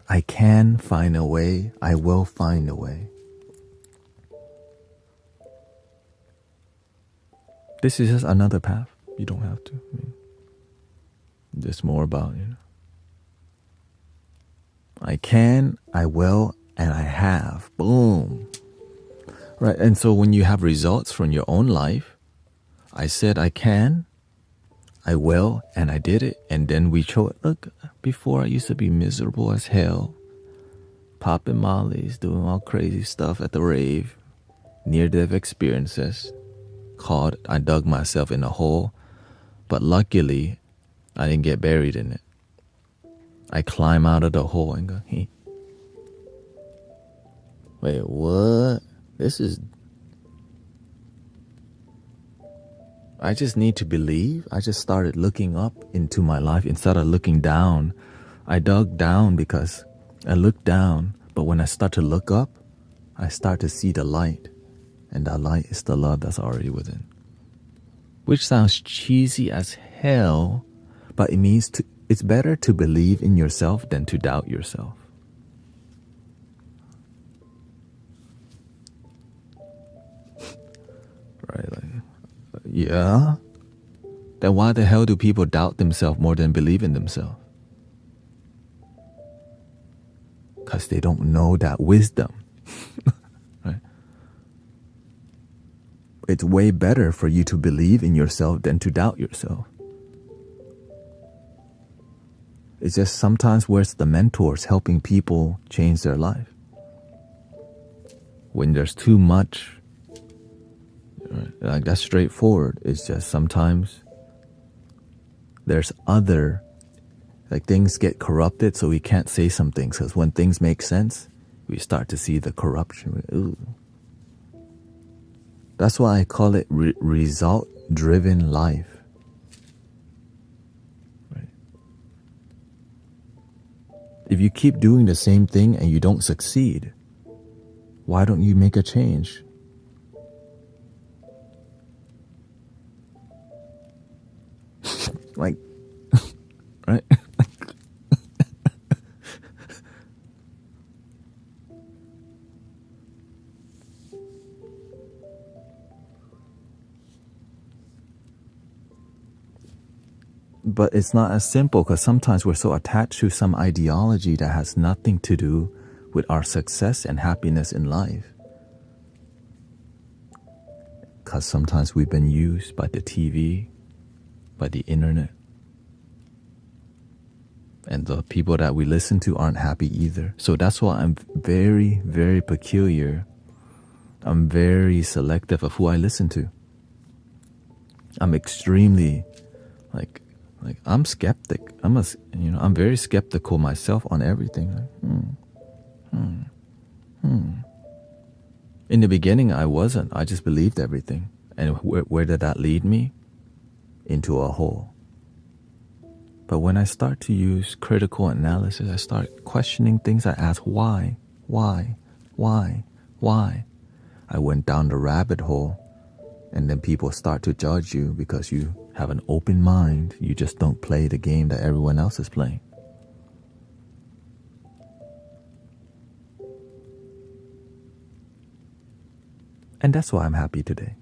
I can find a way. I will find a way. This is just another path. You don't have to. It's more about, I can, I will, and I have. Boom. Right. And so when you have results from your own life, I said I can, I will, and I did it. And then we show it. Look, before I used to be miserable as hell, popping mollies, doing all crazy stuff at the rave, near-death experiences, I dug myself in a hole, but luckily, I didn't get buried in it. I climb out of the hole and go, hey, wait, what? I just need to believe. I just started looking up into my life instead of looking down. I dug down because I looked down, but when I start to look up, I start to see the light. And that light is the love that's already within. Which sounds cheesy as hell, but it means it's better to believe in yourself than to doubt yourself. Right? Yeah? Then why the hell do people doubt themselves more than believe in themselves? Because they don't know that wisdom. Right? It's way better for you to believe in yourself than to doubt yourself. It's just sometimes where's the mentors helping people change their life? When there's too much, like that's straightforward. It's just sometimes there's other, like things get corrupted, so we can't say some things, because when things make sense, we start to see the corruption. Ooh. That's why I call it result-driven life. Right? If you keep doing the same thing and you don't succeed, why don't you make a change? Like, right? But it's not as simple, because sometimes we're so attached to some ideology that has nothing to do with our success and happiness in life. Because sometimes we've been used by the TV, by the internet. And the people that we listen to aren't happy either. So that's why I'm very, very peculiar. I'm very selective of who I listen to. I'm extremely, like I'm skeptic. I'm very skeptical myself on everything. In the beginning, I wasn't. I just believed everything. And where did that lead me? Into a hole. But when I start to use critical analysis, I start questioning things. I ask why. I went down the rabbit hole, and then people start to judge you because you have an open mind. You just don't play the game that everyone else is playing. And that's why I'm happy today.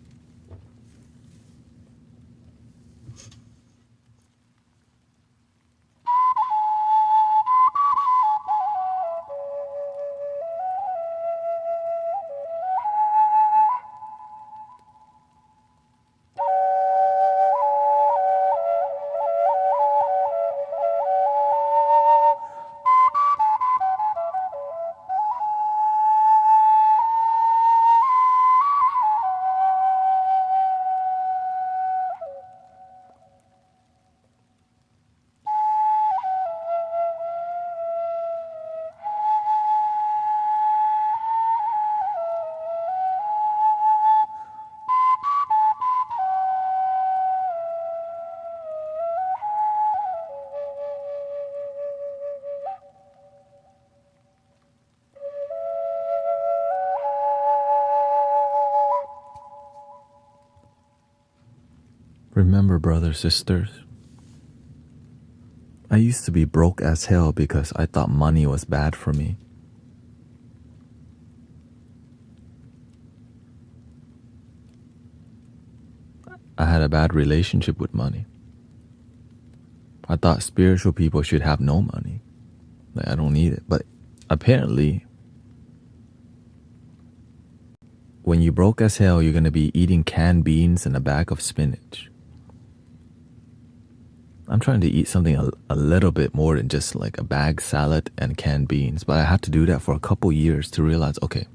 Remember, brothers, sisters, I used to be broke as hell because I thought money was bad for me. I had a bad relationship with money. I thought spiritual people should have no money. Like, I don't need it. But apparently, when you broke as hell, you're going to be eating canned beans and a bag of spinach. I'm trying to eat something a little bit more than just like a bag salad and canned beans. But I had to do that for a couple years to realize, okay,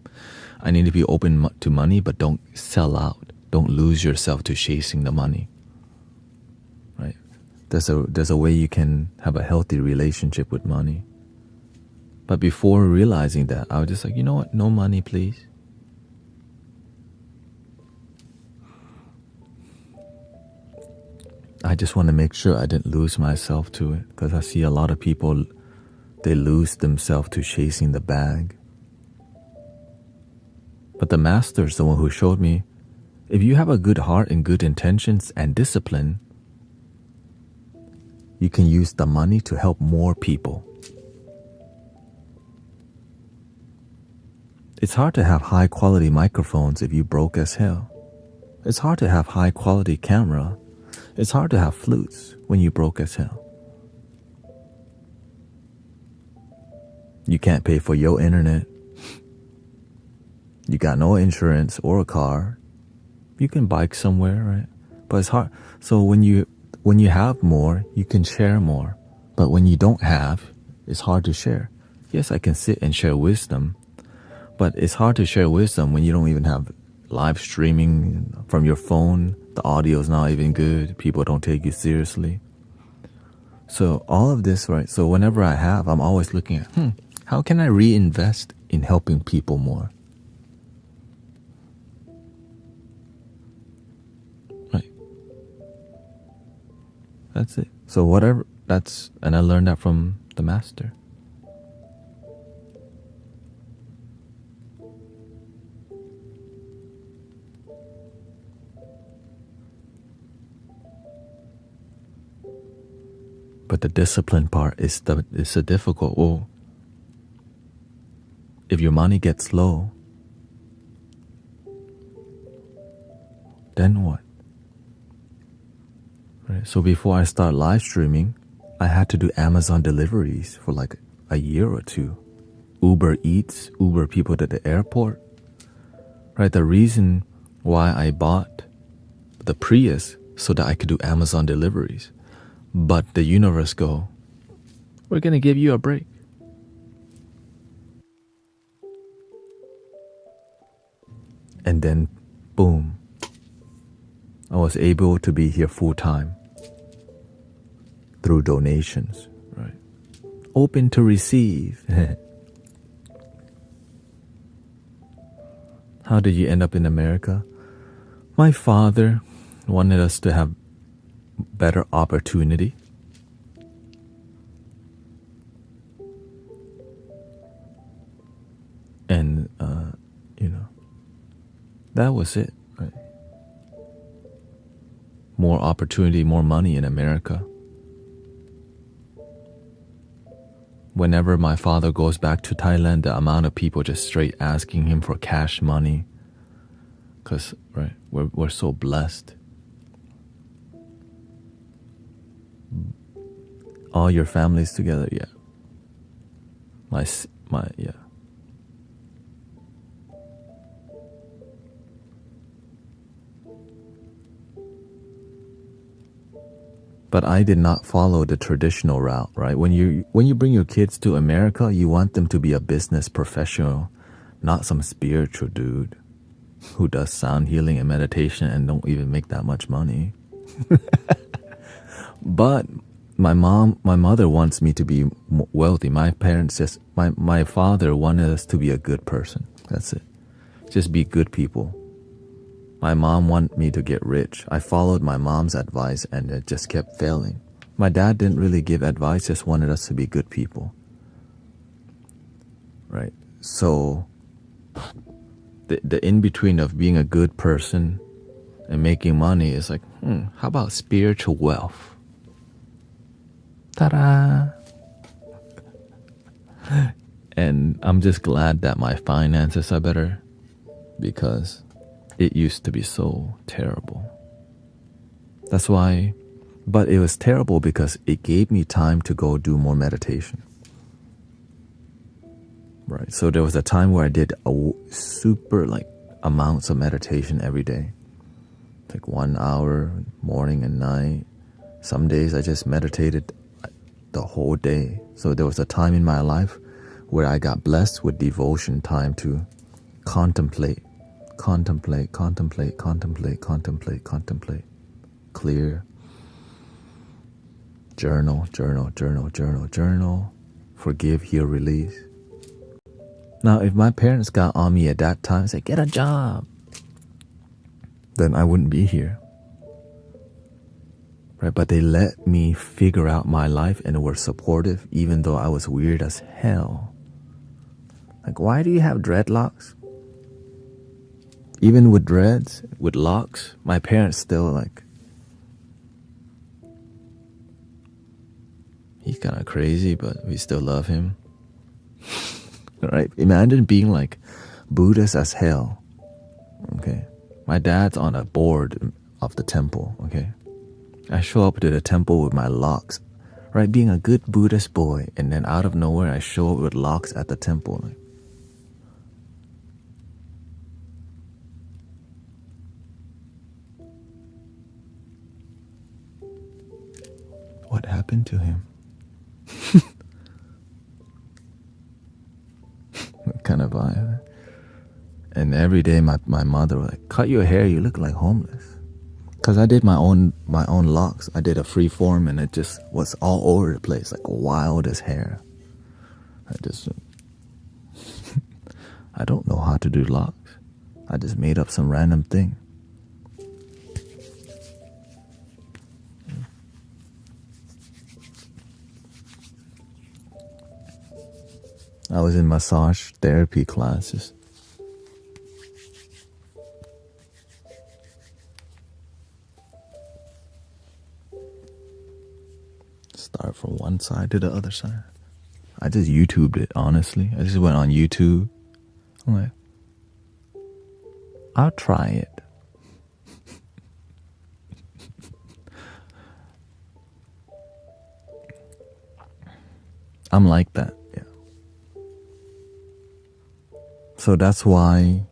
I need to be open to money, but don't sell out. Don't lose yourself to chasing the money. Right? There's a way you can have a healthy relationship with money. But before realizing that, I was just like, you know what? No money, please. I just want to make sure I didn't lose myself to it, because I see a lot of people, they lose themselves to chasing the bag. But the master is the one who showed me, if you have a good heart and good intentions and discipline, you can use the money to help more people. It's hard to have high quality microphones if you broke as hell. It's hard to have high quality camera. It's hard to have flutes when you broke as hell. You can't pay for your internet. You got no insurance or a car. You can bike somewhere, right? But it's hard. So when you have more, you can share more. But when you don't have, it's hard to share. Yes, I can sit and share wisdom, but it's hard to share wisdom when you don't even have live streaming from your phone. The audio is not even good. People don't take you seriously. So all of this, right? So whenever I have, I'm always looking at, how can I reinvest in helping people more? Right. That's it. So whatever, and I learned that from the master. But the discipline part is the difficult. Well, if your money gets low, then what? Right. So before I start live streaming, I had to do Amazon deliveries for like a year or two. Uber Eats, Uber people to the airport. Right. The reason why I bought the Prius so that I could do Amazon deliveries. But the universe go, we're going to give you a break. And then, boom, I was able to be here full time through donations, right? Open to receive. How did you end up in America? My father wanted us to have better opportunity. And, that was it, right? More opportunity, more money in America. Whenever my father goes back to Thailand, the amount of people just straight asking him for cash money. Because, right, we're so blessed. All your families together, yeah. Yeah. But I did not follow the traditional route, right? When you bring your kids to America, you want them to be a business professional, not some spiritual dude who does sound healing and meditation and don't even make that much money. But my mother wants me to be wealthy. My father wanted us to be a good person. That's it. Just be good people. My mom wanted me to get rich. I followed my mom's advice and it just kept failing. My dad didn't really give advice, just wanted us to be good people. Right? So the in-between of being a good person and making money is like, how about spiritual wealth? Ta-da! And I'm just glad that my finances are better, because it used to be so terrible. That's why But it was terrible because it gave me time to go do more meditation. Right. So there was a time where I did a super amounts of meditation every day. Like 1 hour, morning and night. Some days I just meditated the whole day. So there was a time in my life where I got blessed with devotion time to contemplate. Clear. Journal. Forgive, heal, release. Now, if my parents got on me at that time and said, get a job, then I wouldn't be here. Right? But they let me figure out my life and were supportive even though I was weird as hell. Like, why do you have dreadlocks? Even with dreads, with locks, my parents still he's kind of crazy, but we still love him. Right? Imagine being Buddhist as hell. Okay. My dad's on a board of the temple. Okay. I show up to the temple with my locks. Right? Being a good Buddhist boy. And then out of nowhere, I show up with locks at the temple. What happened to him? Kind of vibe. And every day my mother was like, cut your hair, you look like homeless. Because I did my own locks. I did a free form and it just was all over the place, like wild as hair. I don't know how to do locks. I just made up some random thing. I was in massage therapy classes. Start from one side to the other side. I just YouTubed it, honestly. I just went on YouTube. I'm like, I'll try it. I'm like that. So that's why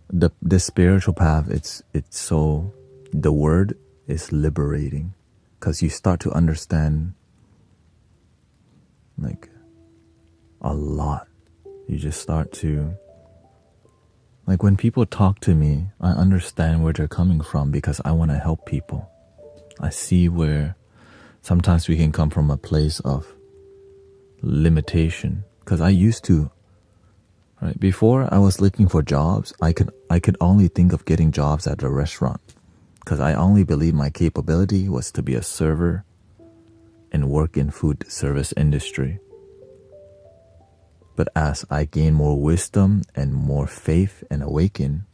the spiritual path, it's so, the word is liberating, because you start to understand a lot. You just start to, when people talk to me, I understand where they're coming from because I want to help people. I see where sometimes we can come from a place of limitation, because I used to. Right. Before I was looking for jobs, I could only think of getting jobs at a restaurant because I only believed my capability was to be a server and work in food service industry. But as I gained more wisdom and more faith and awaken,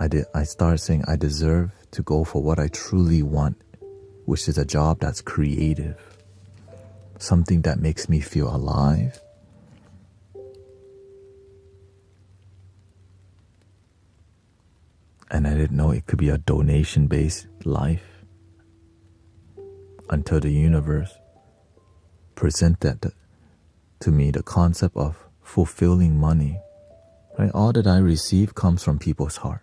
I started saying I deserve to go for what I truly want, which is a job that's creative, something that makes me feel alive. And I didn't know it could be a donation-based life until the universe presented to me the concept of fulfilling money. Right? All that I receive comes from people's heart.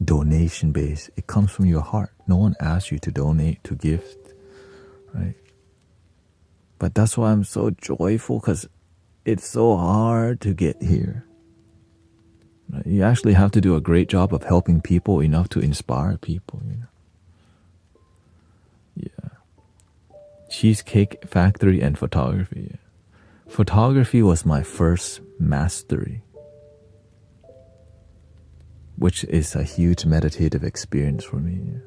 Donation-based, it comes from your heart. No one asks you to donate, to gift, right? But that's why I'm so joyful, because it's so hard to get here. You actually have to do a great job of helping people enough to inspire people, Yeah. Cheesecake Factory and photography. Yeah. Photography was my first mastery, which is a huge meditative experience for me. Yeah.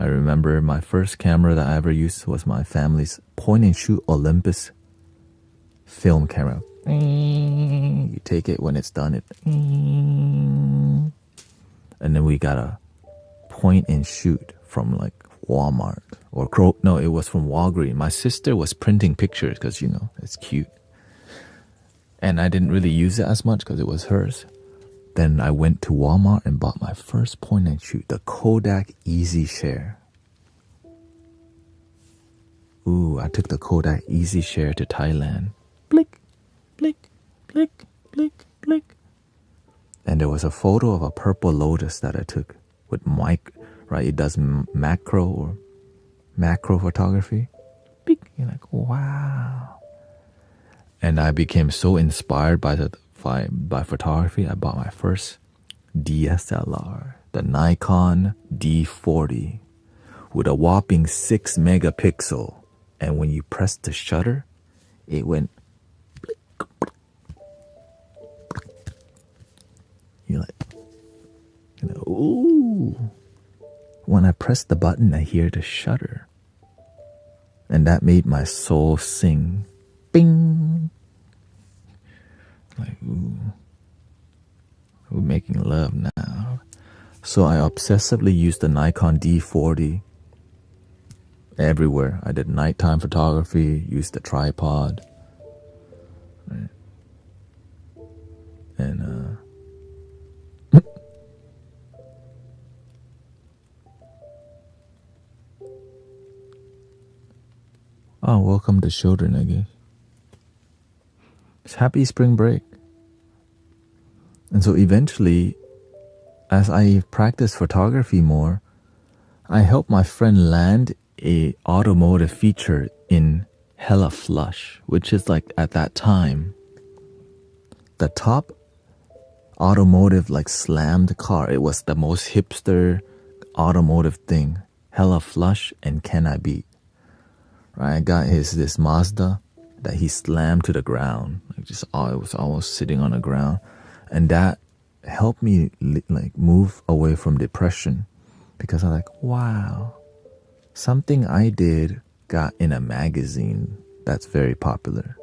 I remember my first camera that I ever used was my family's point-and-shoot Olympus film camera. You take it when it's done, and then we got a point and shoot from Walmart or it was from Walgreens. My sister was printing pictures because it's cute, and I didn't really use it as much because it was hers. Then I went to Walmart and bought my first point and shoot, the Kodak Easy Share. Ooh, I took the Kodak Easy Share to Thailand. Blick, blick, blick, blick, blick. And there was a photo of a purple lotus that I took with mic, right? It does macro photography. Blick. You're like, wow. And I became so inspired by photography. I bought my first DSLR, the Nikon D40, with a whopping 6 megapixel. And when you press the shutter, it went. You're like, ooh. When I press the button, I hear the shutter. And that made my soul sing. Bing. Like, ooh. We're making love now. So I obsessively used the Nikon D40 everywhere. I did nighttime photography, used the tripod. Right? And oh, welcome to children, I guess. It's happy spring break. And so eventually, as I practiced photography more, I helped my friend land a automotive feature in Hella Flush, which is like at that time, the top automotive like slammed car. It was the most hipster automotive thing. Hella Flush and Can I Beat. Right, I got this Mazda that he slammed to the ground. Like it was almost sitting on the ground. And that helped me like move away from depression, because I'm like, wow, something I did got in a magazine that's very popular.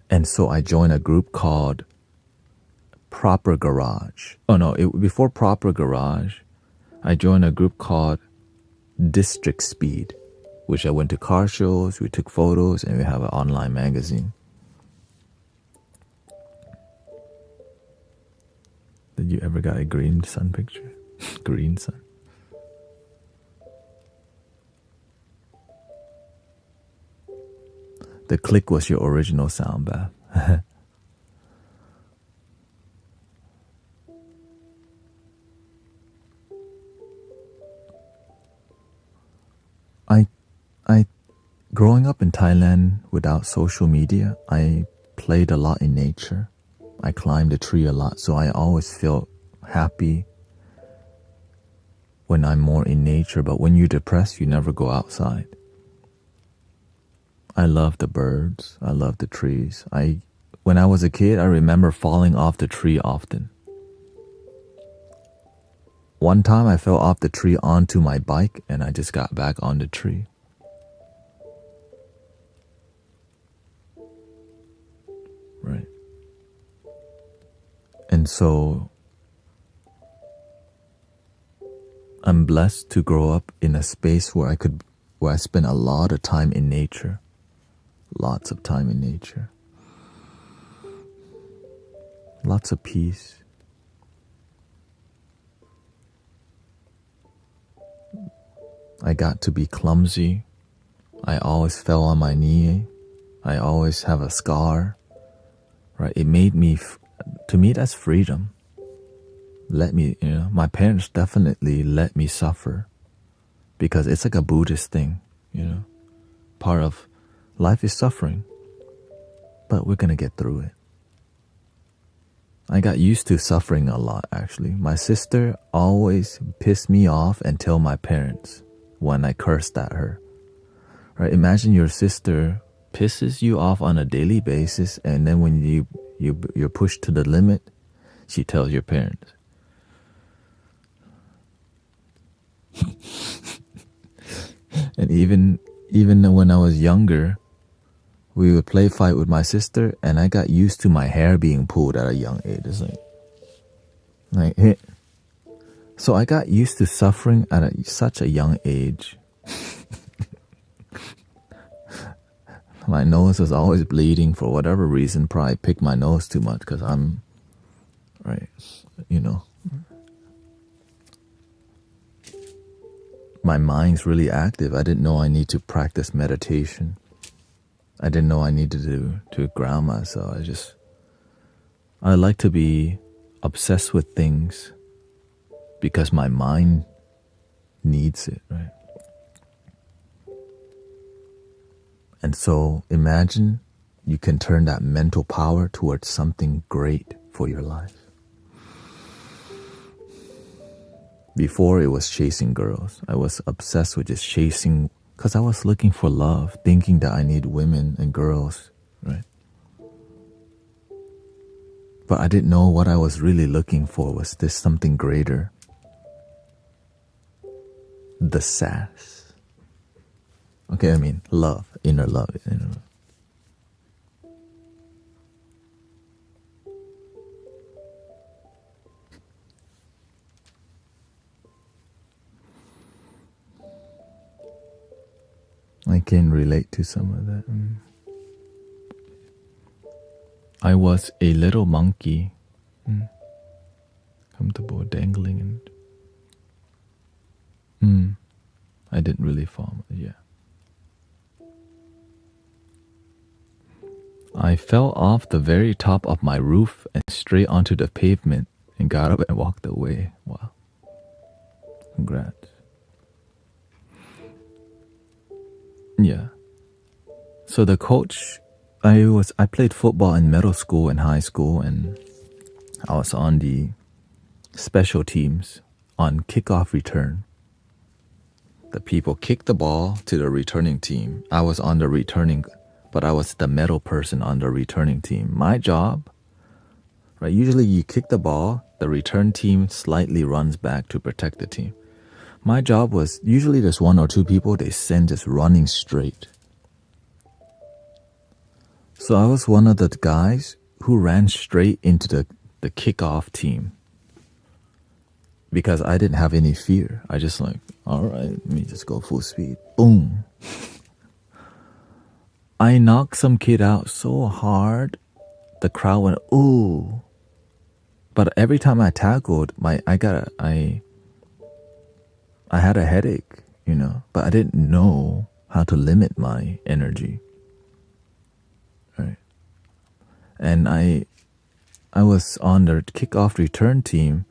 And so I joined a group called Proper Garage. Oh no, before Proper Garage, I joined a group called District Speed, which I went to car shows, we took photos, and we have an online magazine. Did you ever got a green sun picture? Green sun. The click was your original sound bath. I growing up in Thailand without social media, I played a lot in nature. I climbed a tree a lot, so I always feel happy when I'm more in nature. But when you're depressed, you never go outside. I love the birds. I love the trees. When I was a kid, I remember falling off the tree often. One time I fell off the tree onto my bike and I just got back on the tree. Right. And so I'm blessed to grow up in a space where I spend a lot of time in nature. Lots of time in nature. Lots of peace. I got to be clumsy. I always fell on my knee. I always have a scar. Right? It made me, to me, that's freedom. My parents definitely let me suffer, because it's like a Buddhist thing, Part of life is suffering, but we're gonna get through it. I got used to suffering a lot, actually. My sister always pissed me off and tell my parents when I cursed at her. Right? Imagine your sister pisses you off on a daily basis, and then when you're pushed to the limit, she tells your parents. And even when I was younger, we would play fight with my sister, and I got used to my hair being pulled at a young age. It's like so I got used to suffering at such a young age. My nose was always bleeding for whatever reason. Probably picked my nose too much because I'm, right, you know. My mind's really active. I didn't know I need to practice meditation. I didn't know I needed to ground myself. I like to be obsessed with things because my mind needs it, right? And so imagine you can turn that mental power towards something great for your life. Before it was chasing girls. I was obsessed with just chasing, because I was looking for love, thinking that I need women and girls, right? But I didn't know what I was really looking for. Was this something greater? The sass. Okay, I mean love, inner love, inner love. I can relate to some of that. I was a little monkey, comfortable dangling, and I didn't really fall. Yeah, I fell off the very top of my roof and straight onto the pavement and got up and walked away. Wow, congrats. Yeah. So the coach, I played football in middle school and high school, and I was on the special teams on kickoff return. The people kicked the ball to the returning team. I was on the returning, but I was the middle person on the returning team. My job, right? Usually you kick the ball, the return team slightly runs back to protect the team. My job was, usually there's one or two people they send just running straight. So I was one of the guys who ran straight into the kickoff team because I didn't have any fear. I just like, all right, let me just go full speed. Boom. I knocked some kid out so hard, the crowd went, ooh. But every time I tackled, I had a headache, you know, but I didn't know how to limit my energy. Right. And I was on the kickoff return team,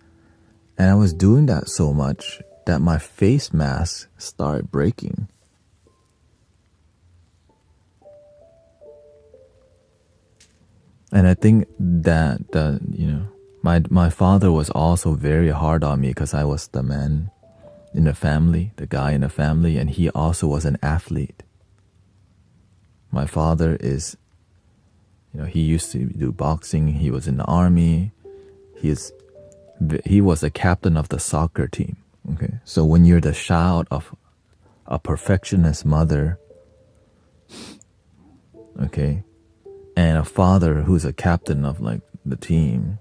and I was doing that so much that my face mask started breaking. And I think that my father was also very hard on me because I was the man in the family, the guy in the family, and he also was an athlete. My father is, he used to do boxing. He was in the army. He was a captain of the soccer team. Okay, so when you're the child of a perfectionist mother, okay, and a father who's a captain of like the team,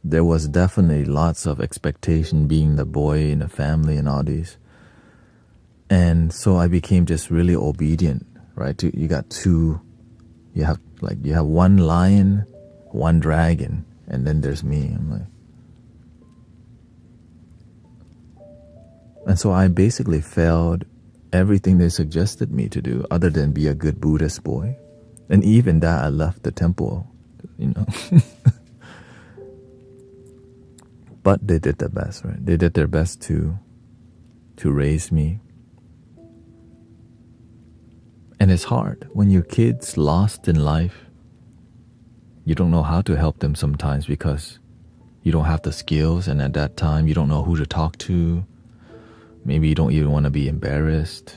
there was definitely lots of expectation being the boy in the family and all these. And so I became just really obedient, right? You have one lion, one dragon, and then there's me. I'm like, and so I basically failed everything they suggested me to do other than be a good Buddhist boy. And even that, I left the temple, But they did their best, right? They did their best to raise me. And it's hard when your kid's lost in life. You don't know how to help them sometimes because you don't have the skills, and at that time you don't know who to talk to. Maybe you don't even want to be embarrassed,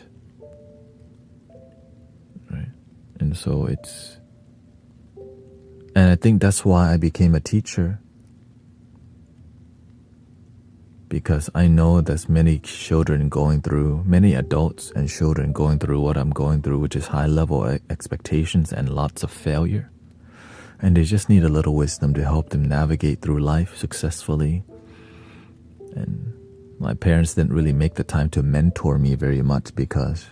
right? And so and I think that's why I became a teacher, because I know there's many adults and children going through what I'm going through, which is high level expectations and lots of failure. And they just need a little wisdom to help them navigate through life successfully. And my parents didn't really make the time to mentor me very much because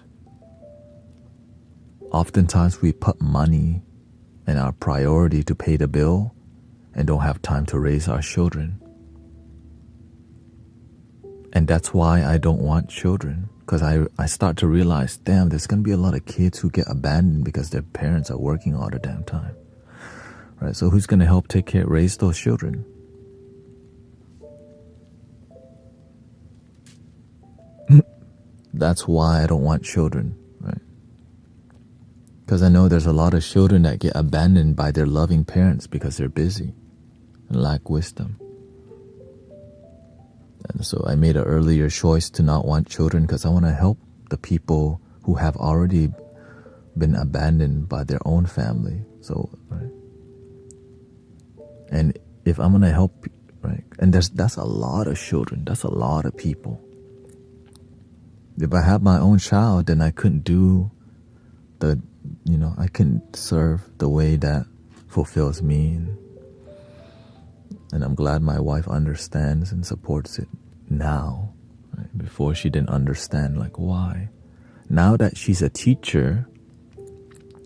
oftentimes we put money and our priority to pay the bill and don't have time to raise our children. And that's why I don't want children, because I start to realize, damn, there's going to be a lot of kids who get abandoned because their parents are working all the damn time. Right? So who's going to help raise those children? That's why I don't want children, right? Because I know there's a lot of children that get abandoned by their loving parents because they're busy and lack wisdom. And so I made an earlier choice to not want children because I want to help the people who have already been abandoned by their own family. So, right? And if I'm going to help, right? And that's a lot of children. That's a lot of people. If I had my own child, then I couldn't do I couldn't serve the way that fulfills me. And I'm glad my wife understands and supports it now. Right? Before she didn't understand, like, why. Now that she's a teacher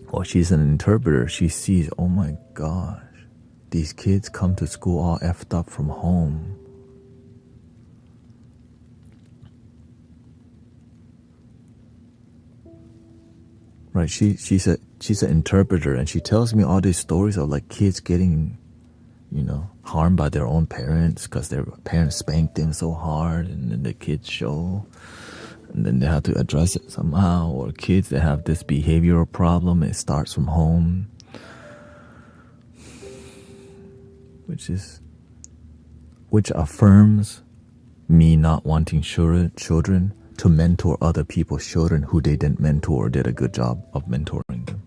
or she's an interpreter, she sees, oh my gosh, these kids come to school all effed up from home. Right, she's an interpreter, and she tells me all these stories of like kids getting, harmed by their own parents because their parents spanked them so hard, and then the kids show, and then they have to address it somehow. Or kids that have this behavioral problem, it starts from home, which affirms me not wanting children to mentor other people's children who they didn't mentor or did a good job of mentoring them.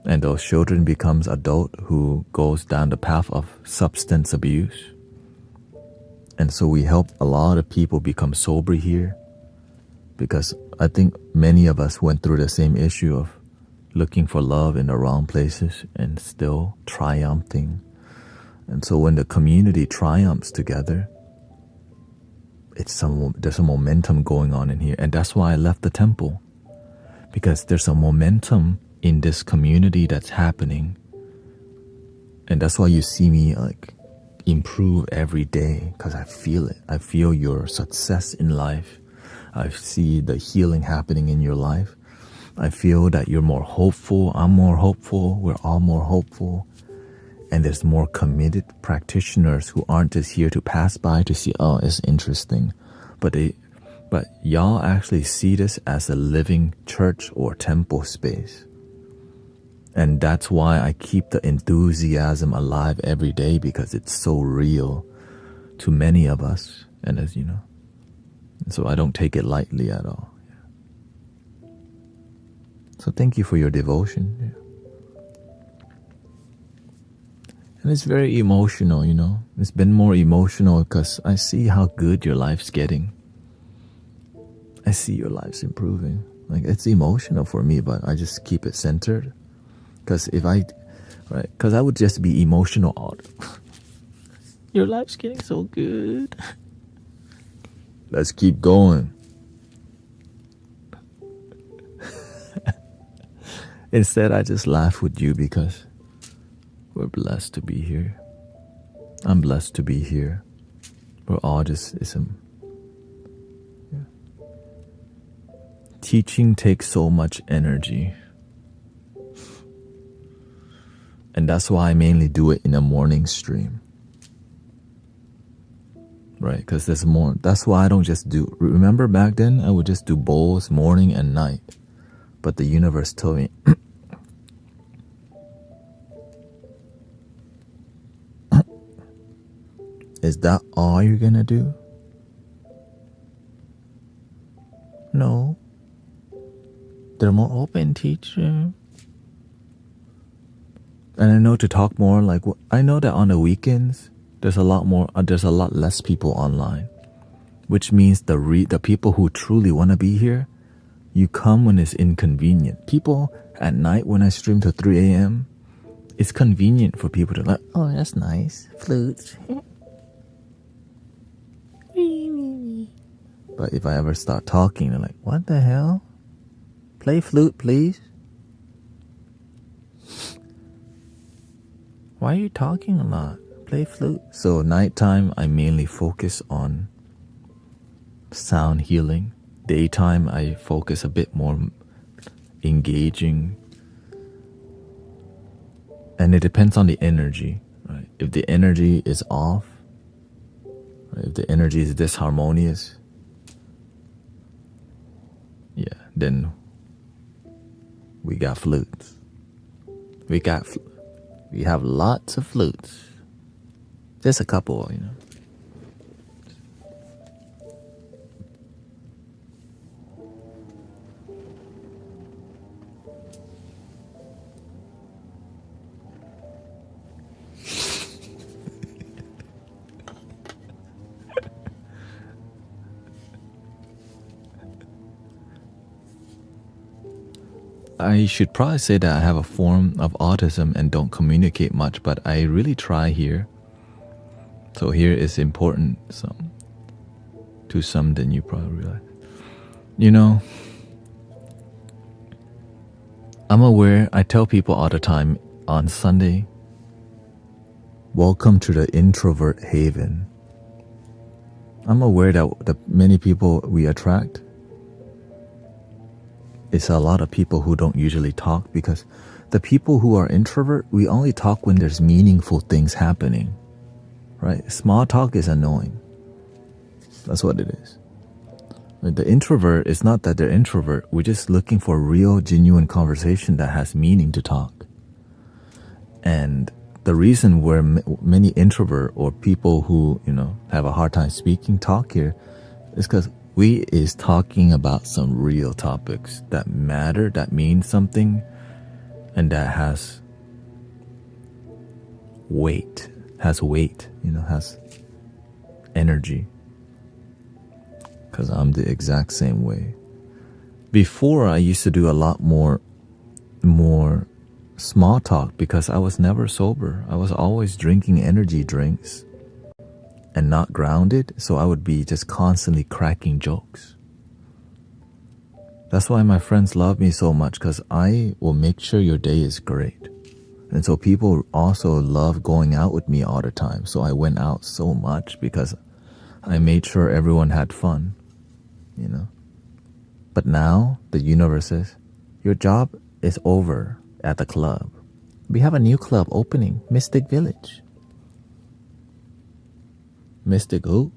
And those children becomes adult who goes down the path of substance abuse. And so we help a lot of people become sober here, because I think many of us went through the same issue of looking for love in the wrong places and still triumphing. And so when the community triumphs together, there's a momentum going on in here. And that's why I left the temple, because there's a momentum in this community that's happening. And that's why you see me like improve every day, because I feel it. I feel your success in life. I see the healing happening in your life. I feel that you're more hopeful. I'm more hopeful. We're all more hopeful. And there's more committed practitioners who aren't just here to pass by to see, oh, it's interesting. But y'all actually see this as a living church or temple space. And that's why I keep the enthusiasm alive every day, because it's so real to many of us. And as you know, and so I don't take it lightly at all. Yeah. So thank you for your devotion. Yeah. And it's very emotional, It's been more emotional because I see how good your life's getting. I see your life's improving. Like, it's emotional for me, but I just keep it centered. Because because I would just be emotional all your life's getting so good. Let's keep going. Instead, I just laugh with you because we're blessed to be here. I'm blessed to be here. We're all just Teaching takes so much energy. And that's why I mainly do it in a morning stream. Right? Because there's more. That's why I don't just do. Remember back then, I would just do bowls morning and night. But the universe told me, is that all you're gonna do? No. They're more open, teacher. And I know to talk more, like, I know that on the weekends, there's a lot less people online. Which means the people who truly want to be here, you come when it's inconvenient. People at night when I stream to 3 a.m., it's convenient for people to like, oh, that's nice. Flutes. But if I ever start talking, they're like, what the hell? Play flute, please. Why are you talking a lot? Play flute. So nighttime, I mainly focus on sound healing. Daytime, I focus a bit more engaging. And it depends on the energy, right? If the energy is off, right? If the energy is disharmonious, yeah, then we got flutes. We have lots of flutes. Just a couple, you know. I should probably say that I have a form of autism and don't communicate much, but I really try here. So here is important to some than you probably realize. You know, I'm aware, I tell people all the time on Sunday, welcome to the introvert haven. I'm aware that the many people we attract, it's a lot of people who don't usually talk, because the people who are introvert, we only talk when there's meaningful things happening, right? Small talk is annoying. That's what it is. The introvert is not that they're introvert. We're just looking for real, genuine conversation that has meaning to talk. And the reason where many introvert or people who, you know, have a hard time speaking talk here is because we is talking about some real topics that matter, that mean something, and that has weight, you know, has energy. Because I'm the exact same way. Before, I used to do a lot more small talk because I was never sober. I was always drinking energy drinks and not grounded, so I would be just constantly cracking jokes. That's why my friends love me so much, because I will make sure your day is great. And so people also love going out with me all the time. So I went out so much because I made sure everyone had fun, you know. But now the universe says, your job is over at the club. We have a new club opening, Mystic Village. Mystic who?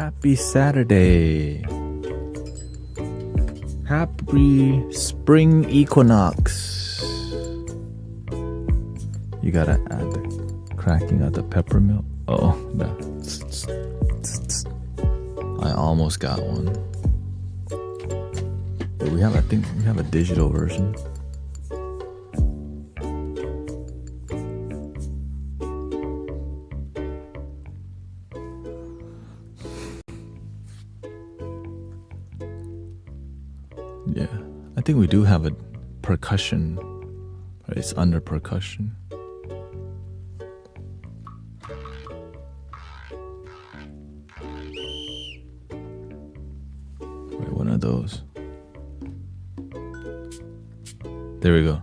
Happy Saturday. Happy spring equinox. You gotta add the cracking of the peppermint. Oh, I almost got one. But I think we have a digital version. Yeah, I think we do have a percussion. Right? It's under percussion. Right, one of those. There we go.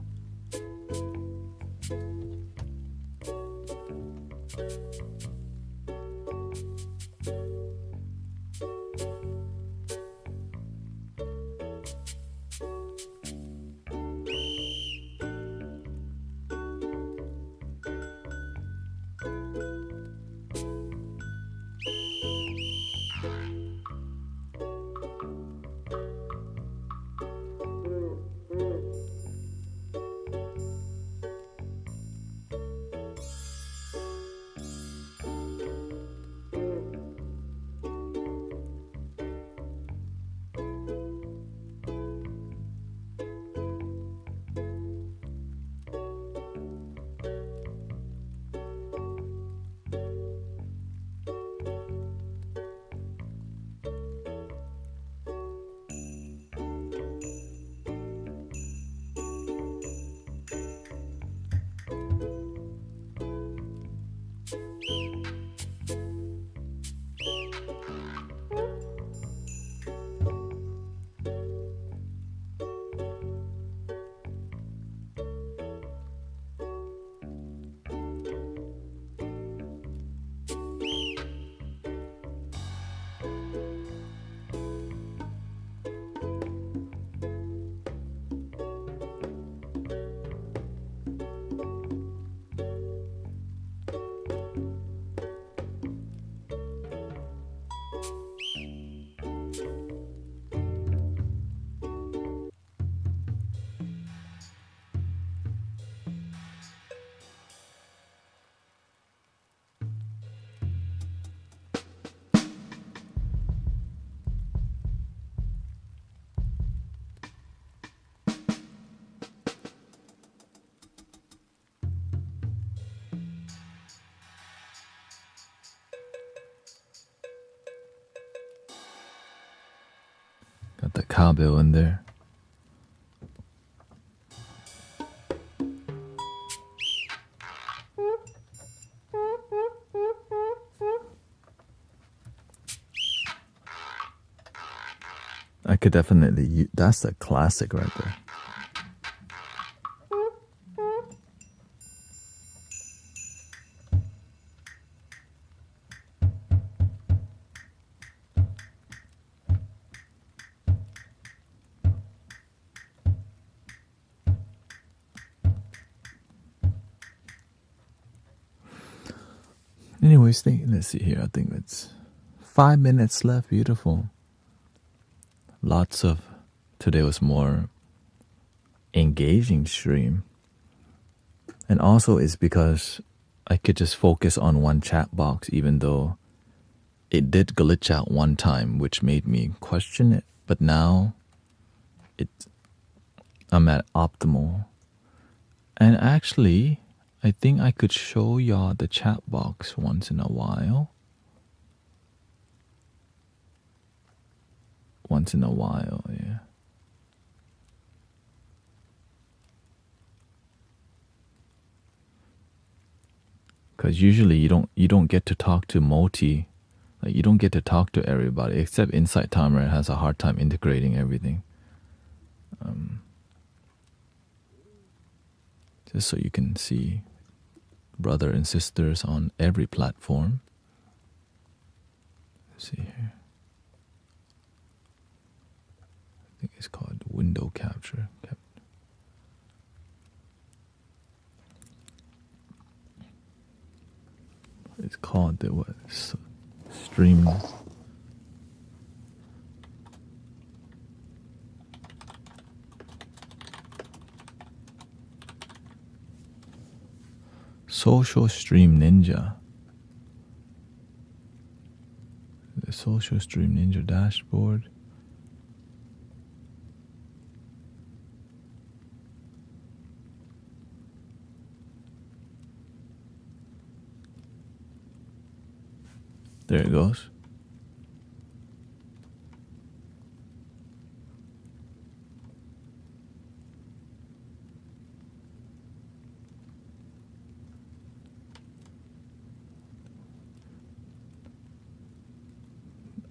Got the cowbell in there. I could definitely, that's a classic right there. Anyways, let's see here. I think it's 5 minutes left. Beautiful. Today was more engaging stream. And also it's because I could just focus on one chat box, even though it did glitch out one time, which made me question it. But now I'm at optimal. And actually, I think I could show y'all the chat box once in a while. Yeah. Because usually you don't get to talk to multi, like you don't get to talk to everybody, except Insight Timer has a hard time integrating everything. Just so you can see brother and sisters on every platform. Let's see here. I think it's called window capture. It's called the what? Stream social stream ninja. The social stream ninja dashboard. There it goes.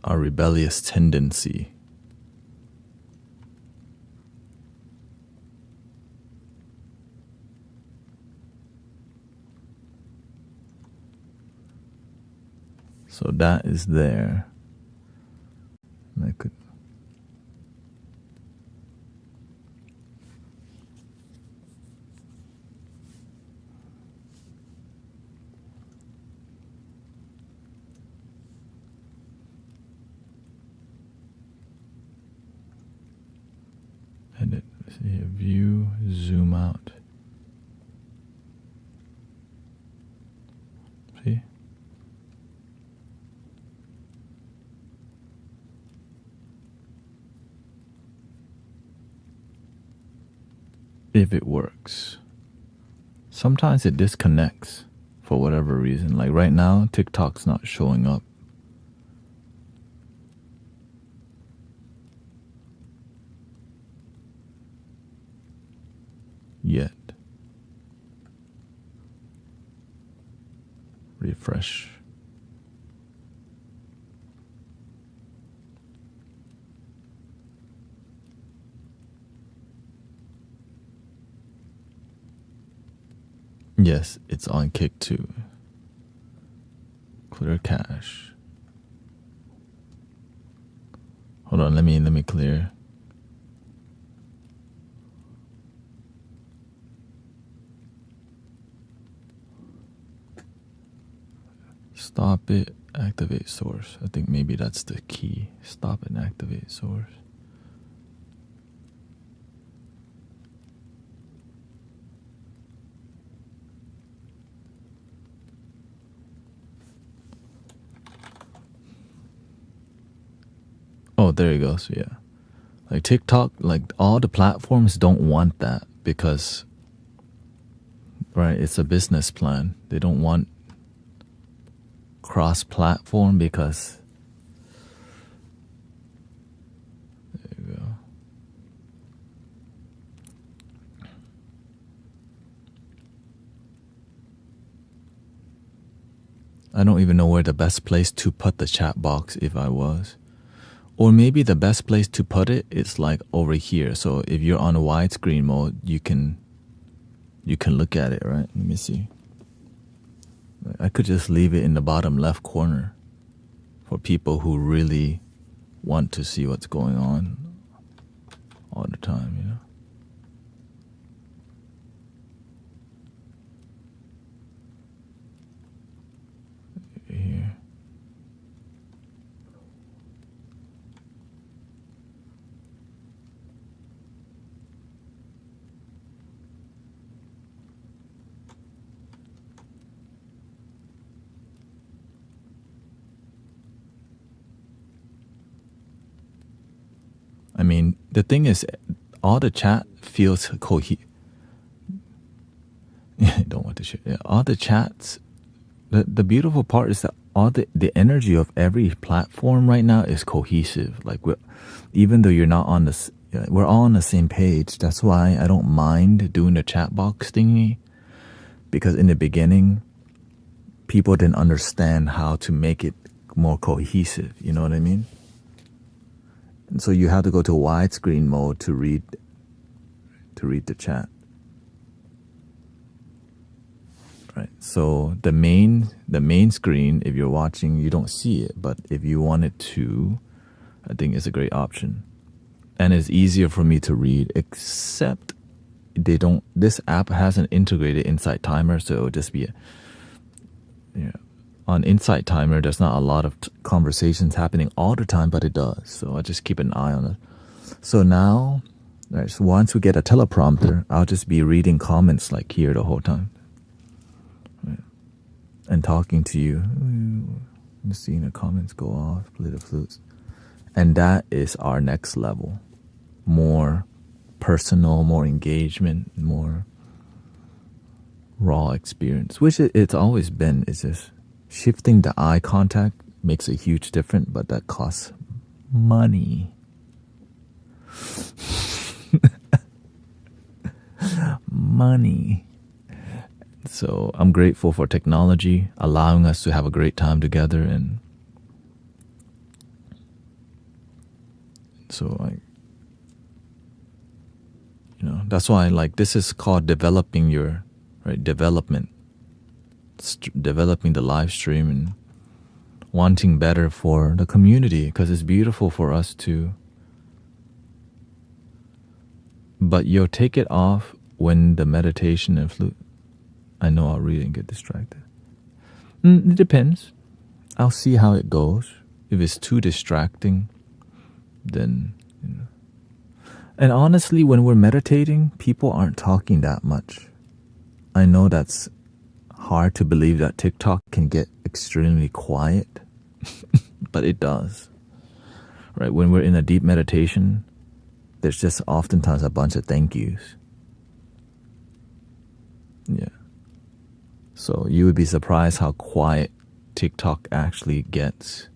Our rebellious tendency. So that is there. And I could edit, see here, view, zoom out. See? If it works. Sometimes it disconnects for whatever reason. Like right now, TikTok's not showing up. Yet. Refresh. Yes, it's on Kick too. Clear cache. Hold on, let me clear. Stop it, activate source. I think maybe that's the key. Stop and activate source. Oh, there it goes, yeah. Like TikTok, like all the platforms don't want that because, right, it's a business plan. They don't want cross-platform because, there you go. I don't even know where the best place to put the chat box if I was. Or maybe the best place to put it is like over here. So if you're on a widescreen mode, you can look at it, right? Let me see. I could just leave it in the bottom left corner for people who really want to see what's going on all the time, you know? Here. I mean, the thing is, all the chat feels cohesive. I don't want to share. Yeah, all the chats, the beautiful part is that all the energy of every platform right now is cohesive. Like even though you're not on this, we're all on the same page. That's why I don't mind doing the chat box thingy, because in the beginning, people didn't understand how to make it more cohesive. You know what I mean? And so you have to go to widescreen mode to read the chat. Right. So the main screen, if you're watching, you don't see it, but if you wanted to, I think it's a great option. And it's easier for me to read, except this app hasn't integrated Insight Timer, so it'll just be on Insight Timer, there's not a lot of conversations happening all the time, but it does. So I just keep an eye on it. So now, right, so once we get a teleprompter, I'll just be reading comments like here the whole time. Right. and talking to you. I'm seeing the comments go off, play the flutes. And that is our next level. More personal, more engagement, more raw experience, which it's always been. It's just shifting the eye contact makes a huge difference, but that costs money. Money. So I'm grateful for technology allowing us to have a great time together, and so that's why this is called developing your development, developing the live stream and wanting better for the community, because it's beautiful for us to. But you'll take it off when the meditation and flute. I know I'll read and get distracted. It depends. I'll see how it goes. If it's too distracting, then. And honestly, when we're meditating, people aren't talking that much. I know that's hard to believe that TikTok can get extremely quiet, but it does. Right? When we're in a deep meditation, there's just oftentimes a bunch of thank yous. Yeah. So you would be surprised how quiet TikTok actually gets.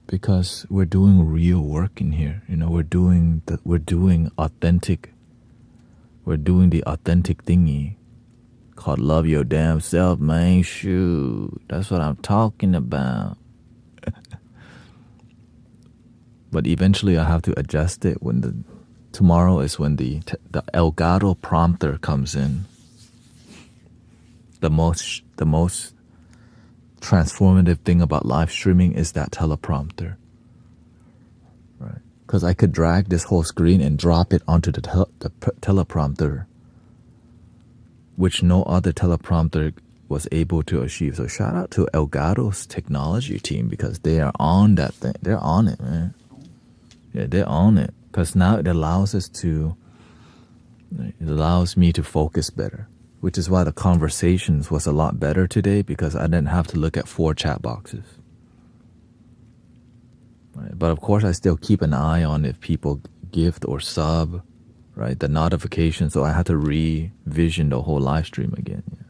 Because we're doing real work in here. We're doing authentic. We're doing the authentic thingy called love your damn self, man. Shoot, that's what I'm talking about. But eventually I have to adjust it when tomorrow is when the Elgato prompter comes in. The most transformative thing about live streaming is that teleprompter, right? Because I could drag this whole screen and drop it onto the teleprompter, which no other teleprompter was able to achieve. So shout out to Elgato's technology team, because they are on that thing. They're on it, man. Yeah, they're on it, because now it allows me to focus better. Which is why the conversations was a lot better today, because I didn't have to look at 4 chat boxes. Right? But of course, I still keep an eye on if people gift or sub, right? The notifications. So I had to revision the whole live stream again. Yeah.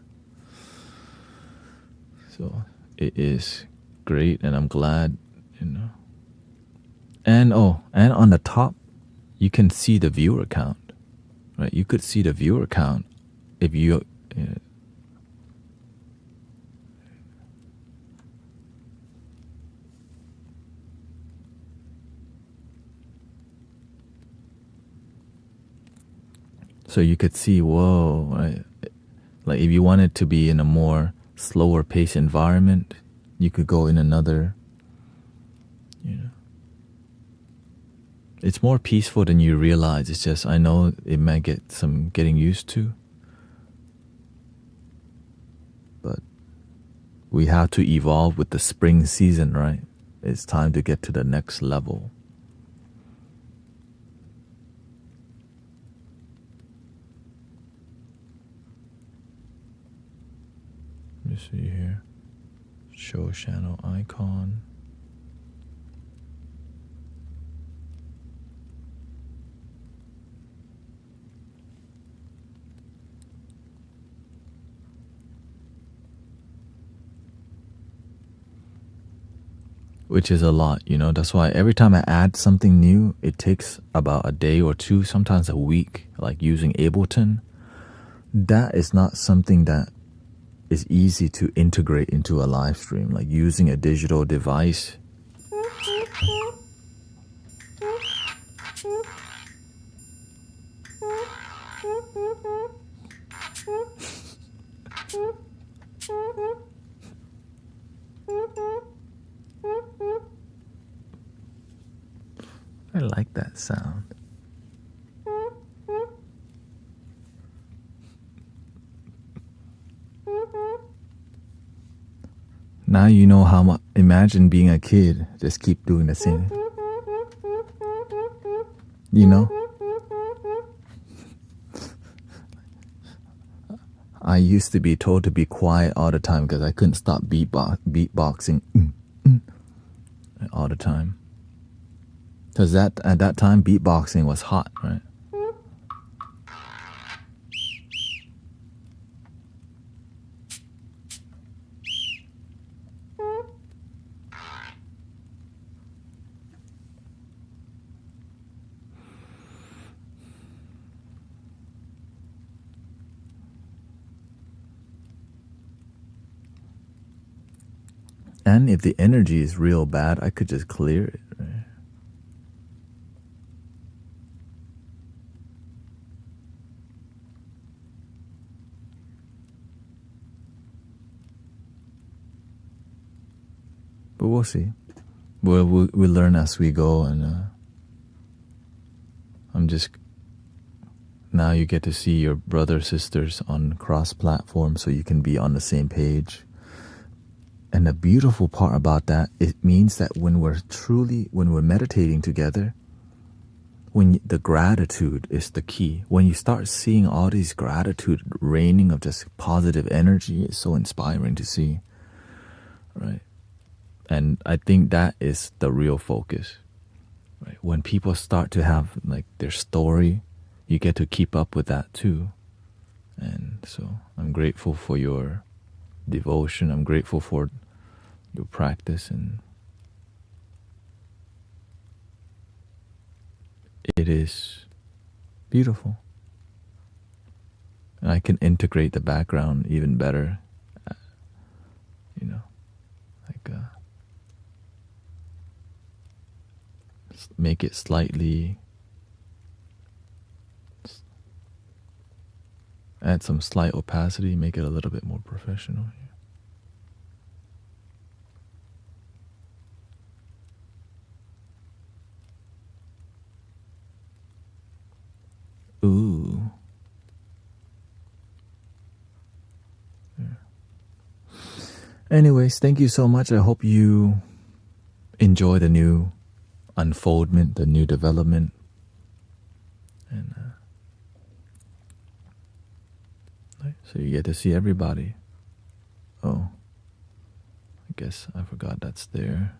So it is great, and I'm glad, And on the top, you can see the viewer count, right? You could see the viewer count. If you so you could see, whoa, right? Like if you wanted to be in a more slower pace environment, you could go in another, It's more peaceful than you realize. It's just, I know it might get some getting used to. But we have to evolve with the spring season, right? It's time to get to the next level. Let me see here. Show channel icon. Which is a lot, That's why every time I add something new, it takes about a day or two, sometimes a week, like using Ableton. That is not something that is easy to integrate into a live stream, like using a digital device. I like that sound. Now you know how much. Imagine being a kid, just keep doing the same. I used to be told to be quiet all the time because I couldn't stop beatboxing all the time. Because at that time, beatboxing was hot, right? And if the energy is real bad, I could just clear it, right? But we'll see. We'll learn as we go, and I'm just... Now you get to see your brothers, sisters on cross-platform so you can be on the same page. And the beautiful part about that, it means that when we're meditating together, the gratitude is the key. When you start seeing all these gratitude raining of just positive energy, it's so inspiring to see, right? And I think that is the real focus, right? When people start to have like their story, you get to keep up with that too. And so I'm grateful for your devotion. I'm grateful for your practice, and it is beautiful. And I can integrate the background even better, make it slightly, add some slight opacity, make it a little bit more professional. Ooh. Yeah. Anyways, thank you so much. I hope you enjoy the new unfoldment, the new development. And so you get to see everybody. Oh, I guess I forgot that's there.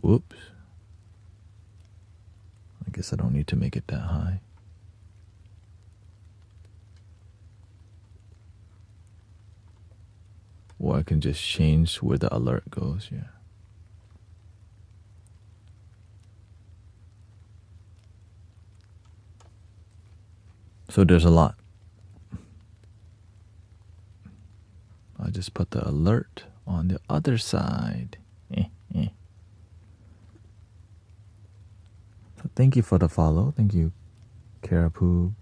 Whoops. I guess I don't need to make it that high. Or I can just change where the alert goes, yeah. So there's a lot. I just put the alert on the other side. So thank you for the follow. Thank you, Carapoobs.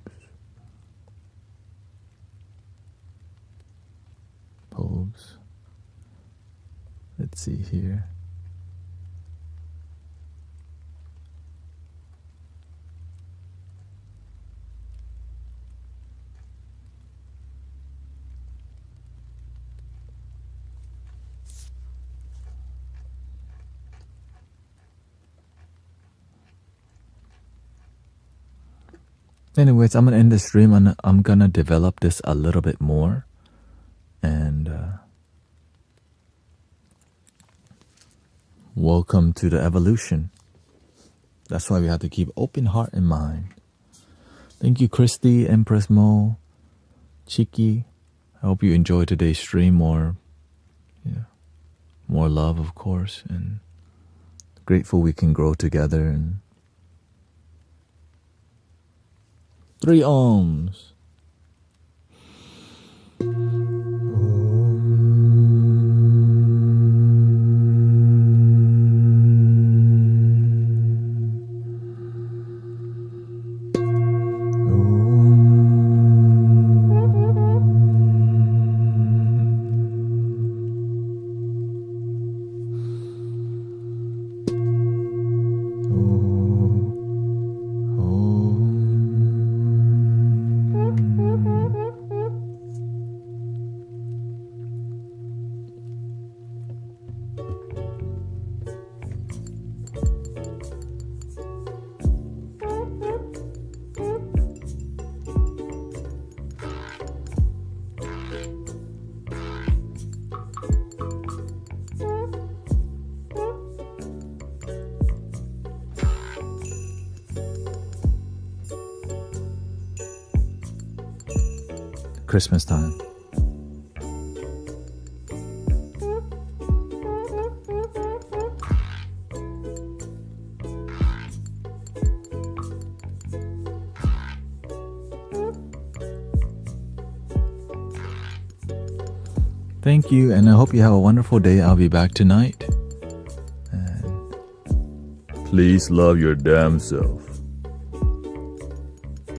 Pogues. Let's see here. Anyways, I'm gonna end the stream and I'm gonna develop this a little bit more. And welcome to the evolution. That's why we have to keep open heart and mind. Thank you, Christy, Empress Mo, Chiki. I hope you enjoyed today's stream. More love, of course, and grateful we can grow together. And 3 ohms. Christmas time. Thank you, and I hope you have a wonderful day. I'll be back tonight. And please love your damn self.